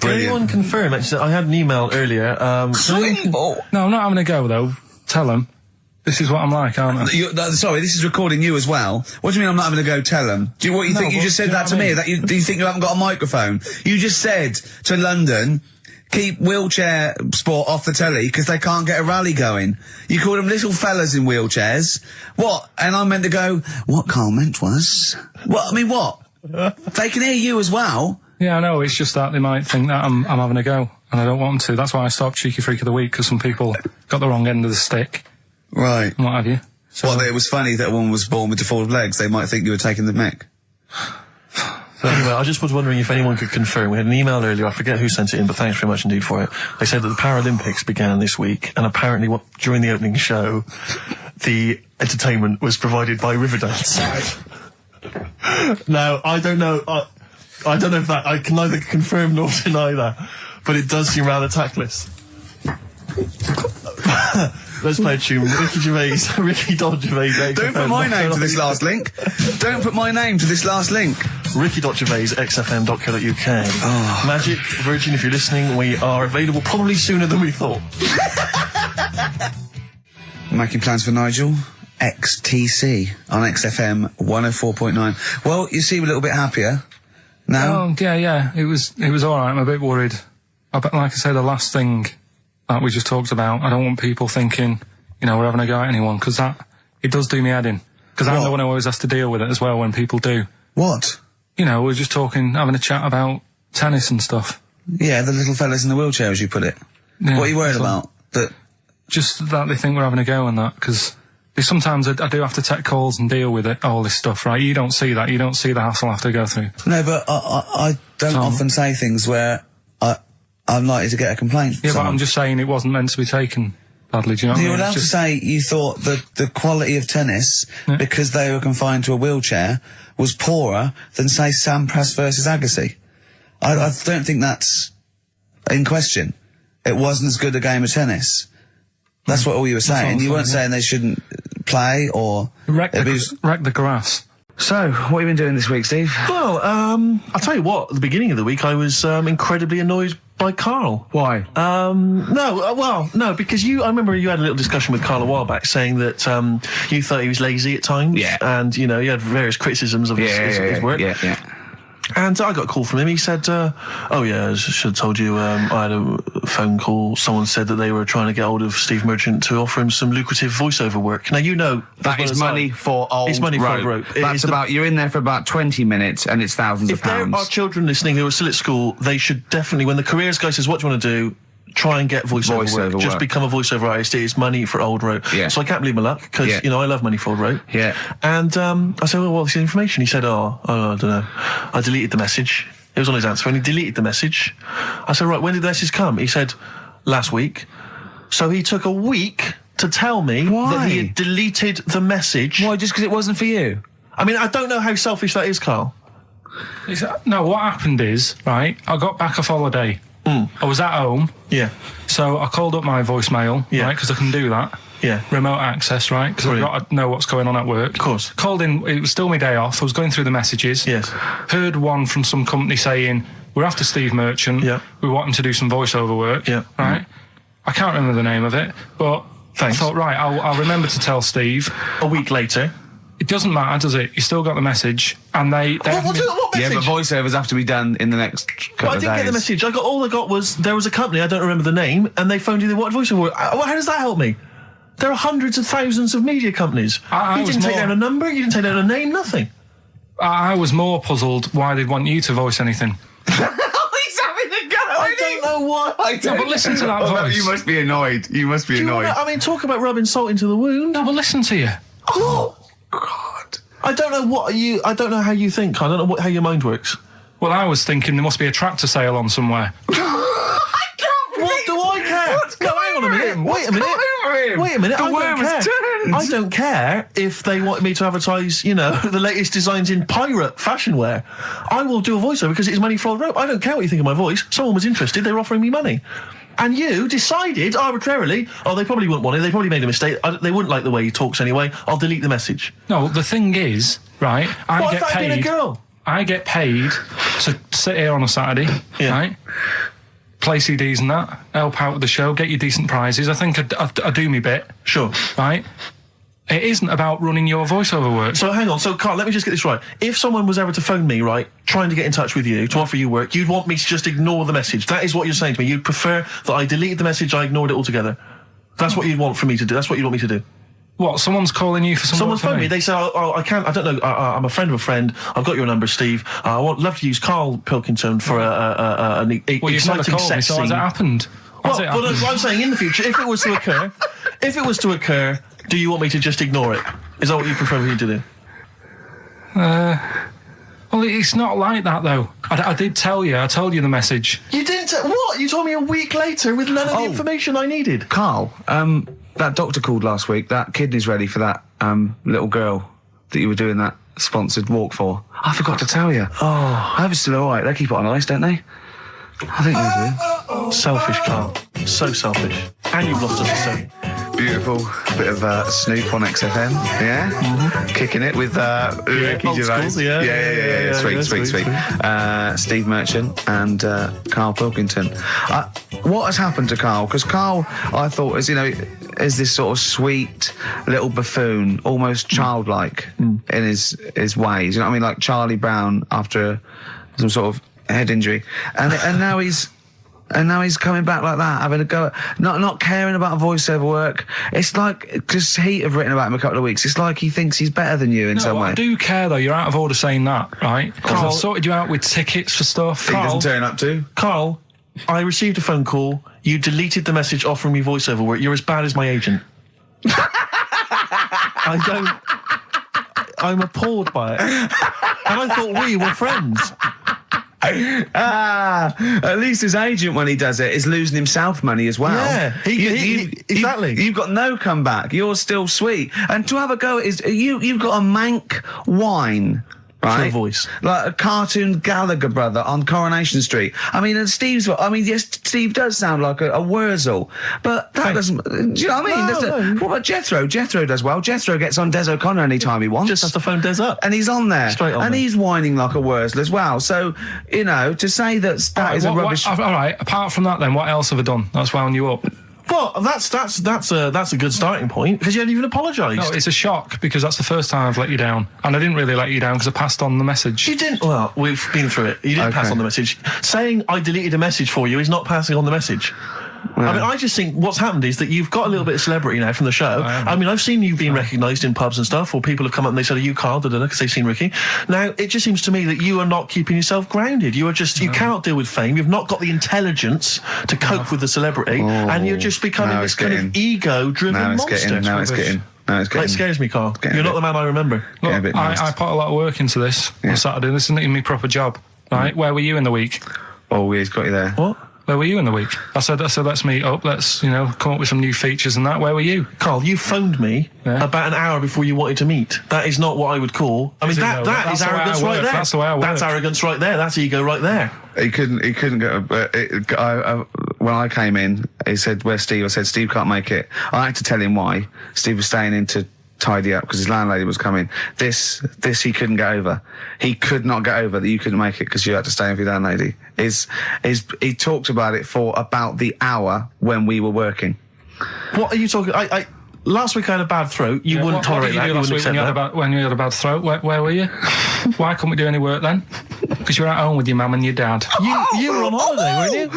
Did anyone confirm? Actually, I had an email earlier. Swing ball! No, I'm not having a go though. Tell them. This is what I'm like, aren't I? Sorry, this is recording you as well. What do you mean I'm not having to go tell them? Do you No, think you but just do said you know that to what I me? mean? Do you think you haven't got a microphone? You just said to London, keep wheelchair sport off the telly because they can't get a rally going. You called them little fellas in wheelchairs. What? And I meant to go, what Karl meant was... What? I mean, what? They can hear you as well. Yeah, I know. It's just that they might think that I'm having a go, and I don't want to. That's why I stopped Cheeky Freak of the Week, because some people got the wrong end of the stick Right. and what have you. So, Well, it was funny that a woman was born with deformed legs. They might think you were taking the mick. So anyway, I just was wondering if anyone could confirm. We had an email earlier, I forget who sent it in, but thanks very much indeed for it. They said that the Paralympics began this week, and apparently during the opening show, the entertainment was provided by Riverdance. Now, I don't know if that, I can neither confirm nor deny that. but it does seem rather tactless. Let's play a tune. Ricky Gervais, Ricky.Gervais. Don't put my name to this last link. Don't put my name to this last link. Ricky.Gervais, XFM.co.uk. Oh. Magic, Virgin, if you're listening, we are available probably sooner than we thought. Making plans for Nigel. XTC on XFM 104.9. Well, you seem a little bit happier now. Oh, yeah. It was all right. I'm a bit worried. Like I say, the last thing that we just talked about, I don't want people thinking, you know, we're having a go at anyone, because it does do me head in. Because I'm the one who always has to deal with it as well when people do. What? You know, we're just having a chat about tennis and stuff. Yeah, the little fellas in the wheelchair, as you put it. Yeah, what are you worried about? Just that they think we're having a go and that, because sometimes I do have to take calls and deal with all this stuff, right? You don't see that. You don't see the hassle I have to go through. No, but I don't often say things where I'm likely to get a complaint from Yeah, someone. but I'm just saying it wasn't meant to be taken badly, do you know what I mean? You're allowed to say you thought that the quality of tennis, because they were confined to a wheelchair, was poorer than, say, Sampras versus Agassi. I don't think that's in question. It wasn't as good a game of tennis. That's what all you were saying. You weren't saying they shouldn't play or wreck the grass. So, what have you been doing this week, Steve? Well, I'll tell you what, at the beginning of the week I was incredibly annoyed by Karl. Why? No, because I remember you had a little discussion with Karl a while back saying that you thought he was lazy at times. Yeah. And, you know, you had various criticisms of his work. Yeah. And I got a call from him. He said, oh yeah, I should have told you, I had a phone call. Someone said that they were trying to get hold of Steve Merchant to offer him some lucrative voiceover work. Now, you know... That is money for old rope. It's money for old rope. That's you're in there for about 20 minutes and it's thousands of pounds. If there are children listening who are still at school, they should definitely, when the careers guy says, what do you want to do? Try and get voiceover work. Just become a voiceover artist. It's money for old rope. Yeah. So I can't believe my luck, because, you know, I love money for old rope. Yeah. And I said, well, what's the information? He said, I don't know. I deleted the message. It was on his answer, and he deleted the message. I said, right, when did the message come? He said, last week. So he took a week to tell me that he had deleted the message. Why, just because it wasn't for you? I mean, I don't know how selfish that is, Karl. No, what happened is, right, I got back off holiday. I was at home. Yeah. So I called up my voicemail, right, because I can do that. Yeah. Remote access, right, because I've got to know what's going on at work. Of course. Called in, it was still my day off, I was going through the messages. Yes. Heard one from some company saying, we're after Steve Merchant. Yeah. We want him to do some voiceover work. Yeah. Right? I can't remember the name of it, but Thanks. I thought, right, I'll remember to tell Steve. A week later. It doesn't matter, does it? You still got the message, and they What message? Yeah, but voiceovers have to be done in the next couple I of days. didn't get the message. All I got was there was a company, I don't remember the name, and they phoned you. They wanted voiceover work. How does that help me? There are hundreds of thousands of media companies. You didn't take down a number. You didn't take down a name. Nothing. I was more puzzled why they'd want you to voice anything. He's having a go. I don't know what. No, but listen to that voice. No, you must be annoyed. You must be annoyed. I mean, talk about rubbing salt into the wound. No, but listen to you. Oh, God. I don't know how you think. I don't know how your mind works. Well, I was thinking there must be a tractor sale on somewhere. What do I care? Hang on a minute. Wait a minute. Wait a minute. The worm has turned. I don't care if they want me to advertise, you know, the latest designs in pirate fashion wear. I will do a voiceover because it's money for old rope. I don't care what you think of my voice. Someone was interested. They were offering me money. And you decided arbitrarily, they probably wouldn't want it. They probably made a mistake. They wouldn't like the way he talks anyway. I'll delete the message. No, the thing is, right, I get paid. Been a girl? I get paid to sit here on a Saturday, right? Play CDs and that, help out with the show, get you decent prizes. I think I do me bit. Sure. Right? It isn't about running your voiceover work. So hang on, Karl, let me just get this right. If someone was ever to phone me, right, trying to get in touch with you, to offer you work, you'd want me to just ignore the message. That is what you're saying to me. You'd prefer that I deleted the message, I ignored it altogether. That's what you'd want for me to do. That's what you'd want me to do. What, someone's calling you for some Someone's work? phoned me. They say, I can't, I don't know, I'm a friend of a friend. I've got your number, Steve. I would love to use Karl Pilkington for an exciting sex scene. So has it happened? Well, I'm saying in the future, if it was to occur, do you want me to just ignore it? Is that what you prefer me to do? Well, it's not like that, though. I did tell you. I told you the message. You didn't? What? You told me a week later with none of the information I needed. Karl, that doctor called last week. That kidney's ready for that little girl that you were doing that sponsored walk for. I forgot to tell you. I hope it's still all right. They keep it on ice, don't they? I think they do. Selfish, Carl. So selfish. And you've lost us a son. Beautiful bit of Snoop on XFM, yeah? Kicking it with Ricky old Gervais. school, yeah. Sweet. Steve Merchant and Karl Pilkington. What has happened to Karl? Because Karl, I thought, is this sort of sweet little buffoon, almost childlike in his ways. You know what I mean? Like Charlie Brown after some sort of head injury, and now he's coming back like that, having a go at not caring about voiceover work. It's like, because Heat have written about him a couple of weeks, it's like he thinks he's better than you in some way. I do care though. You're out of order saying that, right? Because I've sorted you out with tickets for stuff. He doesn't turn up to. Carl, I received a phone call. You deleted the message offering me voiceover work. You're as bad as my agent. I'm appalled by it. And I thought we were friends. At least his agent, when he does it, is losing himself money as well. Yeah, exactly. You've got no comeback. You're still sweet. And to have a go is you've got a mank whine. Right? For a voice. Like a cartoon Gallagher brother on Coronation Street. I mean, and yes, Steve does sound like a Wurzel, but that doesn't, do you know what I mean? No. What about Jethro? Jethro does well. Jethro gets on Des O'Connor anytime he wants. Just has to phone Des up. And he's on there. Straight on and there. he's whining like a Wurzel as well. So, to say that is a rubbish... all right, apart from that then, what else have I done that's wound you up? Well, that's a good starting point, because you hadn't even apologised. No, it's a shock, because that's the first time I've let you down. And I didn't really let you down because I passed on the message. You didn't. Well, we've been through it. You didn't pass on the message. Saying I deleted a message for you is not passing on the message. I mean, I just think what's happened is that you've got a little bit of celebrity now from the show. I mean, I've seen you being recognised in pubs and stuff, or people have come up and they said, "Are you Karl?" because they've seen Ricky. Now, it just seems to me that you are not keeping yourself grounded. You are just, you cannot deal with fame. You've not got the intelligence to cope with the celebrity, and you're just becoming this kind of ego-driven monster. Now it's getting. It scares me, Karl. You're not the man I remember. Look, I put a lot of work into this on Saturday. This isn't even my proper job, right? Where were you in the week? Oh, he's got you there. What? Where were you in the week? I said, let's meet up. Let's, come up with some new features and that. Where were you? Karl, you phoned me about an hour before you wanted to meet. That is not what I would call. I mean, that is arrogance right there. That's the way I work. That's arrogance right there. That's ego right there. He couldn't go. When I came in, he said, "Where's Steve?" I said, "Steve can't make it." I had to tell him why. Steve was staying in to tidy up because his landlady was coming. This he couldn't get over. He could not get over that you couldn't make it because you had to stay in with your landlady. He talked about it for about the hour when we were working. What are you talking? Last week I had a bad throat. You wouldn't tolerate that. You wouldn't accept that. When you had a bad throat, where were you? Why couldn't we do any work then? Because you were at home with your mum and your dad. You were on holiday, weren't you?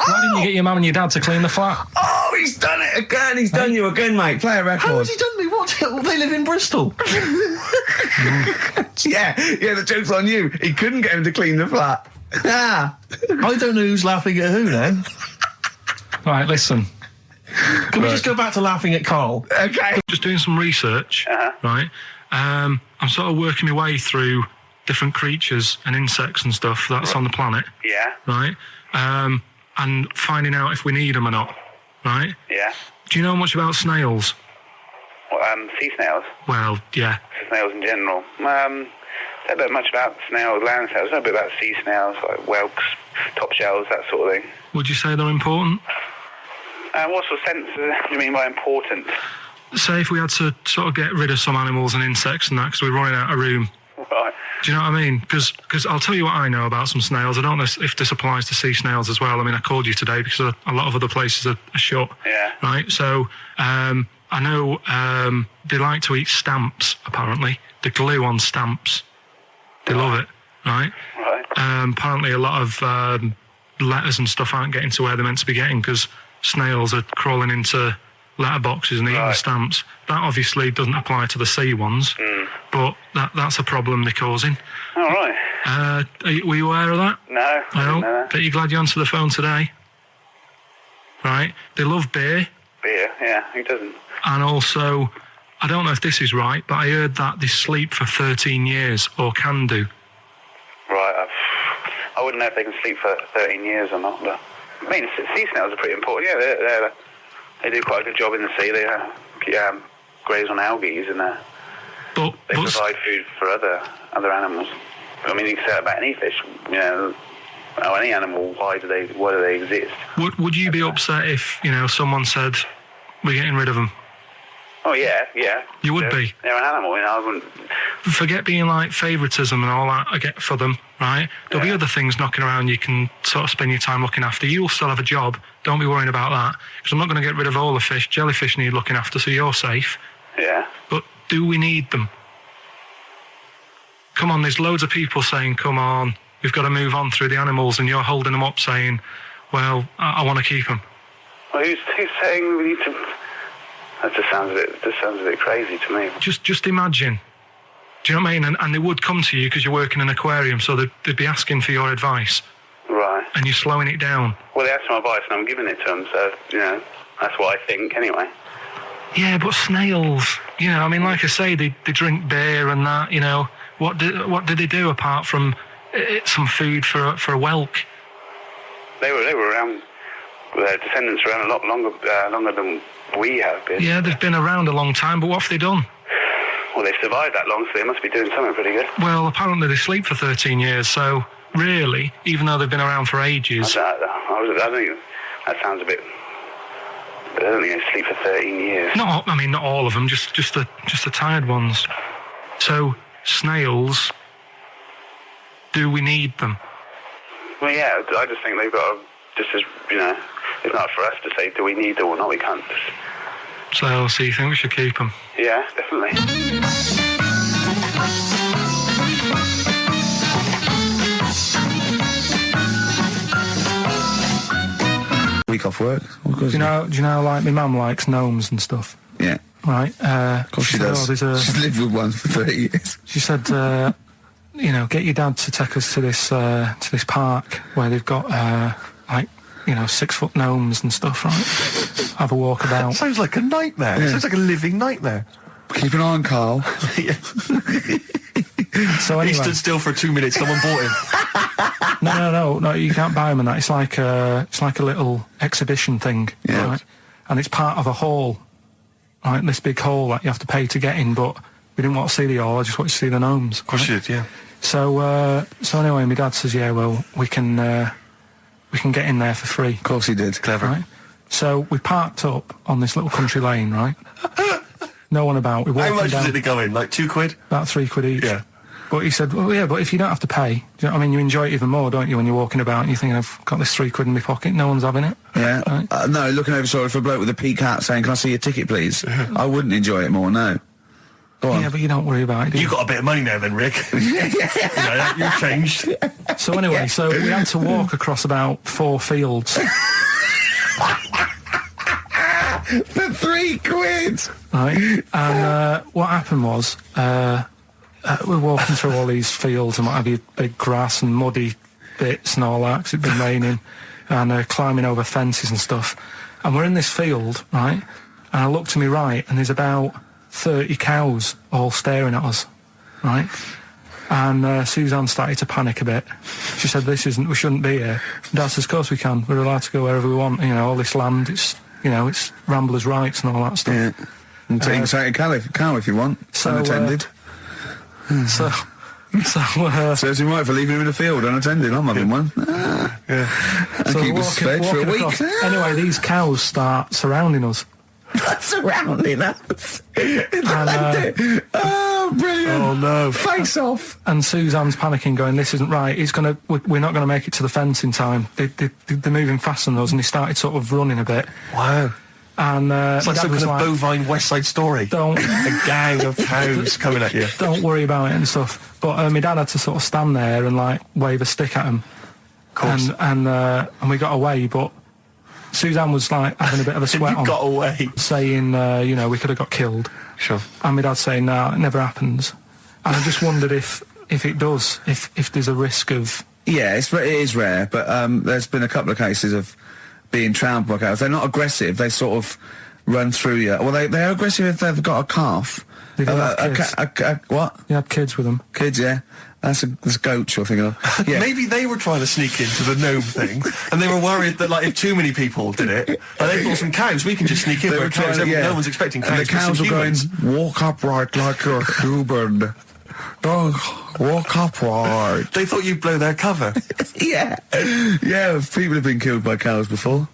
Why didn't you get your mum and your dad to clean the flat? Oh, he's done it again. He's done you again, mate. Play a record. How has he done me? What? They live in Bristol. Yeah, the joke's on you. He couldn't get him to clean the flat. I don't know who's laughing at who now. Right, listen. Can we just go back to laughing at Karl? Okay. Just doing some research, right? I'm sort of working my way through different creatures and insects and stuff that's on the planet. Yeah. Right? And finding out if we need them or not. Right? Yeah. Do you know much about snails? Sea snails? Well, yeah. Snails in general. I don't know much about snails, land snails. I know a bit about sea snails, like whelks, top shells, that sort of thing. Would you say they're important? What sort of sense do you mean by important? Say if we had to sort of get rid of some animals and insects and that because we're running out of room. Right. Do you know what I mean? Because I'll tell you what I know about some snails. I don't know if this applies to sea snails as well. I mean, I called you today because a lot of other places are shut. Yeah. Right? So, I know they like to eat stamps, apparently. The glue on stamps. They love it, right? Right. Apparently a lot of letters and stuff aren't getting to where they're meant to be getting because snails are crawling into letterboxes and eating the stamps. That obviously doesn't apply to the sea ones, but that's a problem they're causing. All right. Were you aware of that? No, I didn't know that. Bet you're glad you answered the phone today. Right? They love beer. Beer, yeah, who doesn't? And also, I don't know if this is right, but I heard that they sleep for 13 years, or can do. Right, I wouldn't know if they can sleep for 13 years or not, but... I mean, sea snails are pretty important. Yeah, they do quite a good job in the sea. They graze on algae and they provide food for other animals. I mean, you can say that about any fish. any animal, why do they exist? Would you be upset if, someone said, we're getting rid of them? Oh, yeah. You would be? They're an animal, I wouldn't... Forget being like favouritism and all that I get for them, right? There'll be other things knocking around you can sort of spend your time looking after. You'll still have a job. Don't be worrying about that. Because I'm not going to get rid of all the fish. Jellyfish need looking after, so you're safe. Yeah. But do we need them? Come on, there's loads of people saying, come on, we've got to move on through the animals, and you're holding them up saying, well, I want to keep them. Well, who's saying we need to... That just sounds a bit crazy to me. Just imagine. Do you know what I mean? And they would come to you because you're working in an aquarium, so they'd be asking for your advice. Right. And you're slowing it down. Well, they asked my advice and I'm giving it to them, so, that's what I think anyway. Yeah, but snails, like I say, they drink beer and that, What did they do apart from some food for a whelk? They were around, their descendants were around a lot longer than we have been. Yeah, they've been around a long time, but what have they done? Well, they've survived that long, so they must be doing something pretty good. Well, apparently they sleep for 13 years, so really, even though they've been around for ages... I think that sounds a bit... I don't think they sleep for 13 years. Not all of them, just the tired ones. So, snails, do we need them? Well, yeah, I just think they've got to, it's not for us to say, do we need them or not, we can't just... So you think we should keep them? Yeah, definitely. Week off work. Do you know, like, my mum likes gnomes and stuff? Yeah. Right. Of course she does. She's lived with one for 30 years. She said, get your dad to take us to this park where they've got, 6-foot gnomes and stuff, right? Have a walk about. Sounds like a nightmare. Yeah. Sounds like a living nightmare. Keep an eye on Karl. Yeah. So anyway, he stood still for 2 minutes. Someone bought him. No. You can't buy them and that. It's like a little exhibition thing, yeah. Right? And it's part of a hall, right? This big hall that you have to pay to get in. But we didn't want to see the hall. I just wanted to see the gnomes. Of course you did, yeah. So anyway, my dad says, yeah, well, we can get in there for free. Of course he did. Clever. Right? So we parked up on this little country lane, right? No one about. How much was it to go in? Like £2? About £3 each. Yeah. But he said, well, yeah, but if you don't have to pay, do you know what I mean? You enjoy it even more, don't you, when you're walking about and you're thinking, I've got this £3 in my pocket, no one's having it. Yeah. Right? No, looking over sorry for a bloke with a peak hat saying, can I see your ticket, please? I wouldn't enjoy it more, no. Go on. Yeah, but you don't worry about it, do you? You got a bit of money now then, Rick. You've changed. So anyway, so we had to walk across about 4 fields. For £3? Right? And what happened was, we're walking through all these fields and what have you, big grass and muddy bits and all that, because it'd been raining, and climbing over fences and stuff. And we're in this field, right? And I look to my right, and there's about 30 cows all staring at us, right? And Suzanne started to panic a bit. She said, we shouldn't be here. Dad says, of course we can. We're allowed to go wherever we want. All this land, it's ramblers' rights and all that stuff. Yeah. And take a cow if you want, unattended. Serves him right for leaving him in the field unattended. I'm having one. Yeah. And So keep us fed for a week. across. Anyway, these cows start surrounding us. Surrounding us. And, oh, brilliant. Oh, no. Face off. And Suzanne's panicking, going, this isn't right. We're not going to make it to the fence in time. They're moving faster than us, and he started sort of running a bit. Wow. And it's like some kind of bovine West Side Story. A gang of cows coming at you. Don't worry about it and stuff. But my dad had to sort of stand there and wave a stick at him. Of course. And we got away, but Suzanne was having a bit of a sweat you on. Got away. Saying, we could have got killed. Sure. And my dad saying, no, it never happens. And I just wondered if it does, if there's a risk of... Yeah, it is rare, but there's been a couple of cases of being trampled by cows. They're not aggressive. They sort of run through you. Well, they're aggressive if they've got a calf. They do have kids. What? You had kids with them. Kids, yeah. That's goats you're thinking of. Yeah. Maybe they were trying to sneak into the gnome thing, and they were worried that if too many people did it, and they thought some cows, we can just sneak in. Where cows, no one's expecting cows. And the cows were going, walk upright like you're human. Don't walk upright. They thought you'd blow their cover. Yeah. Yeah, people have been killed by cows before.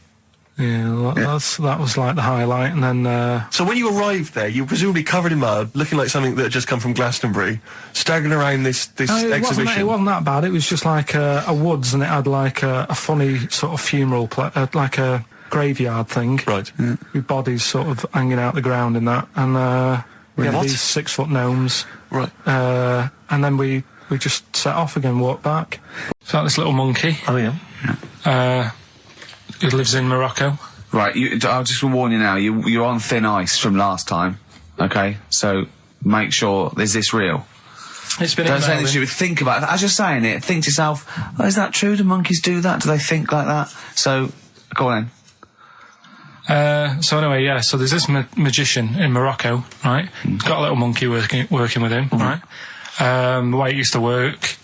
Yeah, that was like the highlight, and then So when you arrived there, you were presumably covered in mud, looking like something that had just come from Glastonbury, staggering around this exhibition. It wasn't that bad. It was just like a woods, and it had like a funny sort of funeral, like a graveyard thing. Right. With bodies sort of hanging out the ground and that, and we had What? these 6-foot gnomes. Right. And then we just set off again, walked back. It's like this little monkey. Oh, yeah. Who lives in Morocco. Right, I'll just warn you now, you're on thin ice from last time, okay? So make sure, is this real? It's been Don't say anything stupid, think about it. As you're saying it, think to yourself, oh, is that true? Do monkeys do that? Do they think like that? So, go on then. So anyway, yeah, so there's this magician in Morocco, right? He's got a little monkey working with him, right? The way it used to work,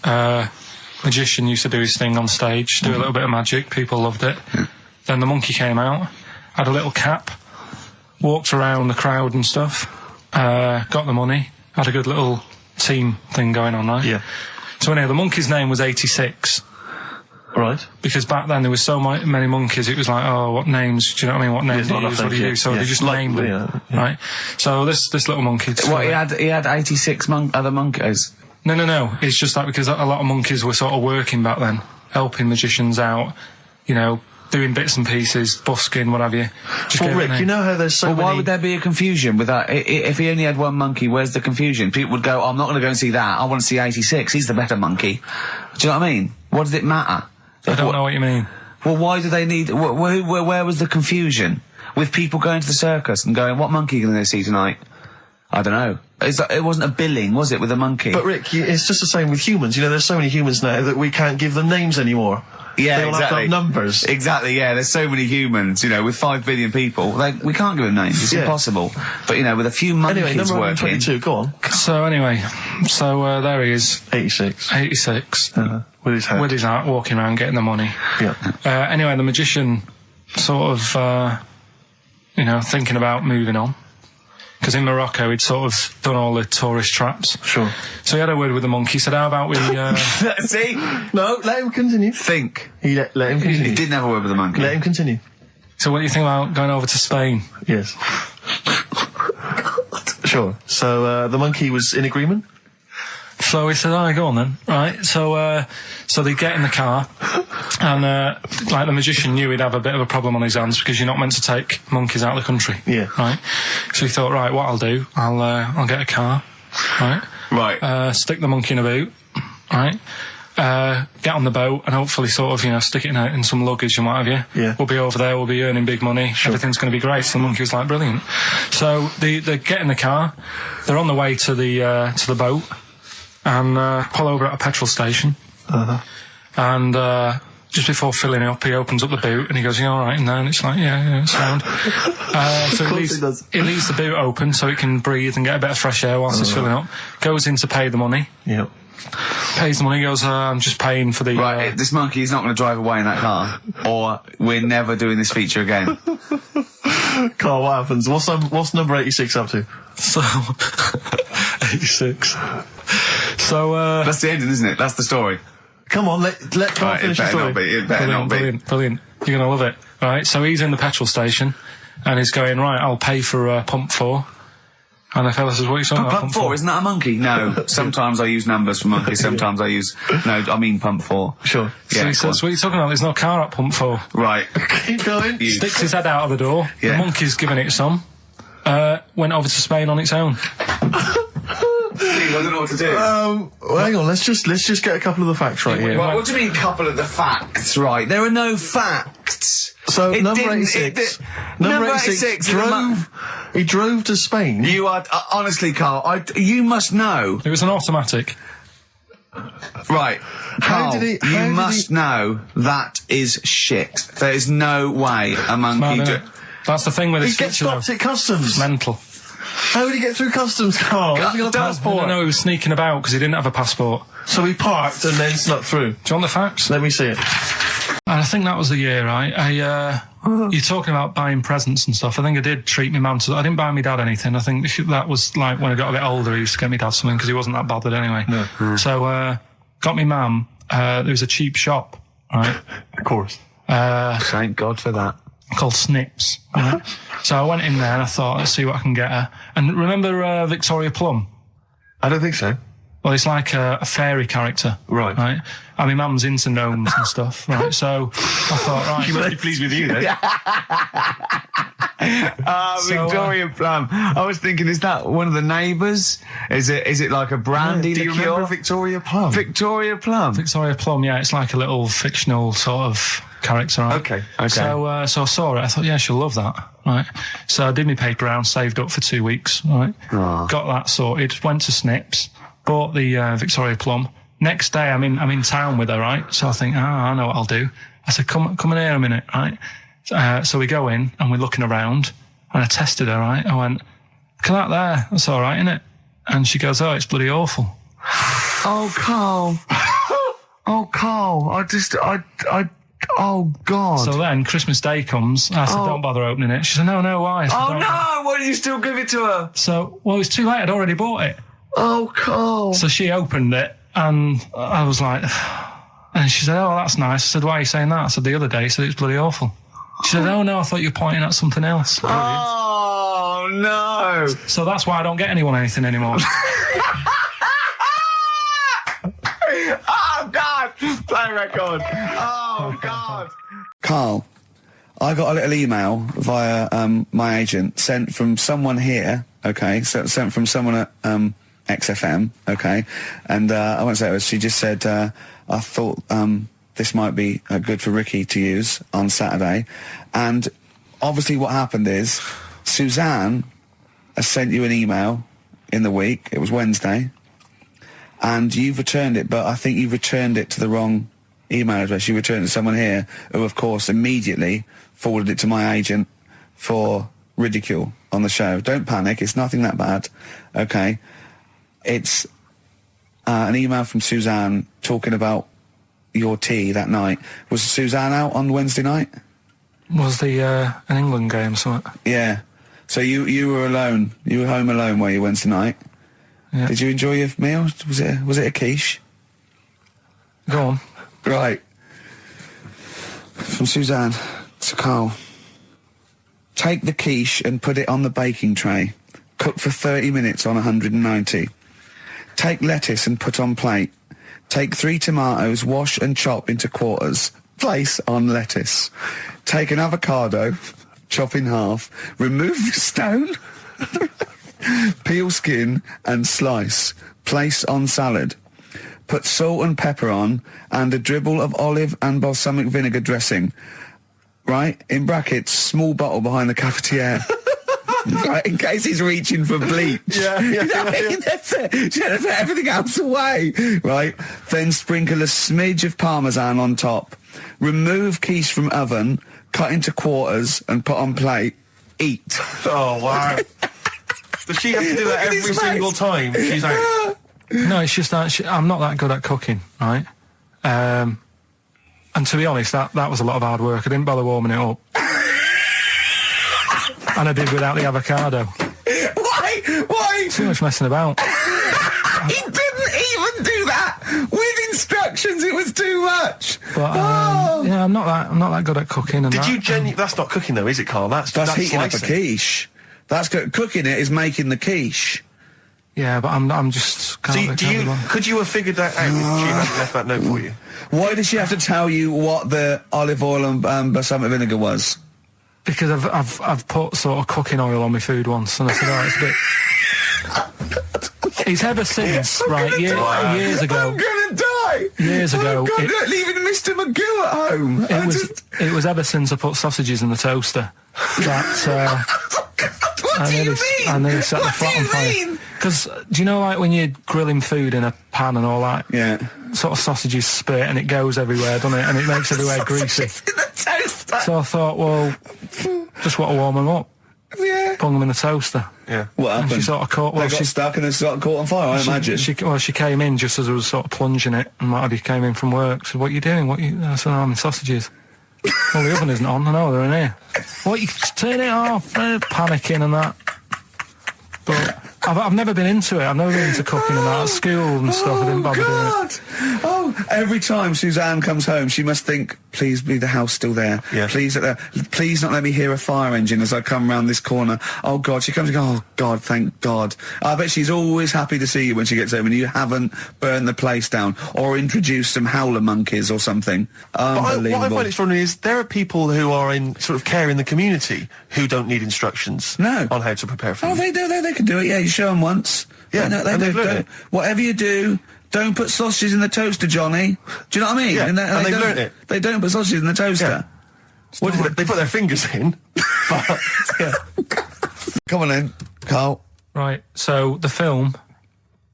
magician used to do his thing on stage, do a little bit of magic, people loved it. Then the monkey came out, had a little cap, walked around the crowd and stuff, got the money, had a good little team thing going on, right? Yeah. So anyway, the monkey's name was 86. Right. Because back then there was so many monkeys, it was like, oh, what names, do you know what I mean? What names do you use, what do you do? So they just named them, right? So this little monkey... What, he had 86 other monkeys? No. It's just like because a lot of monkeys were sort of working back then, helping magicians out, you know, doing bits and pieces, busking, what have you. Well, Rick, you know how there's so many... why would there be a confusion with that? If he only had one monkey, where's the confusion? People would go, oh, I'm not going to go and see that. I want to see 86. He's the better monkey. Do you know what I mean? What does it matter? I don't know what you mean. Well, why do they need... Where was the confusion? With people going to the circus and going, what monkey are you going to see tonight? I don't know. It wasn't a billing, was it, with a monkey? But Rick, it's just the same with humans. You know, there's so many humans now that we can't give them names anymore. Yeah, they all have to have numbers. Exactly, yeah. There's so many humans, you know, with 5 billion people. We can't give them names. It's impossible. But, you know, with a few monkeys anyway, number working... 122, go on. So anyway, there he is. 86. 86. With his hat. With his hat, walking around, getting the money. Yeah. Anyway, the magician sort of, you know, thinking about moving on. Because in Morocco, he'd sort of done all the tourist traps. Sure. So he had a word with the monkey, said, how about we... See? No, let him continue. Think. Let him continue. He didn't have a word with the monkey. Let him continue. So what do you think about going over to Spain? Yes. Sure. So, the monkey was in agreement? So he said, all right, go on then. Right, so they get in the car, and, like, the magician knew he'd have a bit of a problem on his hands, because you're not meant to take monkeys out of the country. Yeah. Right? So he thought, right, what I'll do, I'll get a car, right? Right. Stick the monkey in a boot, right? Get on the boat and hopefully sort of, you know, stick it in some luggage and what have you. Yeah. We'll be over there, we'll be earning big money, everything's going to be great. So the monkey was like, brilliant. So they get in the car, they're on the way to the boat, and pull over at a petrol station. And just before filling it up, he opens up the boot and he goes, you all right in there? And it's like, yeah, it's sound. So he leaves the boot open so it can breathe and get a bit of fresh air whilst it's filling up. Goes in to pay the money. Yep. Pays the money, goes, I'm just paying for the... Right, this monkey is not going to drive away in that car, or we're never doing this feature again. Carl, what happens? What's number 86 up to? So... 86. So, That's the ending, isn't it? That's the story. Come on, let Carl finish the story. It better not be. Brilliant. You're going to love it. Right, so he's in the petrol station, and he's going, right, I'll pay for pump 4. And the fella says, what are you talking about? Pump 4, isn't that a monkey? No. Sometimes I use numbers for monkeys, sometimes I use... No, I mean pump 4. Sure. So he says, what are you talking about? There's no car at pump 4. Right. Keep going. Sticks his head out of the door. Yeah. The monkey's giving it some. Went over to Spain on its own. I don't know what to do. Well, hang on, let's just get a couple of the facts right here. What do you mean, couple of the facts, right? There are no facts. So, number 86. Number 86 he drove to Spain. You are, honestly, Carl, you must know. It was an automatic. Right. Carl, you must know that is shit. There is no way a monkey... That's the thing with He his gets feature, stopped at customs. It's mental. How did he get through customs, Carl? Has he got a passport? No, he was sneaking about because he didn't have a passport. So he parked and then snuck through. Do you want the facts? Let me see it. And I think that was the year, right? You're talking about buying presents and stuff. I think I did treat my mum to... I didn't buy my dad anything. I think that was like when I got a bit older, I used to get my dad something because he wasn't that bothered anyway. No. So, got me mum, there was a cheap shop right? Of course. Thank God for that. Called Snips. Right? So I went in there and I thought, let's see what I can get her. And remember Victoria Plum? I don't think so. Well, it's like a fairy character. Right. Right? I mean, Mum's into gnomes and stuff, right? So I thought, right. She must be pleased with you, then. Victoria Plum. I was thinking, is that one of the neighbours? Is it like a brandy Do you liqueur? remember Victoria Plum? Victoria Plum. Victoria Plum, yeah, it's like a little fictional sort of character, right? Okay. So I saw it, I thought, yeah, she'll love that, right? So I did my paper round, saved up for 2 weeks, right? Oh. Got that sorted, went to Snips, bought the Victoria Plum. Next day, I'm in town with her, right? So I think, I know what I'll do. I said, come in here a minute, right? So we go in and we're looking around and I tested her, right? I went, look at that there, that's all right, isn't it? And she goes, oh, it's bloody awful. Oh, Karl. Oh, Karl. Oh, God. So then Christmas Day comes. I said, don't bother opening it. She said, no, why? I said, Oh, "Don't." no. Why did you still give it to her? So, well, it's too late. I'd already bought it. Oh, Karl. So she opened it and I was like, and she said, oh, that's nice. I said, why are you saying that? I said, the other day, she said, it's bloody awful. She said, oh, no, I thought you were pointing at something else. Oh, no. So that's why I don't get anyone anything anymore. Oh, God. Play record. Oh, God. Karl, I got a little email via my agent sent from someone here, okay, so sent from someone at XFM, okay, and I won't say it was, she just said, I thought this might be good for Ricky to use on Saturday, and obviously what happened is Suzanne has sent you an email in the week, it was Wednesday, and you've returned it, but I think you've returned it to the wrong email address. You returned it to someone here who, of course, immediately forwarded it to my agent for ridicule on the show. Don't panic. It's nothing that bad. Okay. It's an email from Suzanne talking about your tea that night. Was Suzanne out on Wednesday night? Was the an England game or something? Yeah. So you were alone. You were home alone, were you, Wednesday night? Yeah. Did you enjoy your meal? Was it a quiche? Go on. Right. From Suzanne to Karl. Take the quiche and put it on the baking tray. Cook for 30 minutes on 190. Take lettuce and put on plate. Take 3 tomatoes, wash and chop into quarters. Place on lettuce. Take an avocado, chop in half. Remove the stone. Peel skin and slice. Place on salad. Put salt and pepper on and a dribble of olive and balsamic vinegar dressing. Right? In brackets, small bottle behind the cafetiere. Right, in case he's reaching for bleach. Yeah. That's it. She had to put everything else away. Right? Then sprinkle a smidge of parmesan on top. Remove quiche from oven, cut into quarters and put on plate. Eat. Oh, wow. Does she have to do that Look at every his single face. time she's out? No, it's just that I'm not that good at cooking, right? And to be honest, that was a lot of hard work. I didn't bother warming it up. And I did without the avocado. Why? Too much messing about. He didn't even do that with instructions. It was too much. But yeah, I'm not that good at cooking. And Did that. you that's not cooking though, is it, Karl? That's heating up a slicing. quiche. That's cooking it is making the quiche. Yeah, but I'm just. Can't Could you have figured that out if she hadn't left that note for you? Why does she have to tell you what the olive oil and balsamic vinegar was? Because I've put sort of cooking oil on my food once, and I said, oh, it's a bit. It's ever since, right? Years ago. I'm gonna die. Years ago, Oh God, leaving Mr. Magoo at home. It was ever since I put sausages in the toaster that. What do you mean? I nearly set the flat on fire. Because do you know, like when you're grilling food in a pan and all that? Yeah. Sort of sausages spit and it goes everywhere, doesn't it? And it makes everywhere greasy. In the toaster. So I thought, well, just want to warm them up. Yeah. Bung them in the toaster. Yeah. What And happened? she sort of caught. Well, they got she stuck and they got caught on fire. I imagine. She came in just as I was sort of plunging it, and might have came in from work. Said, "What are you doing? I said, I'm in sausages." Well, the oven isn't on. I know they're in here. What? You turn it off? Panicking and that. But I've never been into it. I've never been into cooking and that. At school and stuff, I didn't bother doing it. Oh Every time Suzanne comes home, she must think, please be the house still there. Yeah. Please not let me hear a fire engine as I come round this corner. Oh, God. She comes and goes, oh, God, thank God. I bet she's always happy to see you when she gets home and you haven't burned the place down or introduced some howler monkeys or something. Unbelievable. What I find extraordinary is there are people who are in sort of care in the community who don't need instructions on how to prepare food. Oh, they do. They can do it. Yeah, you show them once. Yeah, and they've learned it. Whatever you do, don't put sausages in the toaster, Johnny. Do you know what I mean? Yeah, and they've don't, learned it. They don't put sausages in the toaster. Yeah. They put their fingers in. But, yeah. Come on then, Carl. Right, so the film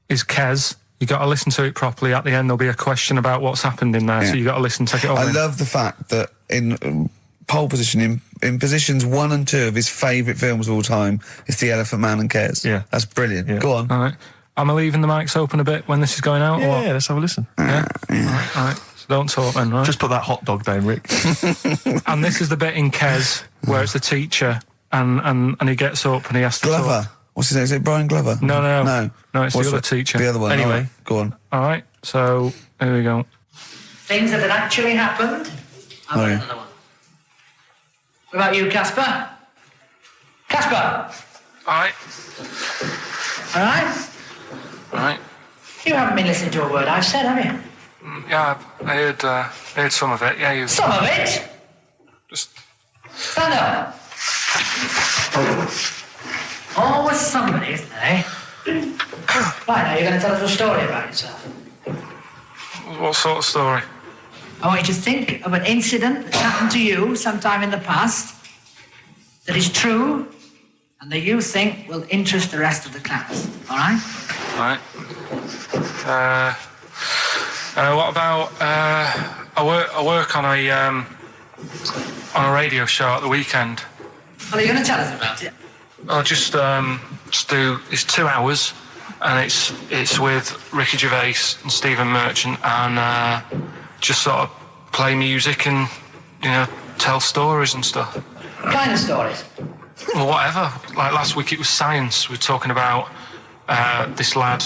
is Kes. You got to listen to it properly. At the end, there'll be a question about what's happened in there, so you got to listen, take it all I in. love the fact that in pole position, in positions 1 and 2 of his favourite films of all time, is The Elephant Man and Kes. Yeah. That's brilliant. Yeah. Go on. All right. Am I leaving the mics open a bit when this is going out? or what? Yeah, let's have a listen. Yeah? All right. So don't talk then, right? Just put that hot dog down, Rick. And this is the bit in Kes where it's the teacher and he gets up and he has to Glover. talk. What's his name? Is it Brian Glover? No, it's What's the other teacher. The other one. Anyway. All right, go on. All right, so here we go. Things that had actually happened. I've got another one. What about you, Casper? Casper! All right. All right? All right. You haven't been listening to a word I've said, have you? Yeah, I heard some of it. Yeah, you Some of it? just... Stand up. Always somebody, isn't there, eh? Right, now you're going to tell us a story about yourself. What sort of story? I want you to think of an incident that's happened to you sometime in the past that is true and that you think will interest the rest of the class. All right? All right. What about I work on a radio show at the weekend. Well, are you going to tell us about it? I'll just do. It's 2 hours, and it's with Ricky Gervais and Stephen Merchant, and just sort of play music and tell stories and stuff. What kind of stories? Well, whatever. Like last week, it was science. We were talking about this lad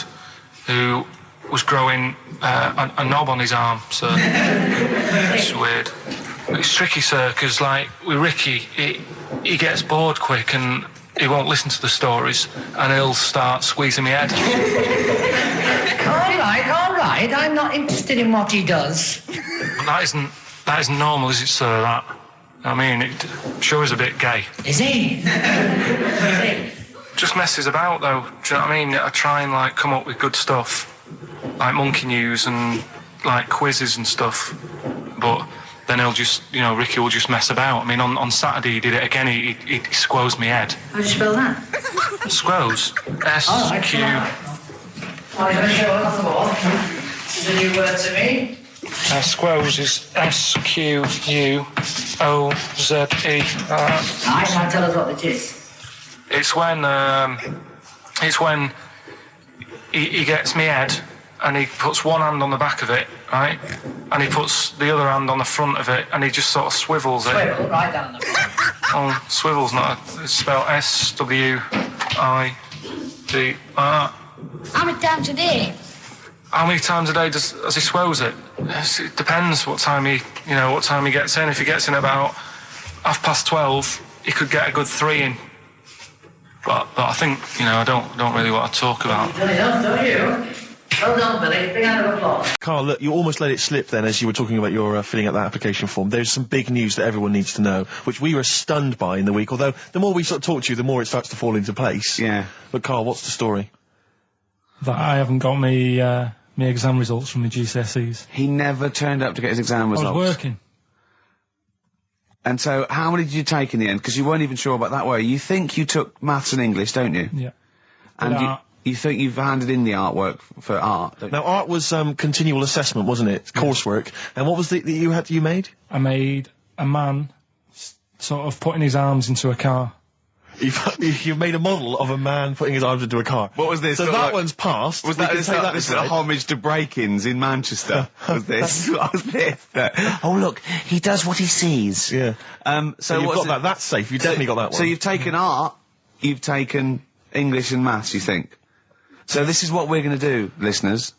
who was growing a knob on his arm. So it's weird. It's tricky, sir, because like with Ricky, he gets bored quick and he won't listen to the stories, and he'll start squeezing my head. All right. I'm not interested in what he does. That isn't normal, is it, sir? That. I mean, it sure is a bit gay. Is he? Just messes about, though. Do you know what I mean? I try and like come up with good stuff, like monkey news and like quizzes and stuff, but then he'll just, Ricky will just mess about. I mean, on Saturday he did it again. He squoze me head. How do you spell that? Squoze. S-Q... I'm going to show it on the board. This is a new word to me. Squoze is S-Q-U-O-Z-E. I can't tell us what it is. It's when he gets me head and he puts one hand on the back of it, right? And he puts the other hand on the front of it and he just sort of swivels it. Swivel, right down the front. Oh, swivel's not it's spelled S-W-I-V-R. How many times a day? How many times a day does he swells it? It depends what time he gets in. If he gets in about 12:30, he could get a good 3 in. But I think, I don't really want to talk about. Don't you? Well done, Billy. Big round of applause. Carl, look, you almost let it slip then as you were talking about your filling out that application form. There's some big news that everyone needs to know, which we were stunned by in the week, although the more we sort of talk to you, the more it starts to fall into place. Yeah. But Carl, what's the story? That I haven't got me exam results from the GCSEs. He never turned up to get his exam results. I was working. And so, how many did you take in the end? Because you weren't even sure about that, were you? You think you took maths and English, don't you? Yeah. And you think you've handed in the artwork for art, don't you? Now, art was continual assessment, wasn't it? Coursework. And what was that you made? I made a man sort of putting his arms into a car. You made a model of a man putting his arms into a car. What was this? So that one's passed. Was We that can take that this aside. a homage to break-ins in Manchester? Was this? What was this? Oh, look, he does what he sees. Yeah. So you've got that. That's safe. You've definitely got that one. So you've taken art, you've taken English and maths, you think? So this is what we're going to do, listeners.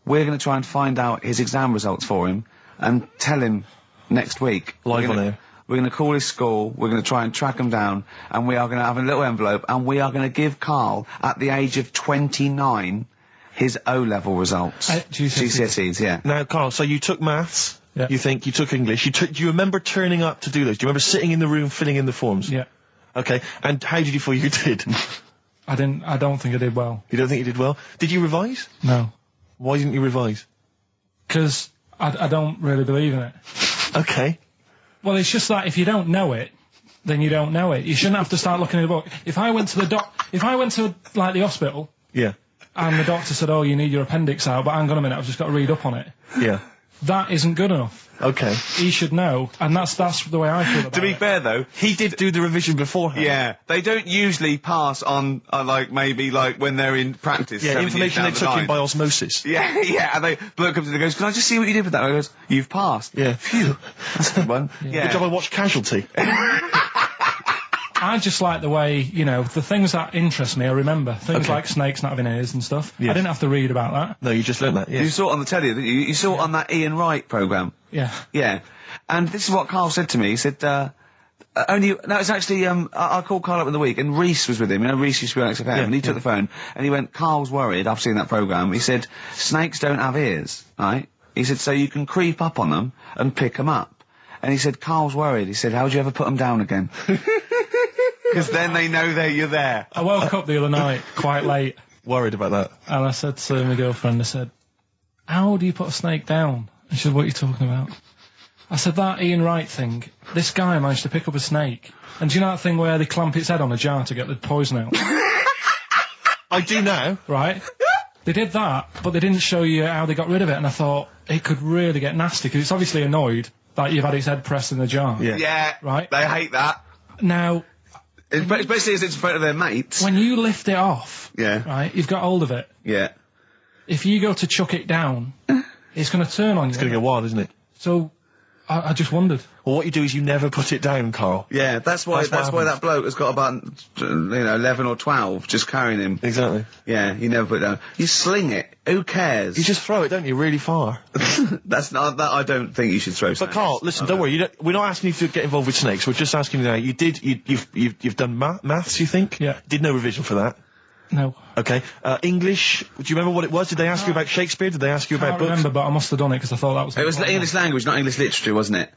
we're going to try and find out his exam results for him and tell him next week. Live on air. We're going to call his school, we're going to try and track him down, and we are going to have a little envelope, and we are going to give Karl, at the age of 29, his O-level results. GCSEs, yeah. Now, Karl, so you took maths, Yeah. you think, you took English, do you remember turning up to do those? Do you remember sitting in the room filling in the forms? Yeah. Okay, and how did you feel you did? I don't think I did well. You don't think you did well? Did you revise? No. Why didn't you revise? Because I don't really believe in it. Okay. Well, it's just that if you don't know it, then you don't know it. You shouldn't have to start looking at the book. If I went to like the hospital, Yeah. and the doctor said, "Oh, you need your appendix out," but hang on a minute, I've just got to read up on it. Yeah. That isn't good enough. Okay. He should know, and that's the way I feel about it. To be fair, though, He did do the revision beforehand. yeah, they don't usually pass on, like, maybe, like, when they're in practice. Yeah, 7 information they years took down in the by line. osmosis. Yeah, yeah, and they bloke comes in and goes, "Can I just see what you did with that?" And I goes, "You've passed." Yeah. Phew. That's a good one. Yeah. Good job I watched Casualty. I just like the way, the things that interest me, I remember. Things Okay. like snakes not having ears and stuff. Yes. I didn't have to read about that. No, you just learnt that, You yes. saw it on the telly, didn't you? You saw it on that Ian Wright programme. Yeah. Yeah. And this is what Karl said to me. He said, it's actually, I called Karl up in the week, and Reese was with him. Reese used to be on XFM, and he took the phone, and he went, "Karl's worried, I've seen that programme." He said, "Snakes don't have ears, right?" He said, "So you can creep up on them and pick them up." And he said, "Karl's worried." He said, "How'd you ever put them down again?" Because then they know you're there. I woke up the other night quite late, Worried about that. and I said to my girlfriend, I said, "How do you put a snake down?" And she said, "What are you talking about?" I said, "That Ian Wright thing, this guy managed to pick up a snake. And do you know that thing where they clamp its head on a jar to get the poison out?" I do now. Right? They did that, but they didn't show you how they got rid of it, and I thought, it could really get nasty, because it's obviously annoyed that you've had its head pressed in the jar. Yeah. Yeah. Right. They hate that. Now, Especially as it's in front of their mates. when you lift it off, Yeah. right, you've got hold of it. Yeah. If you go to chuck it down, it's going to turn on you. It's going to go wild, isn't it? So, I just wondered. Well, what you do is you never put it down, Karl. Yeah, that's why That's what that bloke has got about 11 or 12 just carrying him. Exactly. Yeah, you never put it down. You sling it. Who cares? You just throw it, don't you, really far. That's not that. I don't think you should throw. But Karl, listen, don't worry. We're not asking you to get involved with snakes. We're just asking you now. You've done maths, you think? Yeah. Did no revision for that. No. Okay. English. Do you remember what it was? Did they ask you about Shakespeare? Did they ask you I about can't books? remember, but I must have done it because I thought that was... It was English language, not English literature, wasn't it?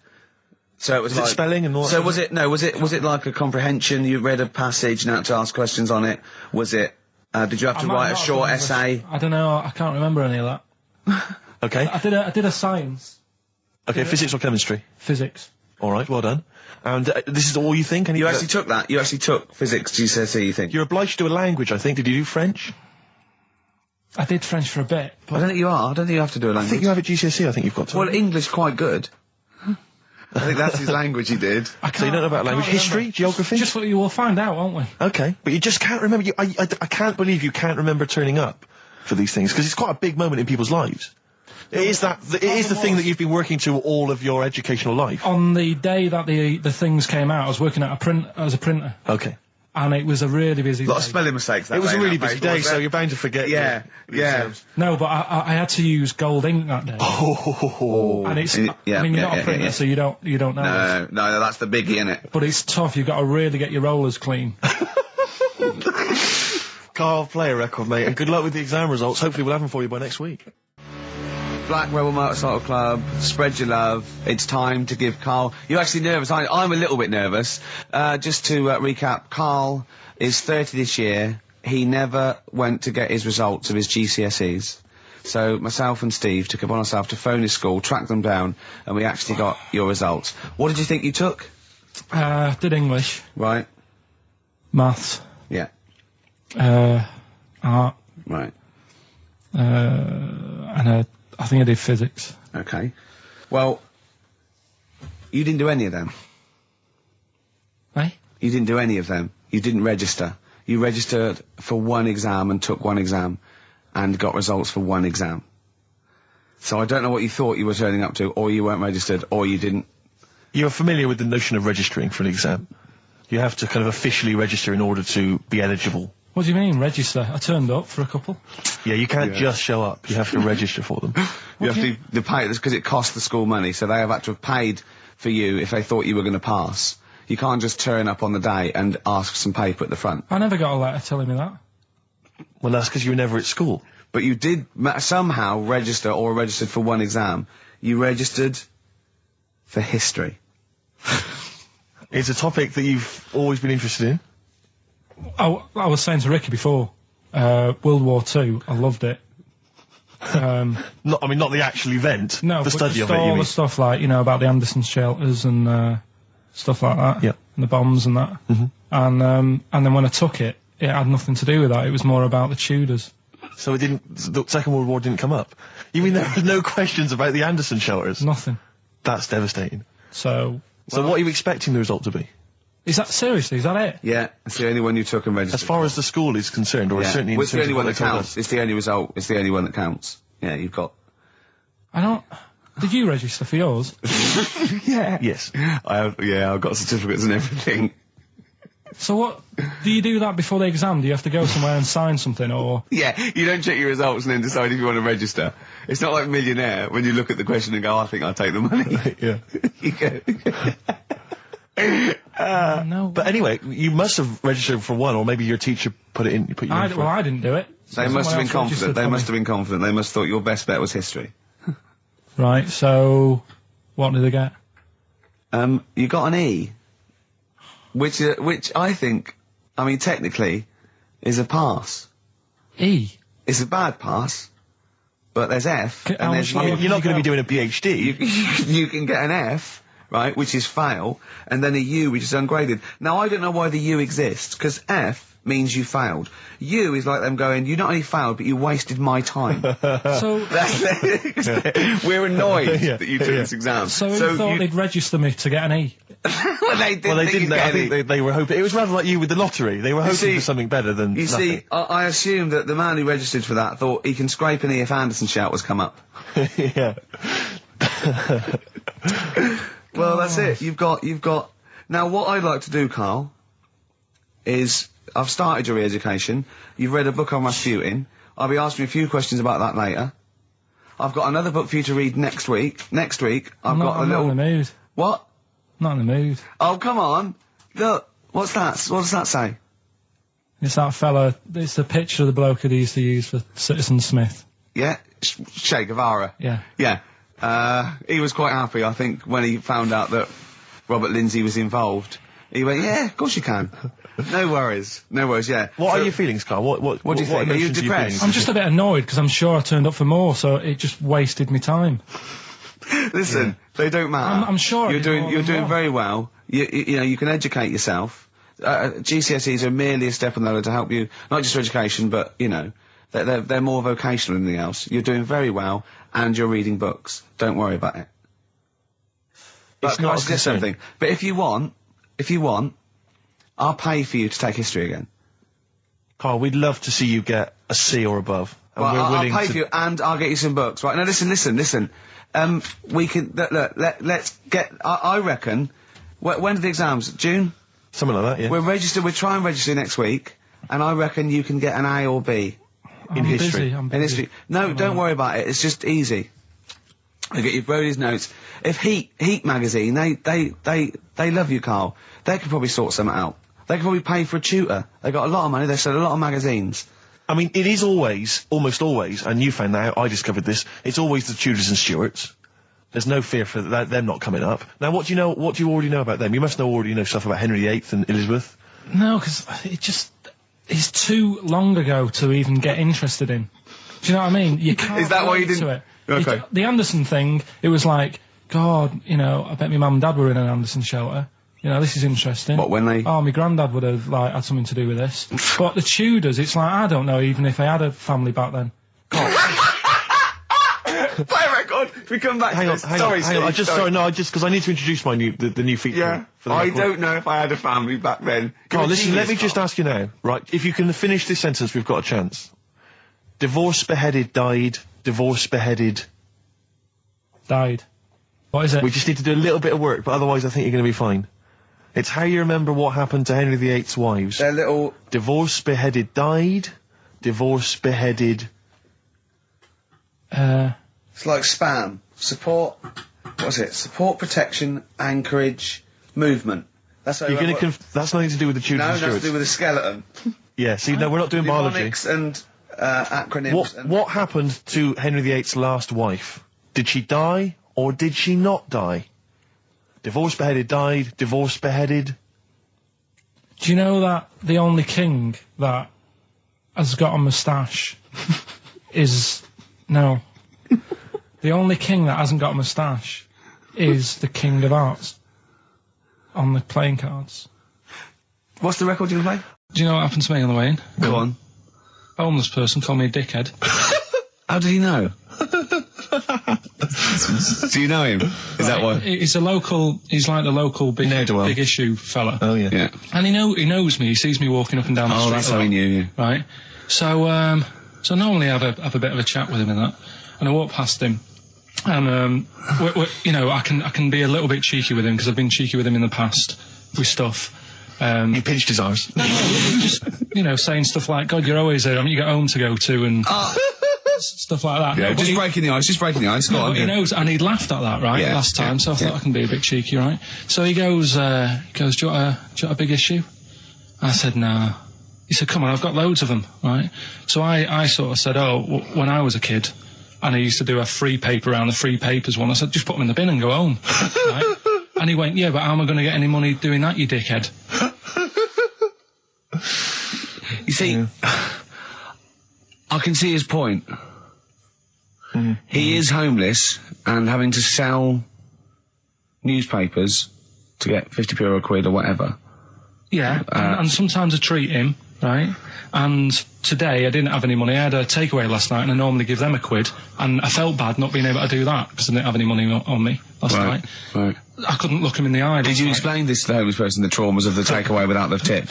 So it was Was it like spelling and all that So sort was of it? No, was it like a comprehension? You read a passage and had to ask questions on it. Was it? Did you have to write a short essay? I don't know. I can't remember any of that. Okay. I did a science. Okay, physics or chemistry? Physics. All right, well done. And this is all you think? You actually took that. You actually took physics GCSE. You think? You're obliged to do a language, I think. Did you do French? I did French for a bit, I don't think you are. I don't think you have to do a I language. think you have a GCSE. I think you've got to. Well, English quite good. I think that's his language he did. So you don't know about language, history, geography. Just what you will find out, won't we? Okay, but you just can't remember. I can't believe you can't remember turning up for these things because it's quite a big moment in people's lives. It is the thing that you've been working to all of your educational life. On the day that the things came out, I was working at as a printer, Okay. and it was a really busy A lot day. of spelling mistakes. That It was day, a really that busy paper, day, wasn't so it? you're bound to forget. Yeah, yeah. exams. No, but I had to use gold ink that day, Oh. and it's. Yeah, I mean, you're yeah, not yeah, a printer, yeah. so you don't know. this. No, that's the biggie, innit? But it's tough. You've got to really get your rollers clean. Karl, play a record, mate, and good luck with the exam results. Hopefully we'll have them for you by next week. Black Rebel Motorcycle Club, spread your love. It's time to give Karl... You're actually nervous. I'm a little bit nervous. Just to recap, Karl is 30 this year. He never went to get his results of his GCSEs. So myself and Steve took it upon ourselves to phone his school, track them down, and we actually got your results. What did you think you took? Did English, Right. maths, Yeah. art, Right. and I think I did physics. Okay. Well, you didn't do any of them. Eh? You didn't do any of them. You didn't register. You registered for one exam and took one exam and got results for one exam. So I don't know what you thought you were turning up to, or you weren't registered, or you didn't. You're familiar with the notion of registering for an exam. You have to kind of officially register in order to be eligible What do you mean, register? I turned up for a couple. Yeah, you can't just show up. You have to register for them. You have to pay this because it costs the school money, so they have had to have paid for you if they thought you were going to pass. You can't just turn up on the day and ask for some paper at the front. I never got a letter telling me that. Well, that's because you were never at school. But you did somehow register or registered for one exam. You registered for history. It's a topic that you've always been interested in. I was saying to Ricky before, World War II, I loved it. Not the actual event. No, the but study just of it. all the stuff like, about the Anderson shelters and stuff like that. Yeah. And the bombs and that. And then when I took it, it had nothing to do with that. It was more about the Tudors. So the Second World War didn't come up? You mean there was no questions about the Anderson shelters? Nothing. That's devastating. So what are you expecting the result to be? Is that it? Yeah, it's the only one you took and registered. As far as the school is concerned, or certainly it's the only one that counts. It's the only result. It's the only one that counts. Yeah, you've got... Did you register for yours? Yeah. Yes. I've got certificates and everything. So what, do you do that before the exam? Do you have to go somewhere and sign something, or...? Yeah, you don't check your results and then decide if you want to register. It's not like Millionaire, when you look at the question and go, I think I'll take the money. Yeah. You go... No. But anyway, you must have registered for one, or maybe your teacher put you in for Well, I didn't do it. They must have been confident. They must have been confident. They must have thought your best bet was history. Right, so... What did they get? You got an E. Which I think, technically, is a pass. E? It's a bad pass, but there's F, How and there's much- U. You're not going to be doing a PhD. You can get an F, right, which is fail, and then a U, which is ungraded. Now, I don't know why the U exists, because F means you failed. U is like them going, you not only failed, but you wasted my time. So... We're annoyed that you took this exam. So you thought they'd register me to get an E? Well, they didn't. Well, they didn't. I think they were hoping. It was rather like you with the lottery. They were hoping for something better than You nothing. see, I assume that the man who registered for that thought he can scrape an E if Anderson shelters come up. Yeah. Well, that's it. You've got... Now, what I'd like to do, Karl, is... I've started your re-education. You've read a book on Rasputin. I'll be asking you a few questions about that later. I've got another book for you to read next week. Next week, I'm not in the mood. What? Not in the mood. Oh, come on. Look, what's that? What does that say? It's that fella, it's the picture of the bloke that he used to use for Citizen Smith. Yeah? Che Guevara. Yeah. Yeah. He was quite happy, I think, when he found out that Robert Lindsay was involved. He went, yeah, of course you can. No worries, yeah. What are your feelings, Karl? What do you think? Are you emotions depressed? feeling? I'm just a bit annoyed because I'm sure I turned up for more, so it just wasted me time. Listen, they don't matter. I'm sure you're doing very well. You know, you can educate yourself. GCSEs are merely a step on the ladder to help you, not just for education, but, they're more vocational than anything else. You're doing very well, and you're reading books. Don't worry about it. It's But not I'll a suggest concern. something. But if you want, I'll pay for you to take history again. Karl, we'd love to see you get a C or above. And Well, we're I'll willing pay to... for you, and I'll get you some books. Right, now listen. We can, let's get, I reckon, when are the exams? June? Something like that, yeah. We'll try and register next week, and I reckon you can get an A or B. I'm history. Busy, I'm In busy. history. No, don't worry about it, it's just easy. I get you Brody's notes. If Heat magazine, they love you, Karl. They could probably sort something out. They could probably pay for a tutor. They got a lot of money, they sell a lot of magazines. I mean, it is always, almost always, and you found out, I discovered this, it's always the Tudors and Stuarts. There's no fear for them not coming up. Now, what do you already know about them? You must already know stuff about Henry VIII and Elizabeth. No, because it's too long ago to even get interested in. Do you know what I mean? You can't Is that why you relate to didn't- it. Okay. The Anderson thing, it was like, God, I bet my mum and dad were in an Anderson shelter. This is interesting. What, when they- Oh, my granddad would have, had something to do with this. But the Tudors, it's like, I don't know even if they had a family back then. Play record! We come back Hang to on, this. hang Sorry, on, hang on. Steve, Because I need to introduce the new feature. Yeah, For the I record. don't know if I had a family back then. Karl, You're a listen, let me genius, just Karl. ask you now, right? If you can finish this sentence, we've got a chance. Divorced, beheaded, died. Divorced, beheaded. Died. What is it? We just need to do a little bit of work, but otherwise I think you're going to be fine. It's how you remember what happened to Henry VIII's wives. They're little... Divorced, beheaded, died. Divorced, beheaded. It's like spam. Support... What's it? Support, protection, anchorage, movement. That's how You're gonna that's nothing to do with the Tudor No, and that's to Stuarts. do with the skeleton. Yeah, see, no, we're not doing biology. Mnemonics and acronyms. What happened to Henry VIII's last wife? Did she die, or did she not die? Divorced, beheaded, died. Divorced, beheaded. Do you know that the only king that has got a moustache is... No. The only king that hasn't got a moustache is the King of Hearts on the playing cards. What's the record you play? Do you know what happened to me on the way in? Go on. A homeless person called me a dickhead. How did he know? Do you know him? Is that why? He's a local... He's like the local big issue fella. Oh, yeah. Yeah. And he knows me. He sees me walking up and down the street. Oh, that's how he knew you. Right. So, so normally I have a bit of a chat with him and that. And I walk past him. And, you know, I can be a little bit cheeky with him because I've been cheeky with him in the past with stuff. You pinched his arse. No, just, you know, saying stuff like, God, you're always there. I mean, you got home to go to and stuff like that. Yeah, no, just breaking the ice, No, but he knows, and he'd laughed at that, right, last time, so I thought I can be a bit cheeky, right? So he goes, do you want a big issue? I said, no. He said, come on, I've got loads of them, right? So I sort of said, when I was a kid, and I used to do a free paper around the free papers one, I said, just put them in the bin and go home, right? And he went, yeah, but how am I going to get any money doing that, you dickhead? You see, I can see his point. He is homeless and having to sell newspapers to get 50p or a quid or whatever. Yeah, and sometimes I treat him, right? And today I didn't have any money. I had a takeaway last night and I normally give them a quid. And I felt bad not being able to do that because I didn't have any money on me last night. Right. I couldn't look him in the eye. Did you explain this to the homeless person, the traumas of the takeaway without the tip?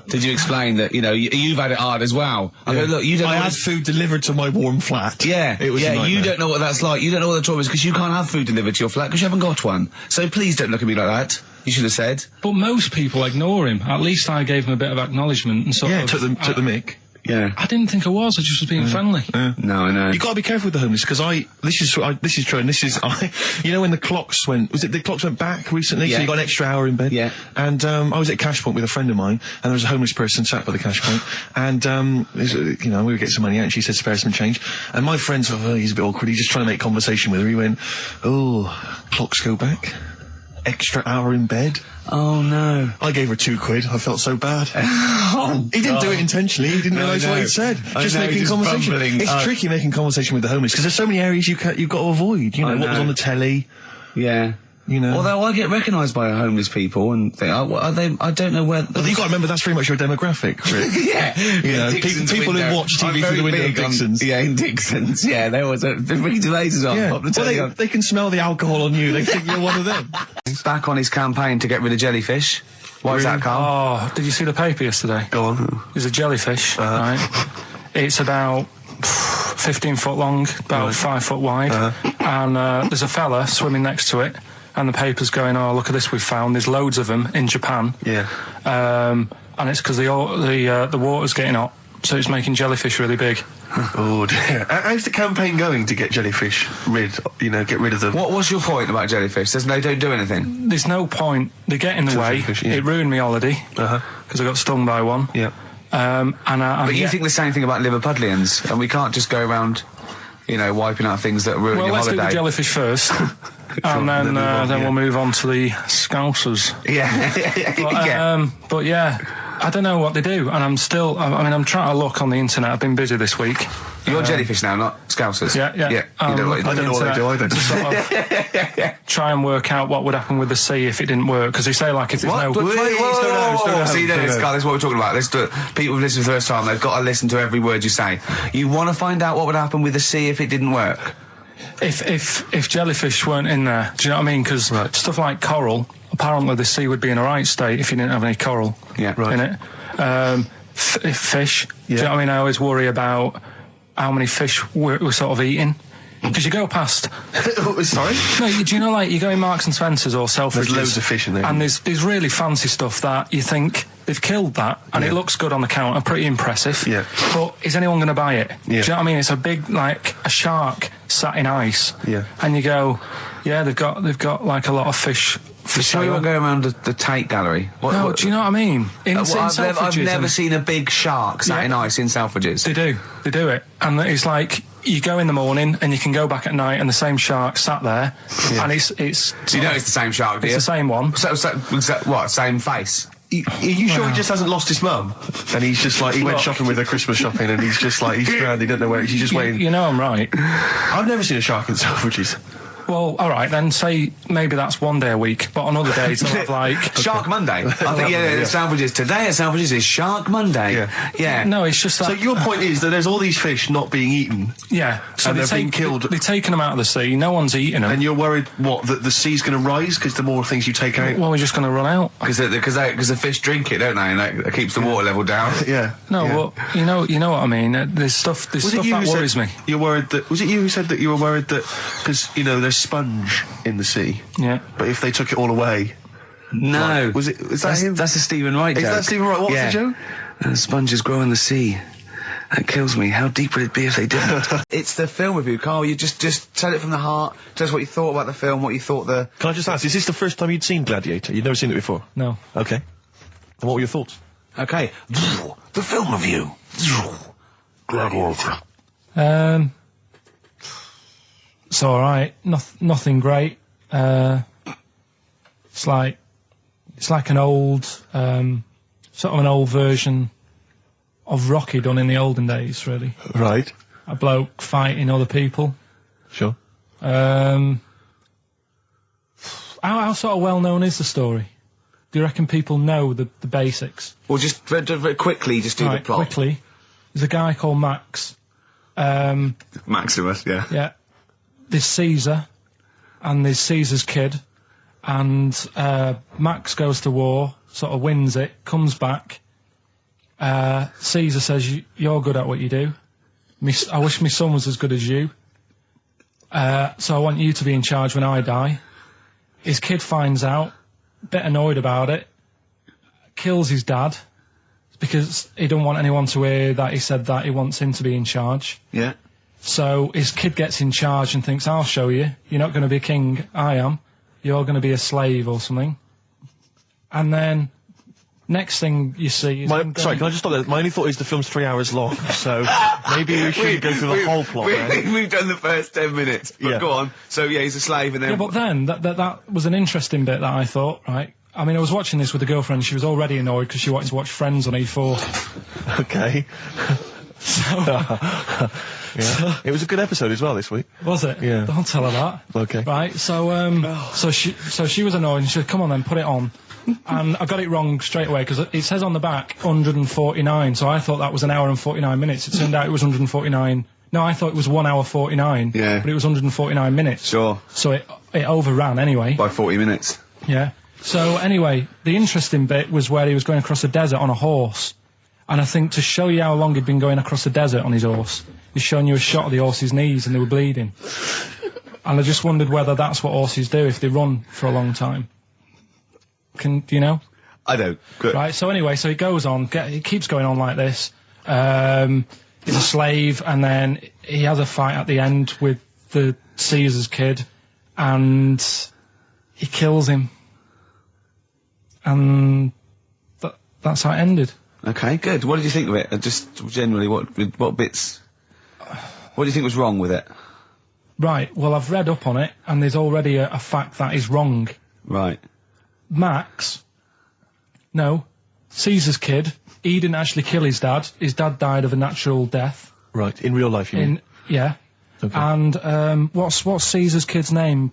Did you explain that, you know, you've had it hard as well? I go, look, you don't I know had food delivered to my warm flat. Yeah, it was a nightmare. You don't know what that's like. You don't know what the trauma is because you can't have food delivered to your flat because you haven't got one. So please don't look at me like that. You should have said. But most people ignore him. At least I gave him a bit of acknowledgement and sort of... took the mick. Yeah. I didn't think I was. I just was being friendly. No, I know. You got to be careful with the homeless because this is true, and you know when the clocks went back recently, so you got an extra hour in bed. Yeah. And I was at Cash Point with a friend of mine, and there was a homeless person sat by the Cash Point, and you know we would get some money out, and she said spare some change, and my friend thought, oh, he's a bit awkward. He's just trying to make conversation with her. He went, oh, clocks go back. Extra hour in bed. Oh no. I gave her £2. I felt so bad. He didn't do it intentionally. He didn't realise what he'd said. Just making conversation. It's tricky making conversation with the homeless because there's so many areas you've got to avoid. You know, what was on the telly. Yeah. You know. Although I get recognised by homeless people and think, are they? I don't know where. But you got to remember that's very much your demographic, Rick. Yeah. You know, people who watch TV through the window of Dixon's. In Dixon's. Yeah, there was a Ricky Gervais on. Yeah. Pop the telly on. They can smell the alcohol on you. They think you're one of them. He's back on his campaign to get rid of jellyfish. Why is that, Karl? Oh, did you see the paper yesterday? Go on. There's a jellyfish, right? It's about 15 foot long, about 5 foot wide, and there's a fella swimming next to it, and the paper's going, oh, look at this we've found, there's loads of them in Japan. Yeah. And it's because the water's getting hot, so it's making jellyfish really big. Oh dear. How's the campaign going to get jellyfish get rid of them? What was your point about jellyfish? They don't do anything? There's no point. They get in the way. It ruined me holiday, because I got stung by one. Yeah. But you think the same thing about Liverpudlians, and we can't just go around, wiping out things that ruin your holiday. Well, let's do the jellyfish first, and then we'll move on to the Scousers. Yeah. But yeah, I don't know what they do, and I'm trying to look on the internet. I've been busy this week. You're jellyfish now, not Scousers. Yeah. You don't know what I don't know what they do either. To sort of try and work out what would happen with the sea if it didn't work, because they say like if there's no... See, this is what we're talking about. People who've listened for the first time, they've got to listen to every word you say. You want to find out what would happen with the sea if it didn't work? If jellyfish weren't in there, do you know what I mean? Because stuff like coral, apparently the sea would be in a right state if you didn't have any coral in it. Fish, do you know what I mean? I always worry about how many fish we're sort of eating. Because you go past... Sorry? No, do you know, like, you go in Marks and Spencer's or Selfridges... There's loads of fish in there. And there's really fancy stuff that you think they've killed that, and it looks good on the counter, pretty impressive. Yeah. But is anyone going to buy it? Yeah. Do you know what I mean? It's a big, like, a shark sat in ice. Yeah. And you go, yeah, they've got like, a lot of fish... For sure you won't go around the Tate Gallery. No, do you know what I mean? I've Selfridges never and- seen a big shark sat in ice in Selfridges. They do it. And it's like, you go in the morning and you can go back at night and the same shark sat there. Yeah. And it's... So you know it's the same shark, do you? It's the same one. So what, same face? Are you sure he just hasn't lost his mum? And he's just like, he went shopping with her Christmas shopping and he's just like, he's stranded, he doesn't know where, he's just waiting. You know I'm right. I've never seen a shark in Selfridges. Well, all right, then say maybe that's one day a week, but on other days they'll have like... Shark Monday. I think, Selfridges. Today at Selfridges is Shark Monday. Yeah. No, it's just that... So your point is that there's all these fish not being eaten. Yeah. So and they're being killed. They're taking them out of the sea, no one's eating them. And you're worried, what, that the sea's going to rise because the more things you take out? Well, we're just going to run out. Because the fish drink it, don't they? And that keeps the water level down. Yeah. No, well, you know what I mean. There's stuff that worries me. You're worried that... Was it you who said that you were worried that... Because, you know, there's sponge in the sea. Yeah. But if they took it all away... No. Like, is that him? That's a Stephen Wright joke. Is that Stephen Wright? What's the joke? Sponges grow in the sea. That kills me. How deep would it be if they didn't? It's the film review, Carl. You just tell it from the heart. Tell us what you thought about the film, what you thought the... Can I just ask, is this the first time you'd seen Gladiator? You'd never seen it before? No. Okay. And what were your thoughts? Okay. The film review. Gladiator. It's alright. Nothing great. It's like an old, sort of an old version of Rocky done in the olden days, really. Right. A bloke fighting other people. Sure. How sort of well known is the story? Do you reckon people know the basics? Well, just very quickly, just do the plot. Quickly. There's a guy called Max. Maximus, yeah. Yeah. There's Caesar, and there's Caesar's kid, and Max goes to war, sort of wins it, comes back. Caesar says, you're good at what you do. I wish my son was as good as you. So I want you to be in charge when I die. His kid finds out, a bit annoyed about it, kills his dad, because he don't want anyone to hear that he said that he wants him to be in charge. Yeah. So his kid gets in charge and thinks, I'll show you. You're not going to be king, I am. You're going to be a slave or something. And then, next thing you see is... Sorry, can I just stop there? My only thought is the film's 3 hours long, so maybe we shouldn't go through the whole plot. We've done the first 10 minutes, but go on. So, yeah, he's a slave and then... Yeah, but then, that was an interesting bit that I thought, right? I mean, I was watching this with a girlfriend, she was already annoyed because she wanted to watch Friends on E4. Okay. Yeah. It was a good episode as well this week. Was it? Yeah. Don't tell her that. Okay. Right, so she was annoyed and she said, come on then, put it on. And I got it wrong straight away because it says on the back 149, so I thought that was an hour and 49 minutes. It turned out it was 149. No, I thought it was 1 hour 49. Yeah. But it was 149 minutes. Sure. So it overran anyway. By 40 minutes. Yeah. So anyway, the interesting bit was where he was going across the desert on a horse. And I think to show you how long he'd been going across the desert on his horse, he's showing you a shot of the horse's knees and they were bleeding. And I just wondered whether that's what horses do if they run for a long time. Do you know? I don't. Good. Right, so anyway, so he goes on, he keeps going on like this. He's a slave, and then he has a fight at the end with the Caesar's kid, and he kills him. And that's how it ended. Okay, good. What did you think of it? Just generally, what bits... What do you think was wrong with it? Right, well, I've read up on it, and there's already a fact that is wrong. Right. Caesar's kid, he didn't actually kill his dad. His dad died of a natural death. Right, in real life, you mean? Yeah. Okay. And, what's Caesar's kid's name?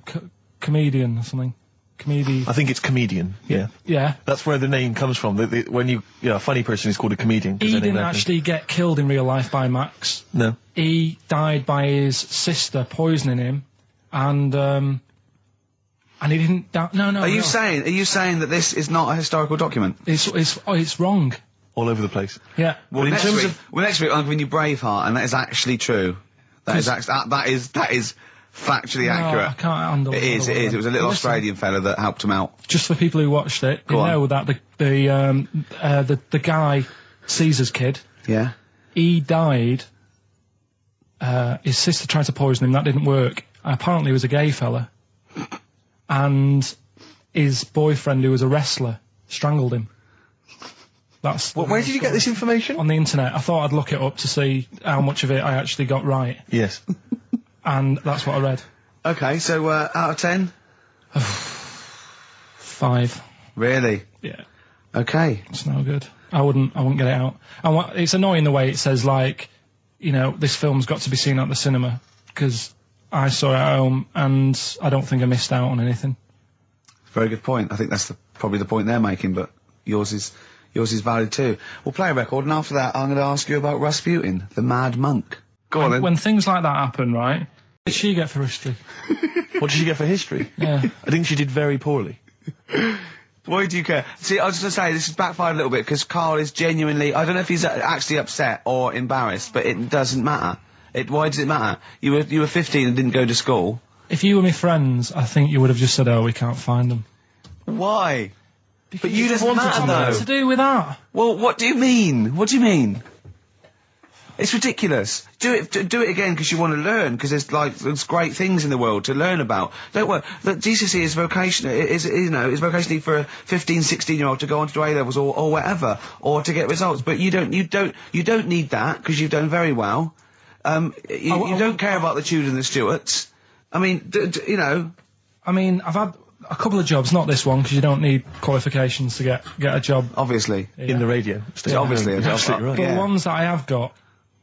Comedian or something? I think it's comedian, yeah. Yeah. That's where the name comes from. When a funny person is called a comedian. He didn't actually get killed in real life by Max. No. He died by his sister poisoning him, and he didn't die. No. Are you saying that this is not a historical document? It's wrong. All over the place. Yeah. Well, next week, when you Braveheart, and that is actually true, That is factually accurate. I can't handle it. It is. It was a little Australian fella that helped him out. Just for people who watched it, you know that the guy, Caesar's kid, Yeah. he died. His sister tried to poison him. That didn't work. Apparently, he was a gay fella, and his boyfriend, who was a wrestler, strangled him. That's Where did you get this information? on the internet. I thought I'd look it up to see how much of it I actually got right, Yes. and that's what I read. Okay, so out of 10? 5. Really? Yeah, Okay. it's no good. I wouldn't get it out. And it's annoying the way it says, like, you know, this film's got to be seen at the cinema, because I saw it at home and I don't think I missed out on anything. Very good point. I think that's probably the point they're making, but yours is valid too. We'll play a record, and after that, I'm going to ask you about Rasputin, the Mad Monk. Go on then. When things like that happen, right? What did she get for history? What did she get for history? Yeah. I think she did very poorly. Why do you care? See, I was just going to say, this has backfired a little bit, because Karl is genuinely, I don't know if he's actually upset or embarrassed, but it doesn't matter. Why does it matter? You were 15 and didn't go to school. If you were my friends, I think you would have just said, "Oh, we can't find them." Why? Because But you doesn't matter, What's though. to do with that? Well, what do you mean? What do you mean? It's ridiculous. Do it again because you want to learn, because there's great things in the world to learn about. Don't worry. Look, GCSE is vocational. Is vocationally for a 15, 16-year-old to go on to do A-levels or whatever, or to get results. But you don't need that, because you've done very well. You don't care about the Tudors and the Stuarts. I mean, I mean, I've had a couple of jobs, not this one, because you don't need qualifications to get a job. Obviously. In the radio. It's obviously a job. Absolutely right. But the ones that I have got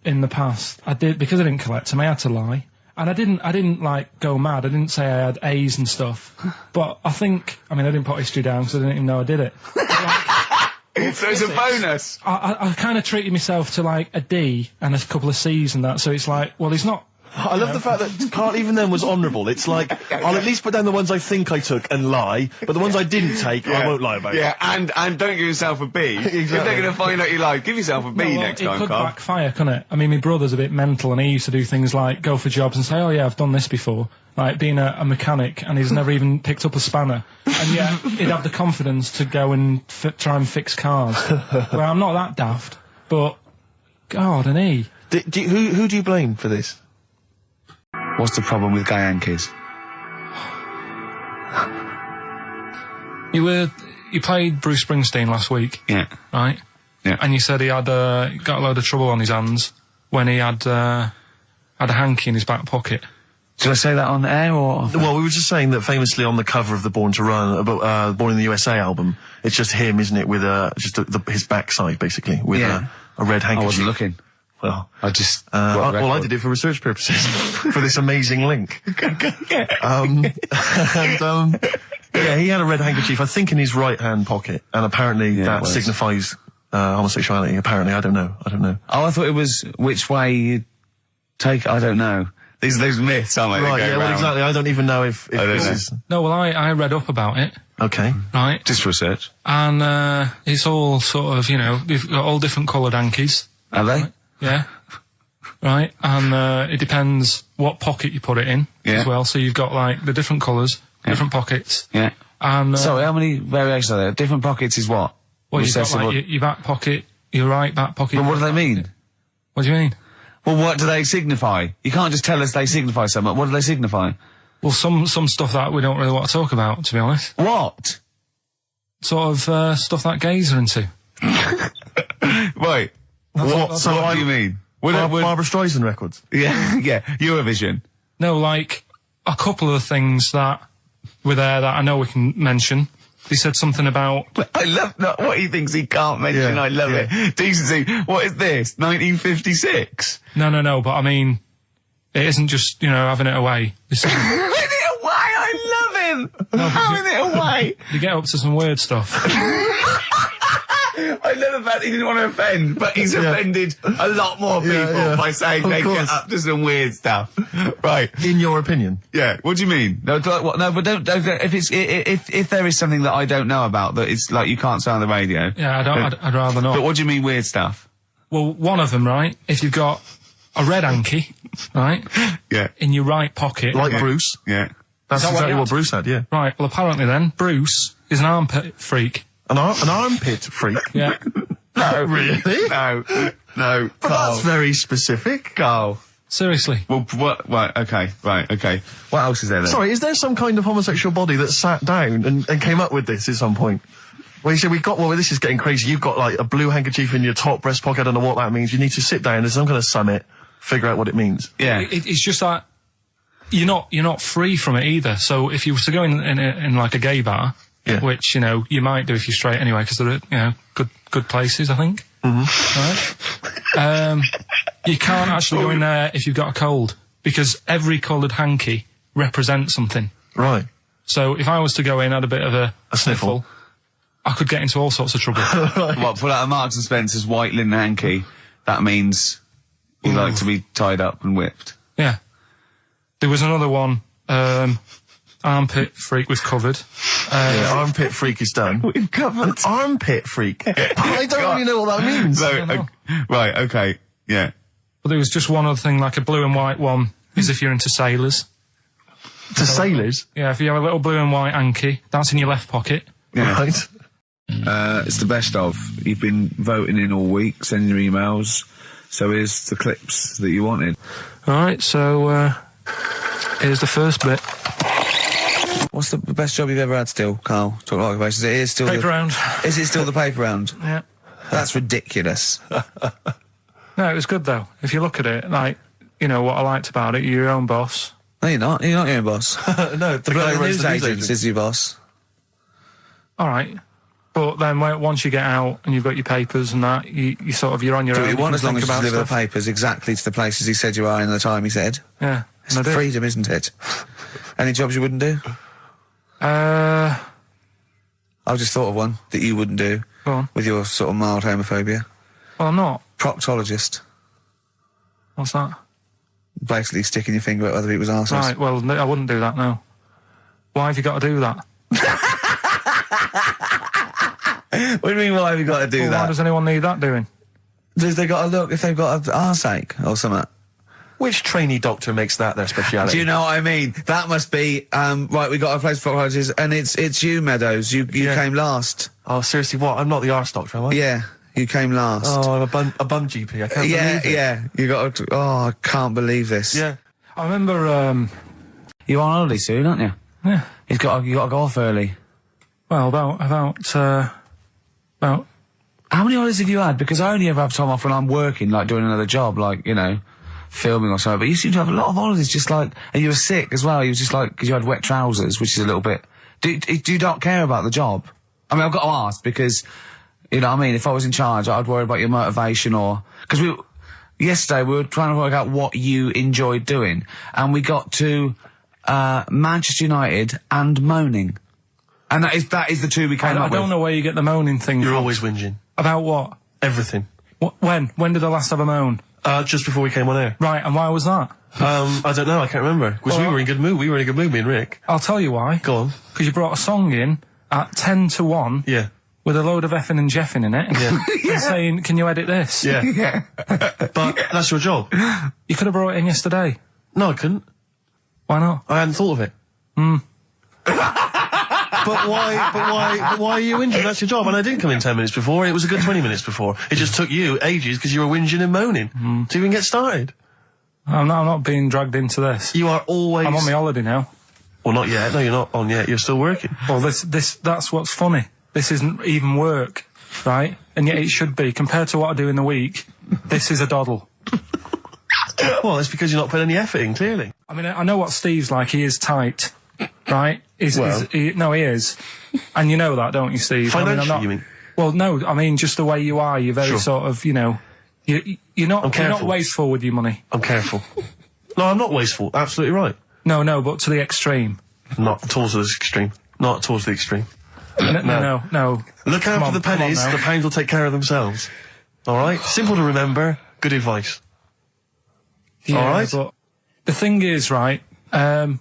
in the past, I did, because I didn't collect them, I had to lie. And I didn't like go mad. I didn't say I had A's and stuff. But I didn't put history down because I didn't even know I did it. So it's a bonus. I kind of treated myself to like a D and a couple of C's and that, so it's like, well, he's not. I love the fact that Karl even then was honourable. It's like, I'll at least put down the ones I think I took and lie, but the ones I didn't take, I won't lie about. Yeah, and don't give yourself a B. Exactly. If they're going to find out you lied, give yourself a B next time, It could Karl. backfire, couldn't it? I mean, my brother's a bit mental, and he used to do things like go for jobs and say, "Oh yeah, I've done this before," like being a mechanic, and he's never even picked up a spanner, and yet he'd have the confidence to go and try and fix cars. Well, I'm not that daft, but God, and he. Who do you blame for this? What's the problem with gay Yankees? You played Bruce Springsteen last week, Yeah. right? Yeah. And you said he had got a load of trouble on his hands when he had a hanky in his back pocket. Did I say that on air or? Well, we were just saying that famously on the cover of the Born to Run, Born in the USA album, it's just him, isn't it, with just his backside basically, with a red handkerchief. I wasn't looking. Well, I just. I did it for research purposes for this amazing link. Yeah, he had a red handkerchief, I think, in his right hand pocket, and apparently that signifies homosexuality. Apparently, I don't know. Oh, I thought it was which way you take. I don't know. These myths, aren't they? Right, yeah, well, exactly. I don't even know if this is... No, well, I read up about it. Okay. Right. Just research. And, it's all sort of, they've got all different coloured hankies. Are they? Right? Yeah. Right. And, it depends what pocket you put it in as well. So you've got, like, the different colours, different pockets. Yeah. And, sorry, how many variations are there? Different pockets is what? Well, you've got, like, your back pocket, your right back pocket. But what do they mean? What do you mean? Well, what do they signify? You can't just tell us they signify so much. What do they signify? Well, some stuff that we don't really want to talk about, to be honest. What? Sort of, stuff that gays are into. Wait. What do you mean? Barbra Streisand records? Yeah, yeah. Eurovision. No, like, a couple of the things that were there that I know we can mention. He said something about... I love what he thinks he can't mention. I love it. Decency. What is this? 1956? No, but I mean, it isn't just, having it away. Having it away? I love him! No, having it away! You get up to some weird stuff. I love the fact he didn't want to offend, but he's offended a lot more people by saying they get up to some weird stuff. Right. In your opinion? Yeah. What do you mean? No, but don't if there is something that I don't know about that it's like you can't say on the radio. Yeah, I'd rather not. But what do you mean weird stuff? Well, one of them, right? If you've got a red hanky, right? Yeah. In your right pocket. Like Bruce. Yeah. That's that what exactly you what had? Bruce had, yeah. Right, well apparently then, Bruce is an armpit freak. An armpit freak? Yeah. No, really? No. But that's very specific. Carl. Seriously. Well, what? Right, okay. What else is there then? Sorry, is there some kind of homosexual body that sat down and came up with this at some point? Well, you said this is getting crazy. You've got, like, a blue handkerchief in your top breast pocket. I don't know what that means. You need to sit down. There's some kind of summit. Figure out what it means. Yeah. It's just like, you're not free from it either. So if you were to go in like a gay bar, Yeah. which, you know, you might do if you're straight anyway, because they're, you know, good places, I think. Mm-hmm. Right? You can't actually go in there if you've got a cold, because every coloured hanky represents something. Right. So if I was to go in, had a bit of a sniffle, I could get into all sorts of trouble. What, pull out a Marks and Spencer's white linen hanky, that means you like to be tied up and whipped. Yeah. There was another one, armpit freak we've covered. Yeah, armpit freak is done. We've covered. An armpit freak? I don't really know what that means. No, right, okay, yeah. But there was just one other thing, like a blue and white one, is if you're into sailors. To sailors? Yeah, if you have a little blue and white hanky, that's in your left pocket. Yeah. Right. It's the best of. You've been voting in all week, sending your emails. So here's the clips that you wanted. Alright, so, here's the first bit. What's the best job you've ever had still, Carl? Talk like occupations. It is still Paper round. Is it still the paper round? Yeah. That's ridiculous. No, it was good though. If you look at it, like, you know, what I liked about it, you're your own boss. No, you're not. You're not your own boss. No, The bloody news agent is your boss. Alright. But then once you get out and you've got your papers and that, you sort of, you're on your Do own. what you want as long as you about deliver the stuff. papers exactly to the places he said you are in the time he said. Yeah. It's and I did. freedom, isn't it? Any jobs you wouldn't do? Go I've just thought of one that you wouldn't do on. with your sort of mild homophobia. Well, I'm not. Proctologist. What's that? Basically sticking your finger at other people's arses. Right, well, no, I wouldn't do that, no. Why have you got to do that? What do you mean, why have you got to do Well, that? why does anyone need that doing? Does they got to look if they've got an arseache or something? Which trainee doctor makes that their speciality? Do you know what I mean? That must be, right, we got a place for proctologists, and it's you, Meadows. You came last. Oh, seriously, what? I'm not the arse doctor, am I? Yeah, you came last. Oh, I'm a bum GP. I can't yeah, believe it. yeah. You got to, I can't believe this. Yeah. I remember, You're on holiday soon, aren't you? yeah, You got to go off early. well, about How many holidays have you had? Because I only ever have time off when I'm working, like doing another job, like, you know, filming or something. But you seem to have a lot of holidays, just like, and you were sick as well. You were just like, because you had wet trousers, which is a little bit. Do you not care about the job? I mean, I've got to ask because, you know what I mean? If I was in charge, I'd worry about your motivation because yesterday we were trying to work out what you enjoyed doing, and we got to, Manchester United and moaning. And that is the two we came up I with. don't know where you get the moaning thing You're from. always whinging. About what? Everything. When? When did I last have a moan? Just before we came on air. Right, and why was that? I don't know, I can't remember. Because we were in good mood. We were in a good mood, me and Rick. I'll tell you why. Go on. Because you brought a song in at 10 to 1 Yeah. with a load of effing and jeffing in it. Yeah. And saying, can you edit this? Yeah. But that's your job. You could have brought it in yesterday. No, I couldn't. Why not? I hadn't thought of it. But why are you whinging? That's your job. And I didn't come in 10 minutes before. It was a good 20 minutes before. It just took you ages because you were whinging and moaning to even get started. I'm not being dragged into this. You are always... I'm on my holiday now. Well, not yet. No, you're not on yet. You're still working. Well, that's what's funny. This isn't even work, right? And yet it should be. Compared to what I do in the week, this is a doddle. Well, it's because you're not putting any effort in, clearly. I mean, I know what Steve's like. He is tight, right? He is. And you know that, don't you, Steve? Financially, you mean? Well, no, I mean, just the way you are. You're very sort of, you know, you're not wasteful with your money. I'm careful. No, I'm not wasteful. Absolutely right. No, but to the extreme. Not towards the extreme. Not towards the extreme. No. Look out for the pennies. The pounds will take care of themselves. All right? Simple to remember. Good advice. Yeah, all right? But the thing is, right, I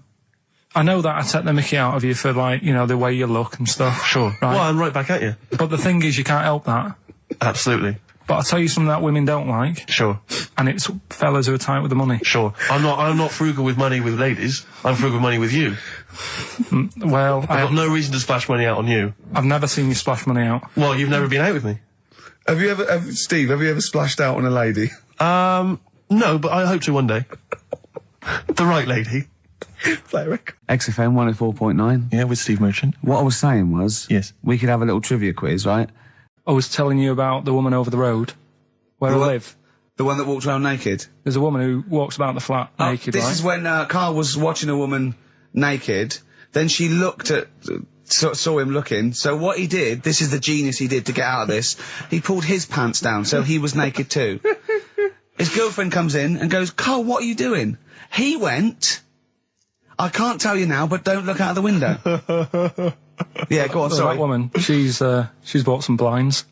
know that I take the mickey out of you for, like, you know, the way you look and stuff. Sure. Right? Well, I'm right back at you. But the thing is, you can't help that. Absolutely. But I'll tell you something that women don't like, Sure. and it's fellas who are tight with the money. Sure. I'm not frugal with money with ladies. I'm frugal with money with you. Well, I've got no reason to splash money out on you. I've never seen you splash money out. Well, you've never been out with me. Steve, have you ever splashed out on a lady? No, but I hope to one day. The right lady. Play a record. XFM 104.9. Yeah, with Steve Merchant. What I was saying was, Yes. we could have a little trivia quiz, right? I was telling you about the woman over the road, where I live. The one that walked around naked. There's a woman who walks about the flat naked, This right? is when Karl was watching a woman naked. Then she looked at, saw him looking. So what he did, this is the genius he did to get out of this. He pulled his pants down, so he was naked too. His girlfriend comes in and goes, "Karl, what are you doing?" He went, "I can't tell you now, but don't look out of the window." Yeah, go on, So sorry. that woman, she's bought some blinds.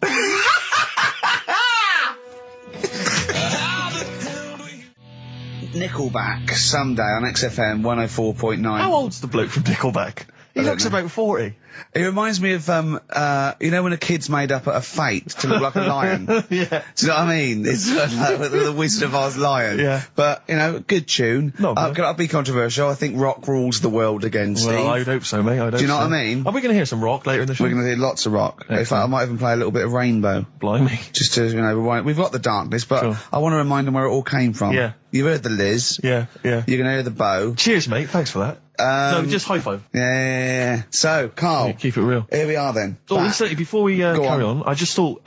Nickelback, someday on XFM 104.9. How old's the bloke from Nickelback? He looks about 40. It reminds me of, you know when a kid's made up a fate to look like a lion? Yeah. Do you know what I mean? It's like the Wizard of Oz lion. Yeah. But, you know, good tune. Not bad. I'll be controversial. I think rock rules the world again, Steve. Well, I would hope so, mate. I would Do you know hope what so. I mean? Are we going to hear some rock later in the show? We're going to do lots of rock. In fact, Excellent. I might even play a little bit of Rainbow. Blimey. Just to, you know, rewind. We've got the darkness, but Sure. I want to remind them where it all came from. Yeah. You've heard the Liz. Yeah, yeah. You're going to hear the bow. Cheers, mate. Thanks for that. No, just high five. Yeah. So, Karl. Yeah, keep it real. Here we are then. Oh, Back. incidentally, before we carry on, I just thought,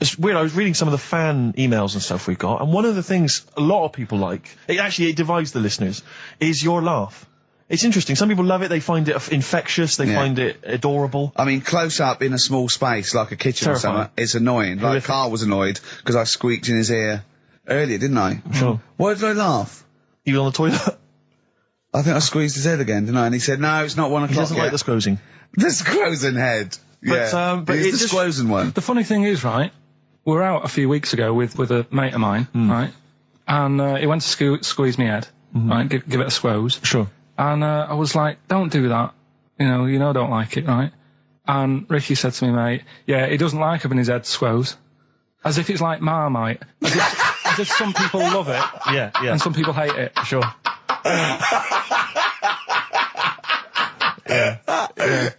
it's weird, I was reading some of the fan emails and stuff we've got, and one of the things a lot of people like, it divides the listeners, is your laugh. It's interesting. Some people love it, they find it infectious, they find it adorable. I mean, close up in a small space, like a kitchen or Terrifying. something, it's annoying. Like, Horrific. Karl was annoyed, because I squeaked in his ear earlier, didn't I? Sure. Why did I laugh? You on the toilet? I think I squeezed his head again, didn't I? And he said, "No, it's not 1 o'clock He doesn't yet." like the squozing. The squozing head. Yeah. but it's it the just- squozing one. The funny thing is, right, we were out a few weeks ago with a mate of mine, right, and he went to squeeze me head, right, give it a squoze. Sure. And I was like, don't do that. You know, I don't like it, right? And Ricky said to me, mate, yeah, he doesn't like having his head squoze. As if it's like Marmite. As if some people love it. Yeah, yeah. And some people hate it. Sure.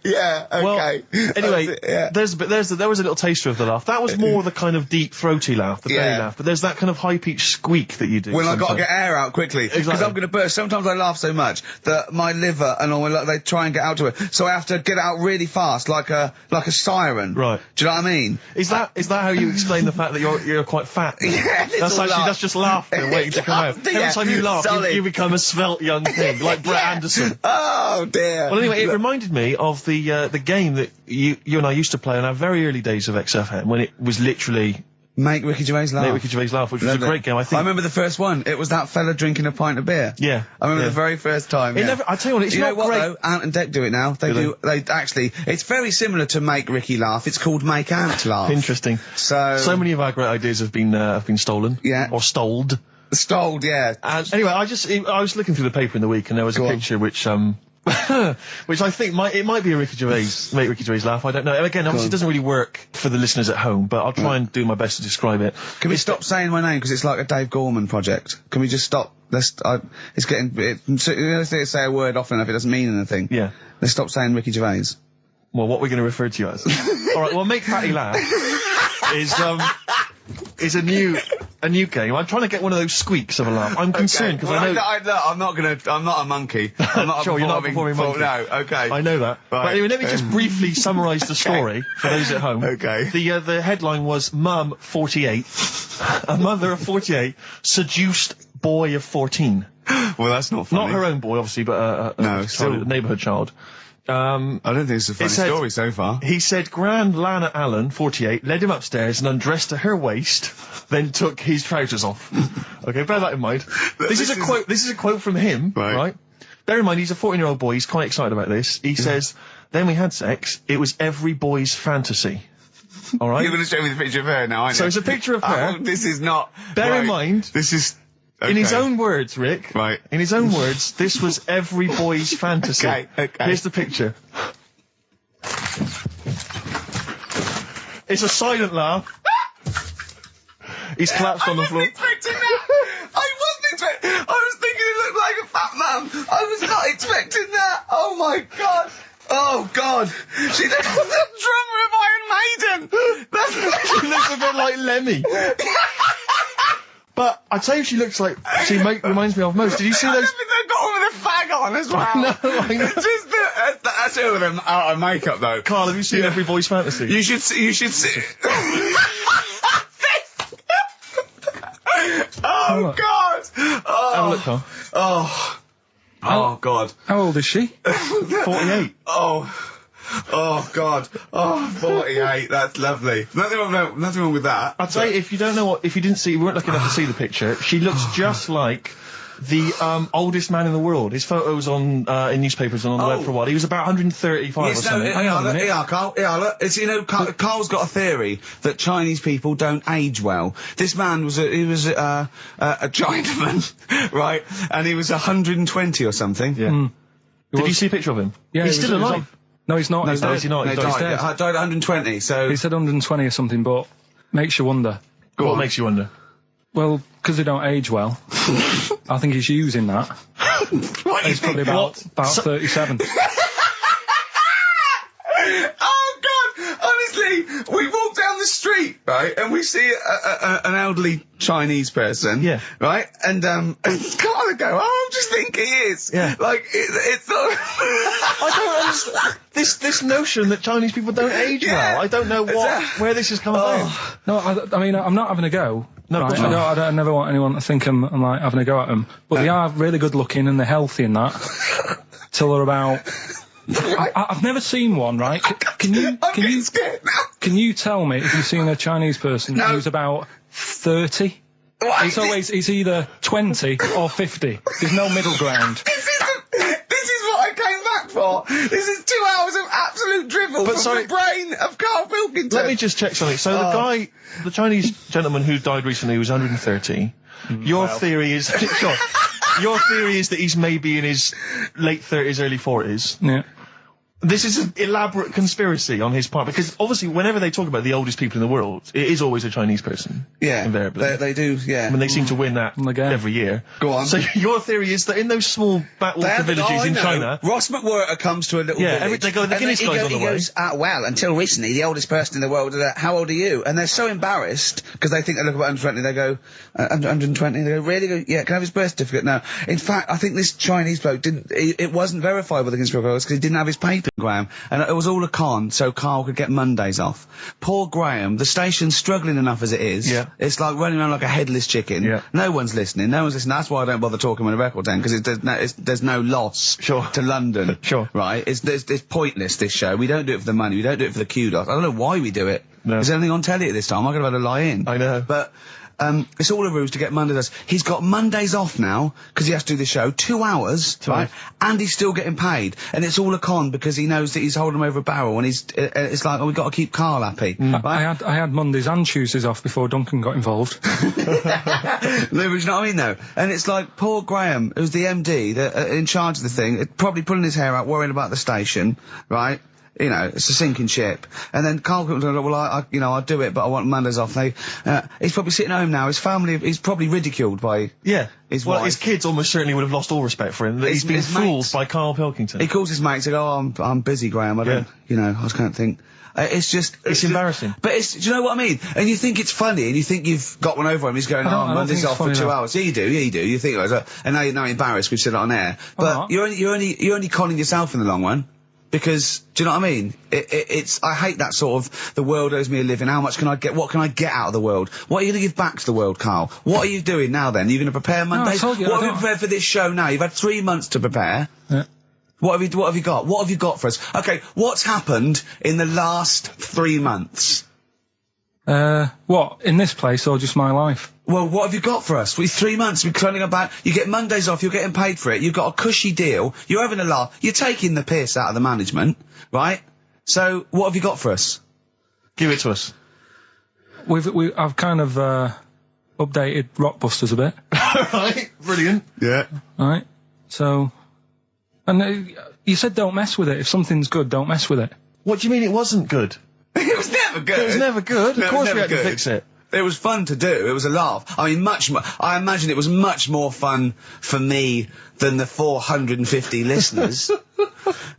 Yeah, okay. Well, anyway, Yeah. there was a little taster of the laugh. That was more the kind of deep, throaty laugh, the belly Yeah. laugh. But there's that kind of high-pitched squeak that you do. When I've got to sometimes. get air out quickly, because Exactly. I'm going to burst. Sometimes I laugh so much that my liver and all they try and get out to it, so I have to get out really fast, like a siren. Right. Do you know what I mean? Is that how you explain the fact that you're quite fat? Yeah, That's just laughter waiting to come out. Yeah, Every time you laugh, solid. you become a svelte young thing, like Brett Anderson. Oh dear. Well, anyway, it reminded me of the game that you and I used to play in our very early days of XFM, when it was literally Make Ricky Gervais laugh. Make Ricky Gervais laugh, which was a Loved it. great game. I think. I remember the first one. It was that fella drinking a pint of beer. Yeah. I remember yeah. the very first time. It yeah. never. I tell you what, it's you not know what great. though? Ant and Dec do it now. They Do They actually. It's very similar to Make Ricky Laugh. It's called Make Ant Laugh. Interesting. So many of our great ideas have been stolen. Yeah. Or stoled. Stoled, yeah. And anyway, I was looking through the paper in the week, and there was Go a on. picture which which I think might be a Ricky Gervais, Make Ricky Gervais laugh. I don't know. And again, obviously, it doesn't really work for the listeners at home, but I'll try and do my best to describe it. Can we stop saying my name because it's like a Dave Gorman project? Can we just stop? It's getting. Let's say a word often enough, it doesn't mean anything. Yeah. Let's stop saying Ricky Gervais. Well, what we're going to refer to you as. All right. Well, Make Patty Laugh is a new game. I'm trying to get one of those squeaks of a laugh. I'm concerned because I know. I'm not a monkey. I'm not Sure, you're not a performing monkey. No, okay. I know that. Right. But anyway, let me just briefly summarise the story for those at home. Okay. The headline was Mum 48, a mother of 48 seduced boy of 14. Well, that's not funny. Not her own boy, obviously, but No, a still- neighbourhood child. I don't think it's a funny said- story so far. He said Grand Lana Allen, 48, led him upstairs and undressed to her waist, then took his trousers off. Okay, bear that in mind. This is a quote from him, right? Bear in mind, he's a 14-year-old boy, he's quite excited about this. He says, then we had sex, it was every boy's fantasy. Alright? You're going to show me the picture of her now, aren't you? So it's a picture of her. Oh, this is not... Bear in right. mind, This is... in his okay. own words, Rick. Right. In his own words, this was every boy's fantasy. Okay. Here's the picture. It's a silent laugh. He's collapsed on the floor. Expecting that. I was thinking he looked like a fat man. I was not expecting that. Oh my god. Oh god. She looks like the drummer of Iron Maiden. She looks a bit like Lemmy. But I tell you, she looks like reminds me of most. Did you see I those? don't think they've got one with a fag on as well. No, I know. Just that's two of them out of makeup though. Carl, have you seen Every Boy's Fantasy? You should see. Oh god! Have a look, Carl. Oh god! How old is she? 48. Oh god! 48. That's lovely. Nothing wrong with that. I'd say if you didn't see, we weren't lucky enough to see the picture. She looks just like the oldest man in the world. His photos on in newspapers and on the web for a while. He was about 135 or something. Carl. Yeah, look. It's, Carl's got a theory that Chinese people don't age well. This man was a Chinaman, right? And he was 120 or something. Yeah. Did you see a picture of him? Yeah, he's still alive. No, he's not. No, He's is he not? He He's died at 120. So He said 120 or something, but makes you wonder. What makes you wonder? Well, because they don't age well. I think he's using that. what He's probably about 37. Oh god! Honestly, we walk down the street, right, and we see an elderly Chinese person, Yeah. right, and Carl would go, "Oh, I just think he is." Yeah. Like it's not. I don't understand this notion that Chinese people don't age well. I don't know where this has come about. No, I mean, I'm not having a go. No, right? of course not. I never want anyone to think I'm like having a go at them. But they are really good looking and they're healthy and that. Till they're about. I've never seen one, right? Can you tell me if you've seen a Chinese person who's about 30? It's either 20 or 50. There's no middle ground. This is what I came back for. This is 2 hours of absolute drivel from the brain of Karl Pilkington. Let me just check something. So the Chinese gentleman who died recently was 130. Your theory is your theory is that he's maybe in his late 30s, early 40s. Yeah. This is an elaborate conspiracy on his part, because obviously whenever they talk about the oldest people in the world, it is always a Chinese person. Yeah, invariably. they do, yeah. I mean, they seem to win that every year. Go on. So your theory is that in those small backwater villages in China... Ross McWhirter comes to a little village. They go, the Guinness guy's on the way. He goes, well, until recently, the oldest person in the world, how old are you? And they're so embarrassed, because they think they look about 120, they go, 120, they go, really? They go, yeah, can I have his birth certificate? No. In fact, I think this Chinese bloke it wasn't verified with the conspiracy because he didn't have his papergram, and it was all a con, so Karl could get Mondays off. Poor Graham, the station's struggling enough as it is. Yeah. It's like running around like a headless chicken. Yeah. No one's listening. That's why I don't bother talking on a record then, because there's no loss to London. Sure. Right? It's pointless, this show. We don't do it for the money. We don't do it for the kudos. I don't know why we do it. No. Is there anything on telly at this time? I could have had a lie in. I know. But, it's all a ruse to get Mondays. He's got Mondays off now, because he has to do the show, 2 hours, right? And he's still getting paid. And it's all a con, because he knows that he's holding him over a barrel, and it's like, we've got to keep Karl happy. I had Mondays and Tuesdays off before Duncan got involved. No, but you know what I mean, though? And it's like, poor Graham, who's the MD, in charge of the thing, probably pulling his hair out, worrying about the station, right? You know, it's a sinking ship. And then Karl comes along, well, I'll do it, but I want Mondays off. He's probably sitting home now. His family, he's probably ridiculed by his wife. His kids almost certainly would have lost all respect for him. That he's been fooled by Karl Pilkington. He calls his mates and goes, I'm busy, Graham. I don't, I just can't think. It's embarrassing. But do you know what I mean? And you think it's funny, and you think you've got one over him. He's going, Monday's off for 2 hours. Yeah, you do. You think it was, and now you're embarrassed. We've said it on air. But you're only conning yourself in the long run. Because, do you know what I mean? I hate that sort of, the world owes me a living, what can I get out of the world? What are you going to give back to the world, Karl? What are you doing now then? Are you going to prepare Mondays? What have you prepared for this show now? You've had 3 months to prepare. Yeah. What have you got? What have you got for us? Okay, what's happened in the last 3 months? What? In this place or just my life? Well, what have you got for us? 3 months, we're turning about, you get Mondays off, you're getting paid for it, you've got a cushy deal, you're having a laugh, you're taking the piss out of the management, right? So, what have you got for us? Give it to us. I've kind of, updated Rockbusters a bit. Right, brilliant. Yeah. Right, so, and you said don't mess with it. If something's good, don't mess with it. What do you mean it wasn't good? It was never good. It was never good. No, of course we never had to good. fix it. It was fun to do. It was a laugh. I mean, I imagine it was much more fun for me than the 450 listeners. You know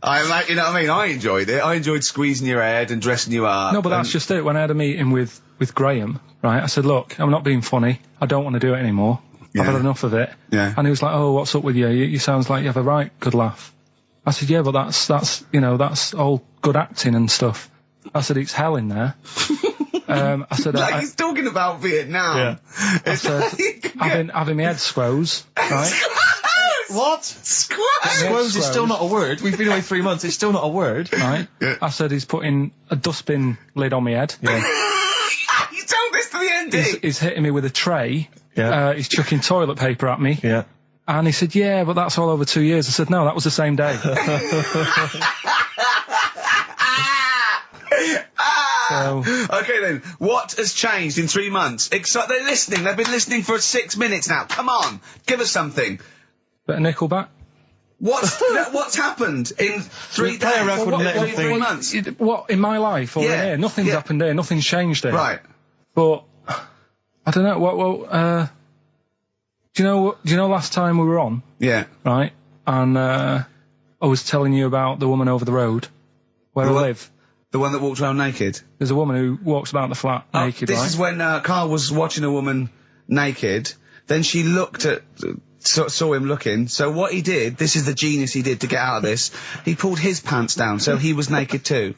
what I mean? I enjoyed it. I enjoyed squeezing your head and dressing you up. No, but that's just it. When I had a meeting with Graham, right, I said, look, I'm not being funny. I don't want to do it anymore. I've had enough of it. Yeah. And he was like, oh, what's up with you? You sounds like you have a right good laugh. I said, yeah, but that's that's all good acting and stuff. I said, it's hell in there. I said, like he's talking about Vietnam. Yeah. I said, having my head squoze, right? What? Squoze is still not a word. We've been away 3 months. It's still not a word. Right. Yeah. I said, he's putting a dustbin lid on my head. Yeah. You told this to the ND. He's hitting me with a tray. Yeah. He's chucking toilet paper at me. Yeah. And he said, yeah, but that's all over 2 years. I said, no, that was the same day. Okay then, what has changed in 3 months? They're listening. They've been listening for 6 minutes now. Come on, give us something. Bit of Nickelback. What's happened in 3 play a days? record and let him 3 months. What, in my life or in here? Nothing's happened here. Nothing's changed here. Right. But I don't know. Do you know last time we were on? Yeah. Right. And I was telling you about the woman over the road where I live. The one that walked around naked? There's a woman who walks about the flat naked, This right? is when Karl was watching a woman naked. Then she looked at... saw him looking. So what he did, this is the genius he did to get out of this, he pulled his pants down so he was naked too.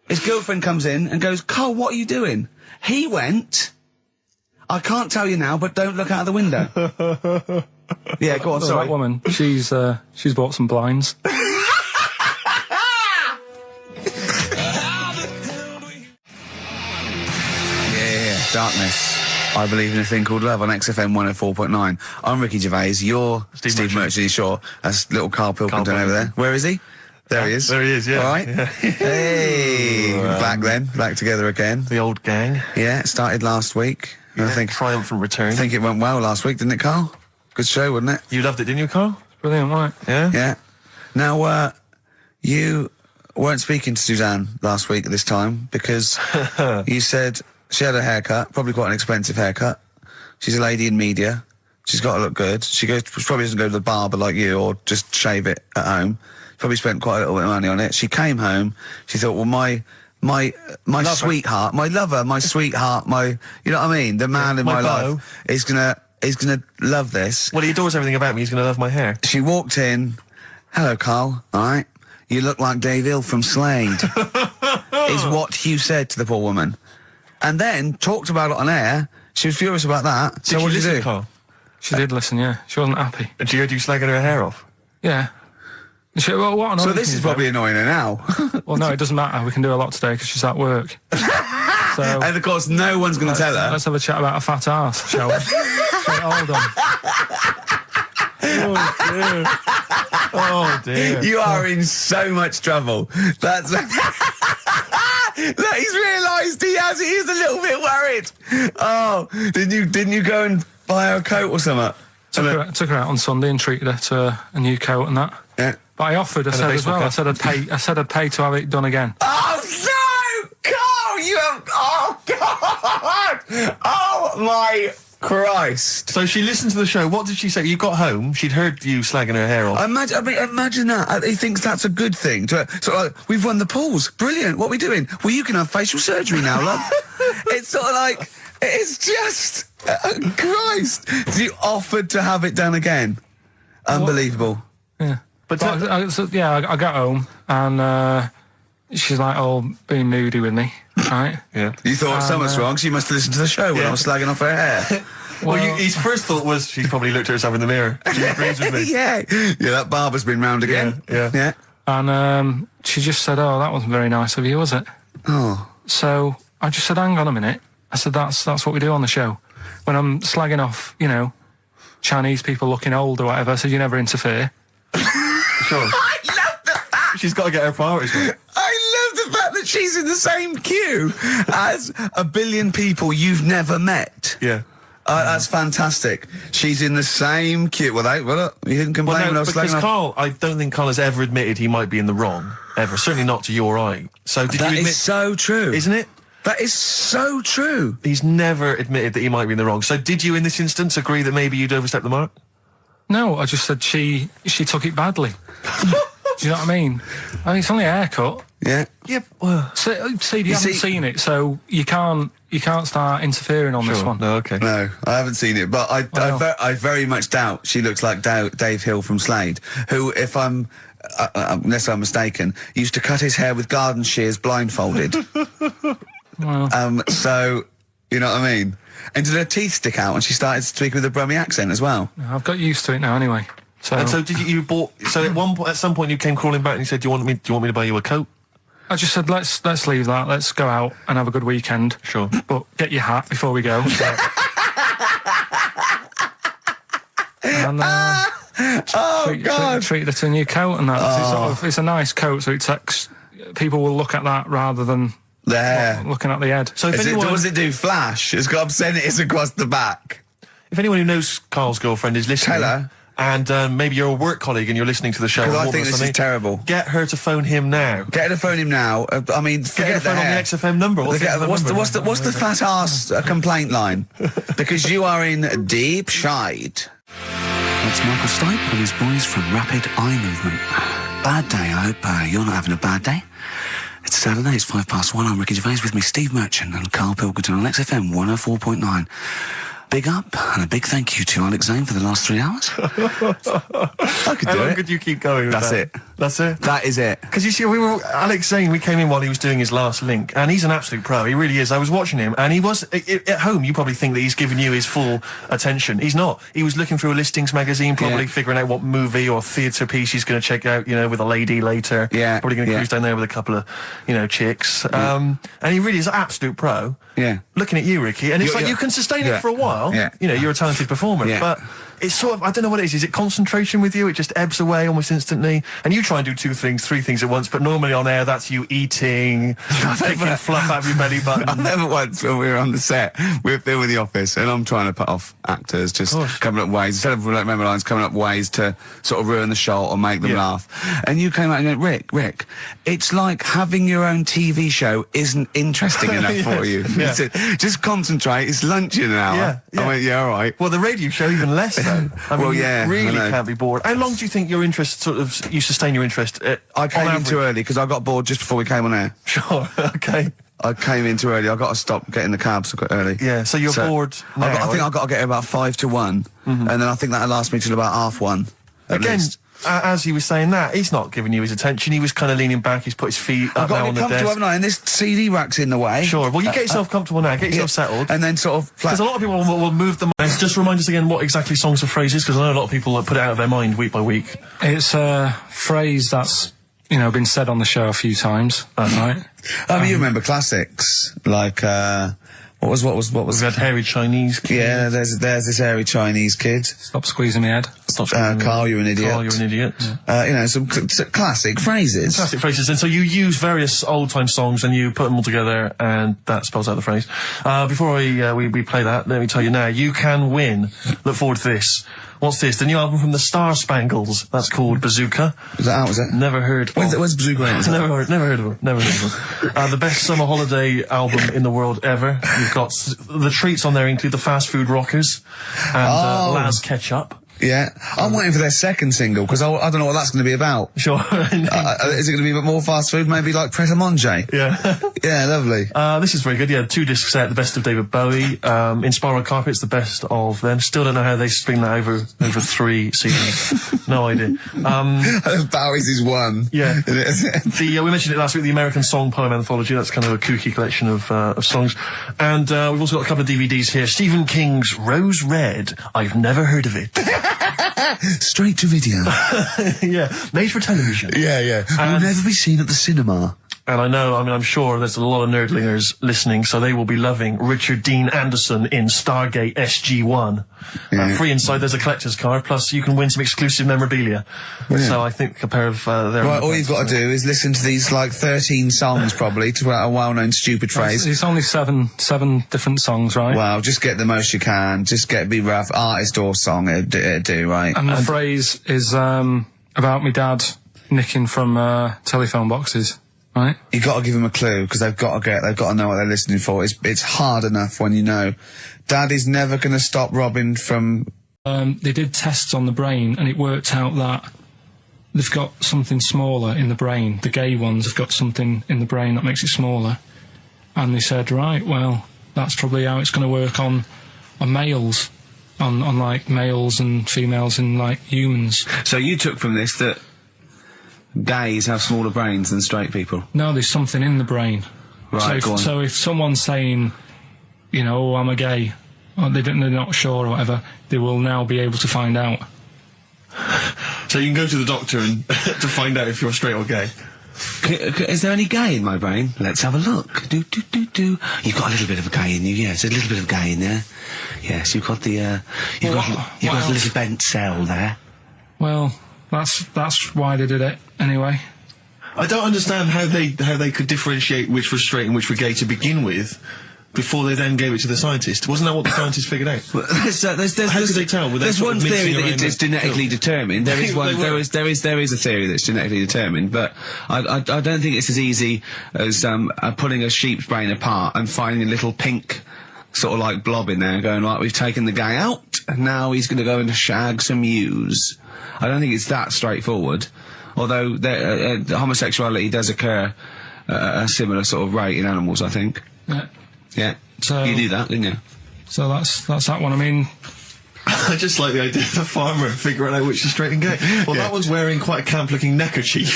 His girlfriend comes in and goes, Karl, what are you doing? He went... I can't tell you now, but don't look out of the window. Yeah, go on, sorry. That woman, she's bought some blinds. Darkness. I believe in a thing called love on XFM 104.9. I'm Ricky Gervais. You're Steve Merchant. Sure. That's little Karl Pilkington over there. Where is he? There he is. There he is, yeah. All right. Yeah. Hey. Back together again. The old gang. Yeah, it started last week. Yeah, I think triumphant return. I think it went well last week, didn't it, Karl? Good show, wasn't it? You loved it, didn't you, Karl? Brilliant, right? Yeah? Yeah. Now, you weren't speaking to Suzanne last week at this time because you said she had a haircut, probably quite an expensive haircut. She's a lady in media. She's got to look good. She probably doesn't go to the barber like you or just shave it at home. Probably spent quite a little bit of money on it. She came home. She thought, well, my sweetheart, my lover, my sweetheart, you know what I mean? The man in my life is gonna love this. Well, he adores everything about me. He's gonna love my hair. She walked in. Hello, Karl. All right. You look like Dave Hill from Slade. Is what you said to the poor woman. And then talked about it on air. She was furious about that. So what did you do? Karl? She did listen, yeah. She wasn't happy. And she heard you slagging her hair off? Yeah. Well, what so this is probably annoying her now. Well, no, it doesn't matter. We can do a lot today because she's at work. So, and of course, no one's going to tell her. Let's have a chat about a fat arse, shall we? Hold on. Oh dear. You are in so much trouble. That's... Look, he's realised he is a little bit worried. Oh, didn't you go and buy her a coat or something? Took her out on Sunday and treated her to a new coat and that. Yeah. But I offered, I said as well, I said I'd pay to have it done again. Oh no! Karl, you have... Oh God! Oh my Christ! So she listened to the show. What did she say? You got home, she'd heard you slagging her hair off. Imagine that. He thinks that's a good thing. So like, we've won the polls. Brilliant. What are we doing? Well, you can have facial surgery now, love. It's sort of like... It's just... Christ! You offered to have it done again. Unbelievable. Yeah. But I got home and she's like all being moody with me, right? Yeah. You thought something's wrong, so you must have listened to the show when I was slagging off her hair. Well, his first thought was she's probably looked at herself in the mirror. She agrees with me. Yeah, that barber's been round again. Yeah. And she just said, "Oh, that wasn't very nice of you, was it?" Oh. So I just said, "Hang on a minute." I said, "That's what we do on the show. When I'm slagging off, Chinese people looking old or whatever." I said, "You never interfere." Sure. I love the fact. She's got to get her priorities right. I love the fact that she's in the same queue as a billion people you've never met. Yeah. That's fantastic. She's in the same queue. Well, look, you didn't complain when I was because slagging off. Karl, I don't think Karl has ever admitted he might be in the wrong. Ever. Certainly not to you or I. So did you admit... That is so true. Isn't it? That is so true. He's never admitted that he might be in the wrong. So did you, in this instance, agree that maybe you'd overstepped the mark? No, I just said she took it badly. Do you know what I mean? I mean, it's only a haircut. Yeah. Yep. Well, See, you haven't seen it, so you can't start interfering on this one. No, okay. No, I haven't seen it, but I very much doubt she looks like Dave Hill from Slade, who, if I'm, unless I'm mistaken, used to cut his hair with garden shears blindfolded. Well. So, you know what I mean? And did her teeth stick out and she started speaking with a Brummie accent as well? I've got used to it now anyway. So, And so did you bought? So at some point you came crawling back and you said, "Do you want me to buy you a coat?" I just said, let's leave that. Let's go out and have a good weekend. Sure. But get your hat before we go. And treat her to a new coat and that. It's a nice coat, so it takes people will look at that rather than looking at the head. So if anyone does it do flash? It's got obscenities across the back. If anyone who knows Carl's girlfriend is listening, Tell her. And maybe you're a work colleague and you're listening to the show. Because I think this is terrible. Get her to phone him now. Get her to phone him now. I mean, forget her phone on the XFM number. What's the fat ass complaint line? Because you are in deep shite. That's Michael Stipe and his boys from Rapid Eye Movement. Bad day. I hope you're not having a bad day. It's Saturday, it's 1:05. I'm Ricky Gervais, with me Steve Merchant and Karl Pilkington on XFM 104.9. Big up and a big thank you to Alex Zane for the last 3 hours. I could do it. How long could you keep going with That's that? it. That's it? That is it. Because you see, Alex Zane, we came in while he was doing his last link, and he's an absolute pro, he really is. I was watching him, and he was, at home, you probably think that he's giving you his full attention. He's not. He was looking through a listings magazine, probably figuring out what movie or theatre piece he's going to check out, with a lady later. Yeah. Probably going to cruise down there with a couple of, chicks. And he really is an absolute pro. Yeah. Looking at you, Ricky, and it's like you can sustain it for a while. Yeah. You're a talented performer, but it's sort of, I don't know what it is. Is it concentration with you? It just ebbs away almost instantly. And you try and do 2 things, 3 things at once, but normally on air, that's you eating, picking fluff out of your belly button. I never once, when we were on the set, we were there with The Office, and I'm trying to put off actors, just coming up ways, instead of remember lines, coming up ways to sort of ruin the show or make them laugh. And you came out and went, Rick, it's like having your own TV show isn't interesting enough for you. Yeah. Just concentrate, it's lunch in an hour. I went, all right. Well, the radio show even less so. I mean, you really can't be bored. How long do you think your interest you sustain your interest? I came in too early because I got bored just before we came on air. Sure, okay. I came in too early. I got to stop getting the cabs quite early. Yeah, so you're bored now. I think I've got to get about 5 to 1, and then I think that'll last me till about 1:30. Again, as he was saying that, he's not giving you his attention. He was kind of leaning back. He's put his feet up now on the desk. I've got to get comfortable, haven't I? And this CD rack's in the way. Sure. Well, you get yourself comfortable now. Get yourself settled. And then sort of... Because a lot of people will move them. Just remind us again what exactly songs of phrases, because I know a lot of people put it out of their mind week by week. It's a phrase that's, been said on the show a few times. Right? You remember classics, like... What was? We had hairy Chinese kid. Yeah, there's this hairy Chinese kid. Stop squeezing my head. Carl, you're an idiot. Carl, you're an idiot. Yeah. Some classic phrases. Classic phrases. And so you use various old-time songs and you put them all together, and that spells out the phrase. Before we play that, let me tell you now, you can win. Look forward to this. What's this? The new album from the Star Spangles. That's called Bazooka. Is that out, is it? Never heard. Where's Bazooka? Never heard of it. The best summer holiday album in the world ever. You've got the treats on there include the Fast Food Rockers and Laz Ketchup. Yeah, I'm waiting for their second single, because I don't know what that's going to be about. Sure. Is it going to be a bit more fast food, maybe like Pret a Manger? Yeah. Yeah, lovely. This is very good. Yeah, 2 disc set, the best of David Bowie. Inspiral Carpets, the best of them. Still don't know how they spring that over 3 seasons. No idea. Bowie's is 1. Yeah. We mentioned it last week, the American Song Poem Anthology. That's kind of a kooky collection of songs. And we've also got a couple of DVDs here. Stephen King's Rose Red. I've never heard of it. Straight to video. Yeah, made for television. Yeah. Will never be seen at the cinema. And I'm sure there's a lot of nerdlingers listening, so they will be loving Richard Dean Anderson in Stargate SG-1. Free inside, there's a collector's card, plus you can win some exclusive memorabilia. Brilliant. So I think a pair of their... Right, all you've got to do is listen to these, 13 songs, probably, to a well-known stupid phrase. It's only seven different songs, right? Well, just get the most you can. Just be rough. Artist or song, it'd do, right? And the phrase is about me dad nicking from telephone boxes. right? You got to give them a clue because they've got to know what they're listening for. It's hard enough when you know. Dad is never going to stop Robin from. They did tests on the brain, and it worked out that they've got something smaller in the brain. The gay ones have got something in the brain that makes it smaller. And they said, right, well, that's probably how it's going to work on males, on like males and females and like humans. So you took from this that gays have smaller brains than straight people? No, there's something in the brain. Right, go on. So if someone's saying, you know, oh, I'm a gay, or they're not sure or whatever, they will now be able to find out. So you can go to the doctor and to find out if you're straight or gay. Is there any gay in my brain? Let's have a look. Do. You've got a little bit of a gay in you, yes. A little bit of gay in there. Yes, you've got the, you've got a little bent cell there. Well, that's why they did it, anyway. I don't understand how they could differentiate which was straight and which were gay to begin with, before they then gave it to the scientist. Wasn't that what the scientists figured out? Well, how could they tell? There's one theory that it's genetically determined. There is one. There is a theory that's genetically determined, but I don't think it's as easy as pulling a sheep's brain apart and finding a little pink sort of like blob in there and going, right, we've taken the guy out and now he's going to go and shag some ewes. I don't think it's that straightforward. Although homosexuality does occur at a similar sort of rate in animals, I think. Yeah. Yeah. So you do that, didn't you? So that's that one. I mean, I just like the idea of the farmer figuring out which is straight and gay. Well, that one's wearing quite a camp-looking neckerchief.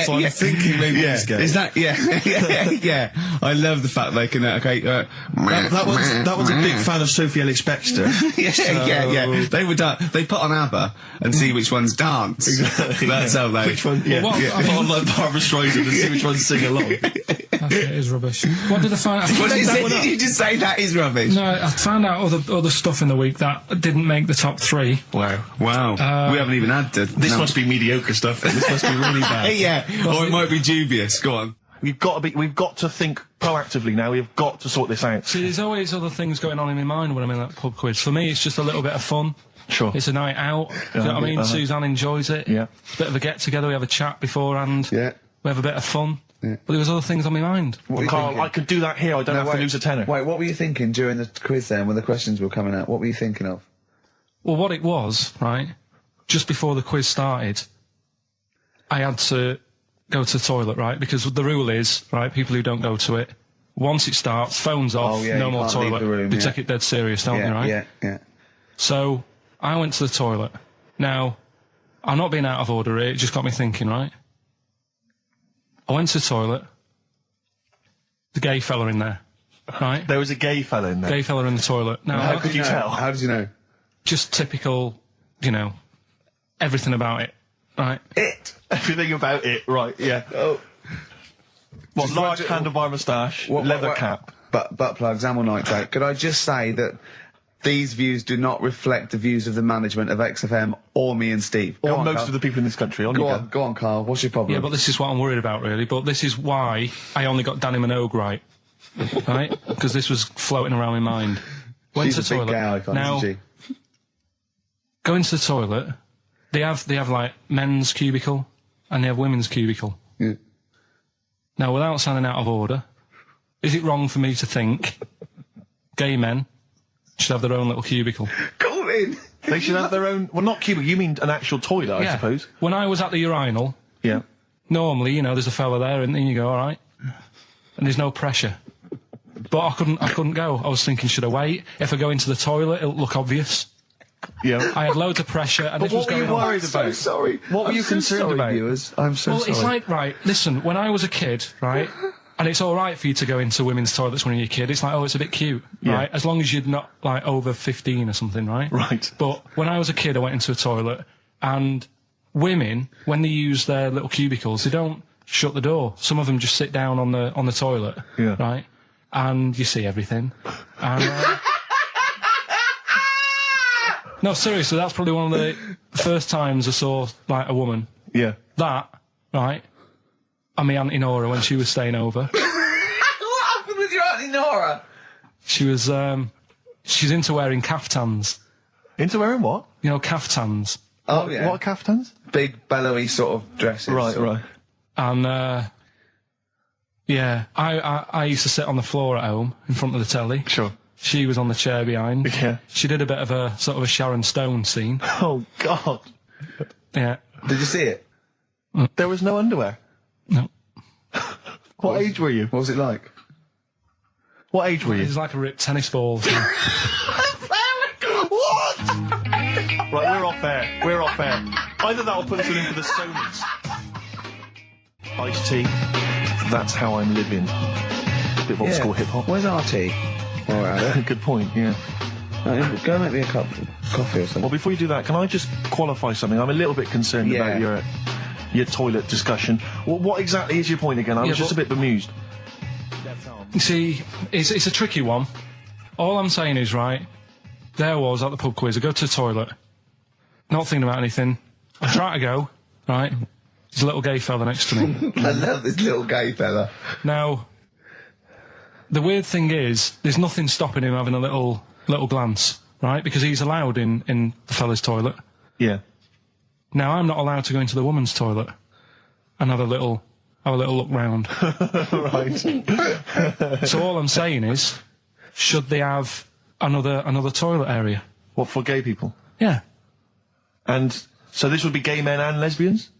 So I'm thinking maybe he's gay. Is that? Yeah. I love the fact they can. That one's a big fan of Sophie Ellis-Bextor. Yeah. They would. They put on ABBA and see which ones dance. Exactly. That's how they. Which one? Yeah. Put on like Barbara Streisand and see which ones sing along. It is rubbish. What did I find out? Did you just say that is rubbish? No, I found out other stuff in the week that didn't make the top 3. Wow. We haven't even had to. This must be mediocre stuff. This must be really bad. Yeah, or it might be dubious. Go on. We've got to think proactively now. We've got to sort this out. See, there's always other things going on in my mind when I'm in that pub quiz. For me, it's just a little bit of fun. Sure. It's a night out. Do you know what I mean? Suzanne enjoys it. Yeah. It's a bit of a get-together. We have a chat beforehand. Yeah. We have a bit of fun. Yeah. But there was other things on my mind. Carl, I could do that here. I don't have to lose a tenner. Wait, what were you thinking during the quiz then, when the questions were coming out? What were you thinking of? Well, what it was, right, just before the quiz started, I had to go to the toilet, right, because the rule is, right, people who don't go to it, once it starts, phones off, no more toilet. They take it dead serious, don't they, right? Yeah. So, I went to the toilet. Now, I'm not being out of order here, it just got me thinking, right? I went to the toilet, the gay fella in there, right? There was a gay fella in there. Gay fella in the toilet. Now, How could you tell? How did you know? just typical, you know, everything about it, right? Everything about it, right, yeah. Oh. What, large handlebar moustache, leather cap. Butt plugs, amyl nitrate. Could I just say that these views do not reflect the views of the management of XFM or me and Steve. Or most of the people in this country. Go on, Karl. What's your problem? Yeah, but this is what I'm worried about, really. But this is why I only got Danny Minogue right. Right? Because this was floating around my mind. Went She's to a the big toilet. gay icon, now, isn't she? go into the toilet. They have like men's cubicle and they have women's cubicle. Yeah. Now, without sounding out of order, is it wrong for me to think gay men should have their own little cubicle? Go in. They should have their own... Well, not cubicle, you mean an actual toilet, I suppose. When I was at the urinal, yeah, normally, you know, there's a fella there and then you go, all right, and there's no pressure. But I couldn't go. I was thinking, should I wait? If I go into the toilet, it'll look obvious. Yeah. I had loads of pressure and But this was what were going you on. worried about? I'm so sorry. What were you concerned about? Viewers? I'm so Well, sorry. it's like, right, listen, when I was a kid, right, and it's all right for you to go into women's toilets when you're a kid. It's like, oh, it's a bit cute, right? As long as you're not, like, over 15 or something, right? Right. But when I was a kid, I went into a toilet, and women, when they use their little cubicles, they don't shut the door. Some of them just sit down on the toilet, right? And you see everything. And, no, seriously, that's probably one of the first times I saw, like, a woman. Yeah. That, right? And my Auntie Nora when she was staying over. What happened with your Auntie Nora? She was, she's into wearing caftans. Into wearing what? You know, caftans. Oh, yeah. What are caftans? Big, bellowy sort of dresses. Right. And, Yeah, I used to sit on the floor at home in front of the telly. Sure. She was on the chair behind. Yeah. She did a bit of a sort of a Sharon Stone scene. Oh, God. Yeah. Did you see it? There was no underwear. No. What age were you? What was it like? What age were you? It was like a ripped tennis ball. So. What? Right, we're off air. We're off air. Either that or put us in for the Stoners. Iced tea. That's how I'm living. A bit of old school hip hop. Where's RT? All right. Good point, yeah. Go make me a cup of coffee or something. Well, before you do that, can I just qualify something? I'm a little bit concerned about your toilet discussion. What exactly is your point again? I was just a bit bemused. You see, it's a tricky one. All I'm saying is, right, there was at the pub quiz, I go to the toilet, not thinking about anything. I try to go, right, there's a little gay fella next to me. I love this little gay fella. Now, the weird thing is, there's nothing stopping him having a little glance, right, because he's allowed in the fella's toilet. Yeah. Now, I'm not allowed to go into the woman's toilet and have a little look round. Right. So all I'm saying is, should they have another toilet area? What, for gay people? Yeah. And so this would be gay men and lesbians?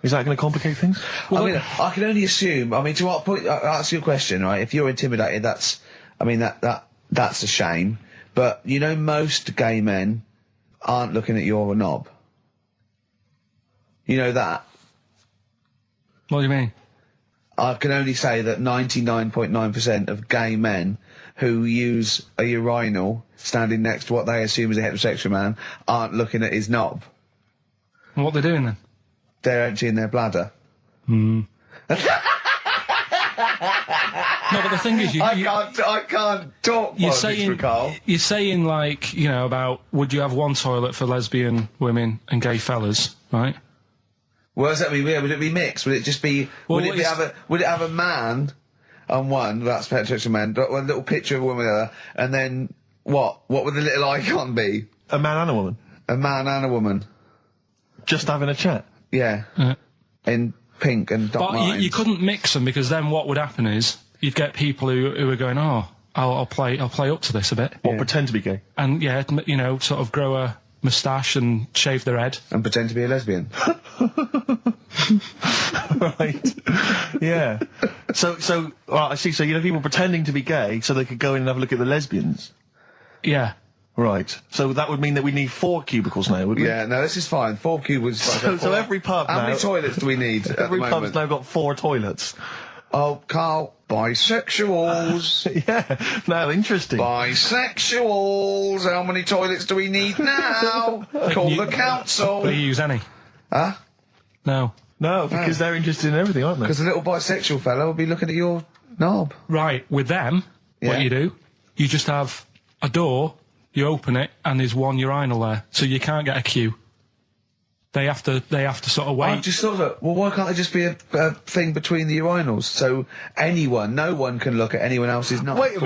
Is that going to complicate things? Well, I mean, I can only assume. I mean, to what point? I'll ask you a question, right? If you're intimidated, that's a shame. But you know, most gay men aren't looking at your knob. You know that. What do you mean? I can only say that 99.9% of gay men who use a urinal standing next to what they assume is a heterosexual man aren't looking at his knob. And what they're doing then? They're emptying their bladder. No, but the thing is, I can't talk. You're saying like, you know, about would you have one toilet for lesbian women and gay fellas, right? What does that mean? Would it be mixed? Would it just be? Well, would it have a man on one? That's heterosexual man. One little picture of a woman, and then what? What would the little icon be? A man and a woman? A man and a woman. Just having a chat? Yeah. In pink and dot lines. But you couldn't mix them, because then what would happen is you'd get people who are going, oh, I'll play up to this a bit. What, pretend to be gay? And yeah, you know, sort of grow a moustache and shave their head. And pretend to be a lesbian. Right. Yeah. So, I see. So you have people pretending to be gay so they could go in and have a look at the lesbians. Yeah. Right. So that would mean that we need 4 cubicles now, would we? Yeah, no, this is fine. 4 cubicles. So every pub How now... many toilets do we need at the Every moment? pub's now got 4 toilets. Oh, Karl, bisexuals. Yeah. Now, interesting. Bisexuals. How many toilets do we need now? Call the council. Do you use any? Huh? No. No, because they're interested in everything, aren't they? Because the little bisexual fella will be looking at your knob. Right, with them, Yeah. what you do, you just have a door, you open it, and there's one urinal there, so you can't get a queue. They have to sort of wait. I just thought that, well, why can't there just be a thing between the urinals so no one can look at anyone else's knob? Wait a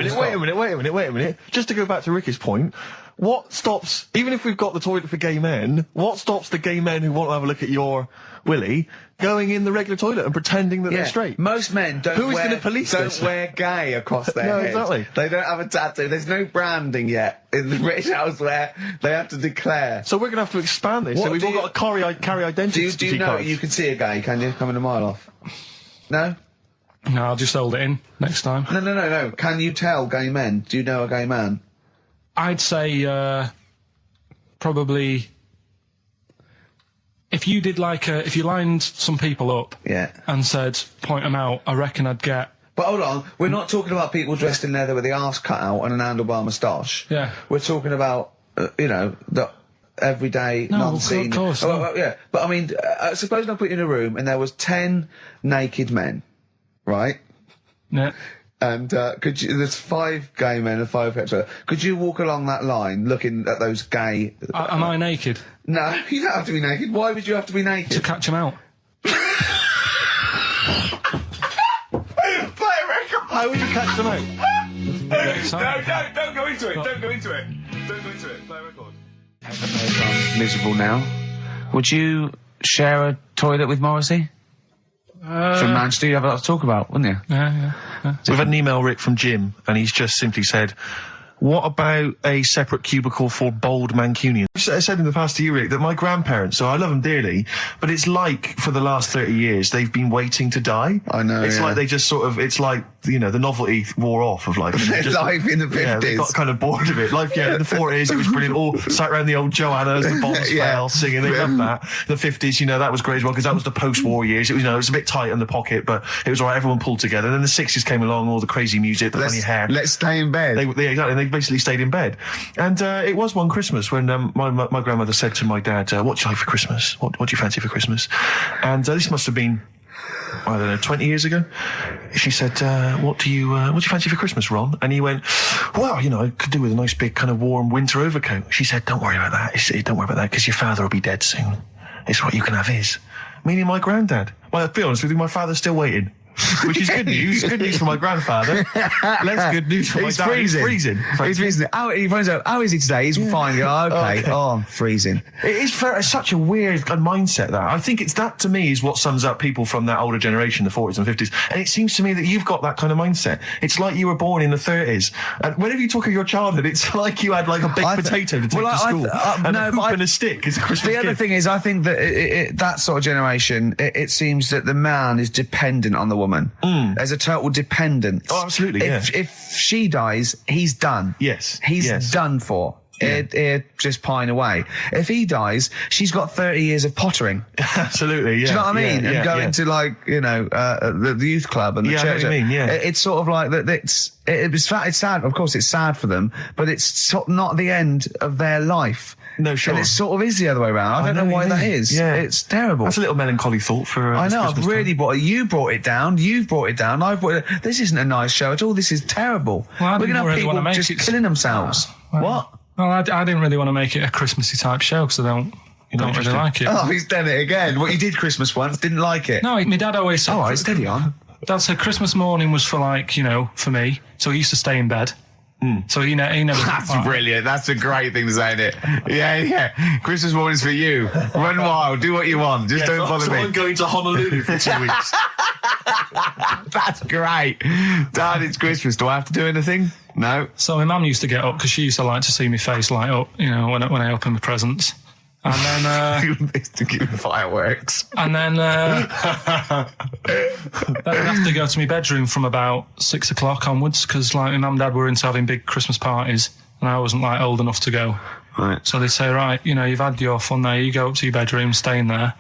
minute. Just to go back to Ricky's point, what stops, even if we've got the toilet for gay men, what stops the gay men who want to have a look at your willy going in the regular toilet and pretending that they're straight? Most men don't wear gay across their head. Exactly. They don't have a tattoo. There's no branding yet in the British house where they have to declare. So we're going to have to expand this. So we've all got to carry identity. Do you know cards. you can see a gay, can you? Coming a mile off. No? No, I'll just hold it in next time. No. Can you tell gay men? Do you know a gay man? I'd say probably if you did if you lined some people up and said point them out, I reckon I'd get. But hold on, we're not talking about people dressed in leather with the arse cut out and an handlebar moustache. Yeah. We're talking about the everyday, non-seen. Of course. Yeah, but I mean, suppose I put you in a room and there was 10 naked men, right? Yeah. And there's 5 gay men and 5 hetero. Could you walk along that line looking at those gay... Am I naked? No, you don't have to be naked. Why would you have to be naked? To catch them out. Play a record! How would you catch them out? Don't go into it. Don't go into it. Play a record. I'm miserable now. Would you share a toilet with Morrissey? From Manchester, you have a lot to talk about, wouldn't you? Yeah. We've had an email, Rick, from Jim, and he's just simply said, what about a separate cubicle for bold Mancunians? I said in the past to you, Rick, that my grandparents, so I love them dearly, but it's like for the last 30 years they've been waiting to die. I know, It's yeah. like they just sort of, it's like, you know, the novelty wore off of life. Life in the 50s. Yeah, they got kind of bored of it. Life, in the 40s, it was brilliant. All sat around the old Joanna as the bombs fell, singing. They loved that. The 50s, you know, that was great as well, because that was the post-war years. It was, you know, it was a bit tight in the pocket, but it was all right. Everyone pulled together. And then the 60s came along, all the crazy music, the funny hair. Let's stay in bed. Exactly. They basically stayed in bed. And it was one Christmas when my grandmother said to my dad, what do you like for Christmas? What do you fancy for Christmas? And this must have been, I don't know, 20 years ago. She said, what do you fancy for Christmas, Ron? And he went, well, you know, I could do with a nice big kind of warm winter overcoat. She said, don't worry about that. Don't worry about that, because your father will be dead soon. It's what you can have his. Meaning my granddad. Well, to be honest with you, my father's still waiting. Which is good news. Good news for my grandfather. Less good news for my dad. He's freezing. He's freezing. He finds out, how is he today? He's fine. Oh, okay. Oh, I'm freezing. It is it's such a weird mindset, that. I think that to me is what sums up people from that older generation, the 40s and 50s. And it seems to me that you've got that kind of mindset. It's like you were born in the 30s. And whenever you talk of your childhood, it's like you had like a big potato to take to school. And a hoop and a stick is a Christmas The other gift. thing is, I think that that sort of generation, it seems that the man is dependent on the woman. There's a total dependence. Oh, absolutely, If she dies, he's done. Yes. He's Yes. done for. He'd just pine away. If he dies, she's got 30 years of pottering. Absolutely, yeah. Do you know what I mean? Yeah, And going yeah. to, like, you know, the youth club and the Yeah, I know church. what you mean, yeah. It's sort of like that. It's sad. Of course, it's sad for them, but it's not the end of their life. No, sure. And it sort of is the other way around. I don't know why what you that mean. is. Yeah. It's terrible. That's a little melancholy thought for I this know, I've Christmas really time. brought it. You brought it down. You've brought it down. I've brought it. This isn't a nice show at all. This is terrible. Well, I We're didn't going to have really wanna people make just it- killing themselves. What? Well, I didn't really want to make it a Christmassy type show because I don't really interested? like it. Oh, he's done it again. What, you did Christmas once, didn't like it? No, my dad always said... All right, steady on. Dad said Christmas morning was for, like, you know, for me. So he used to stay in bed. So he never... That's brilliant. That's a great thing to say, isn't it? Yeah. Christmas morning's for you. Run wild. Do what you want. Just don't bother me. I'm going to Honolulu for 2 weeks. That's great. Dad, it's Christmas. Do I have to do anything? No. So my mum used to get up because she used to like to see my face light up, you know, when I open my presents. And then... to give fireworks. And then I'd have to go to my bedroom from about 6 o'clock onwards because, like, my mum and dad were into having big Christmas parties and I wasn't, like, old enough to go. Right. So they'd say, right, you know, you've had your fun there, you go up to your bedroom, stay in there.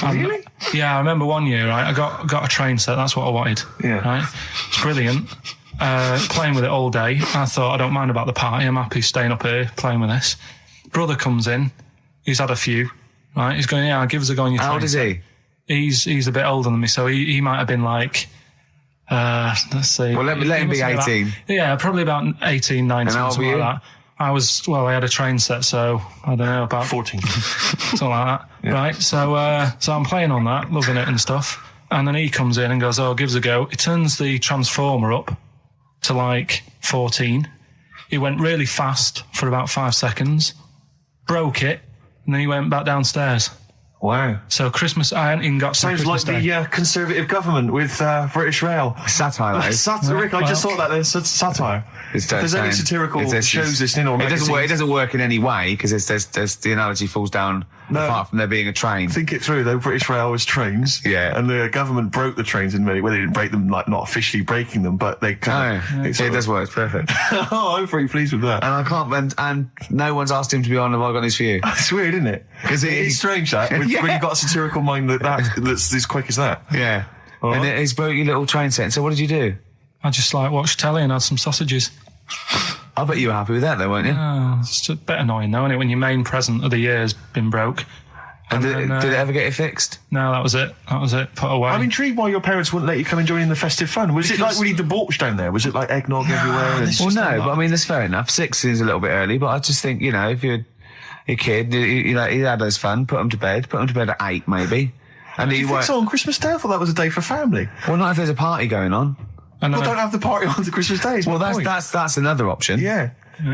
Really? Yeah, I remember one year, right, I got a train set, that's what I wanted. Yeah. Right? It's brilliant. Playing with it all day. I thought, I don't mind about the party, I'm happy staying up here playing with this. Brother comes in, he's had a few, right? He's going, yeah, give us a go on your train. How old is he? He's a bit older than me, so he might have been like, let's see. Well, let him be 18. Yeah, probably about 18, 19, And how old something were like that. I had a train set, so I don't know, about 14. something like that. Yeah. Right, so I'm playing on that, loving it and stuff. And then he comes in and goes, oh, give us a go. He turns the transformer up to like 14. He went really fast for about 5 seconds, broke it, and then he went back downstairs. Wow. So Christmas, I hadn't even got to Sounds Christmas like Day. the Conservative government with British Rail. Satire, that is. Satire, Rick, I just thought that there's satire. It's If there's any satirical shows listening or it magazines, doesn't work in any way because there's the analogy falls down apart from there being a train. think it through though. British Rail was trains, Yeah. and the government broke the trains in many. Well, they didn't break them, like not officially breaking them, but they kind of. It does work. It's perfect. Oh, I'm very pleased with that. And I can't. And no one's asked him to be on. Have I got news for you? It's weird, isn't it? Because it's strange that when you've got a satirical mind that's as quick as that. Yeah. All And right. he's broke your little train set. So what did you do? I just like watched telly and had some sausages. I bet you were happy with that, though, weren't you? Oh, it's a bit annoying though, isn't it, when your main present of the year has been broke. And did then, it ever get it fixed? No, that was it. Put away. I'm intrigued why your parents wouldn't let you come and join in the festive fun. Was it like really debauched down there? Was it like eggnog everywhere? And Well, no, but I mean, that's fair enough. 6 is a little bit early, but I just think, you know, if you're a kid, you know, he had his fun, put him to bed at 8, maybe. And do you think so on Christmas Day? I thought that was a day for family. Well, not if there's a party going on. And Well, then don't have the party on the Christmas Day. Well, that's another option. Yeah.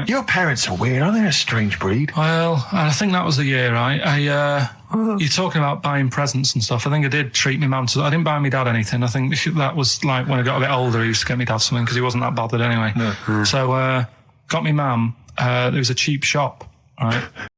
Your parents are weird, aren't they? A strange breed. Well, I think that was the year, you're talking about buying presents and stuff. I think I did treat my mum to... I didn't buy my dad anything. I think that was like when I got a bit older, he used to get me dad something because he wasn't that bothered anyway. So, got me mum, there was a cheap shop, right?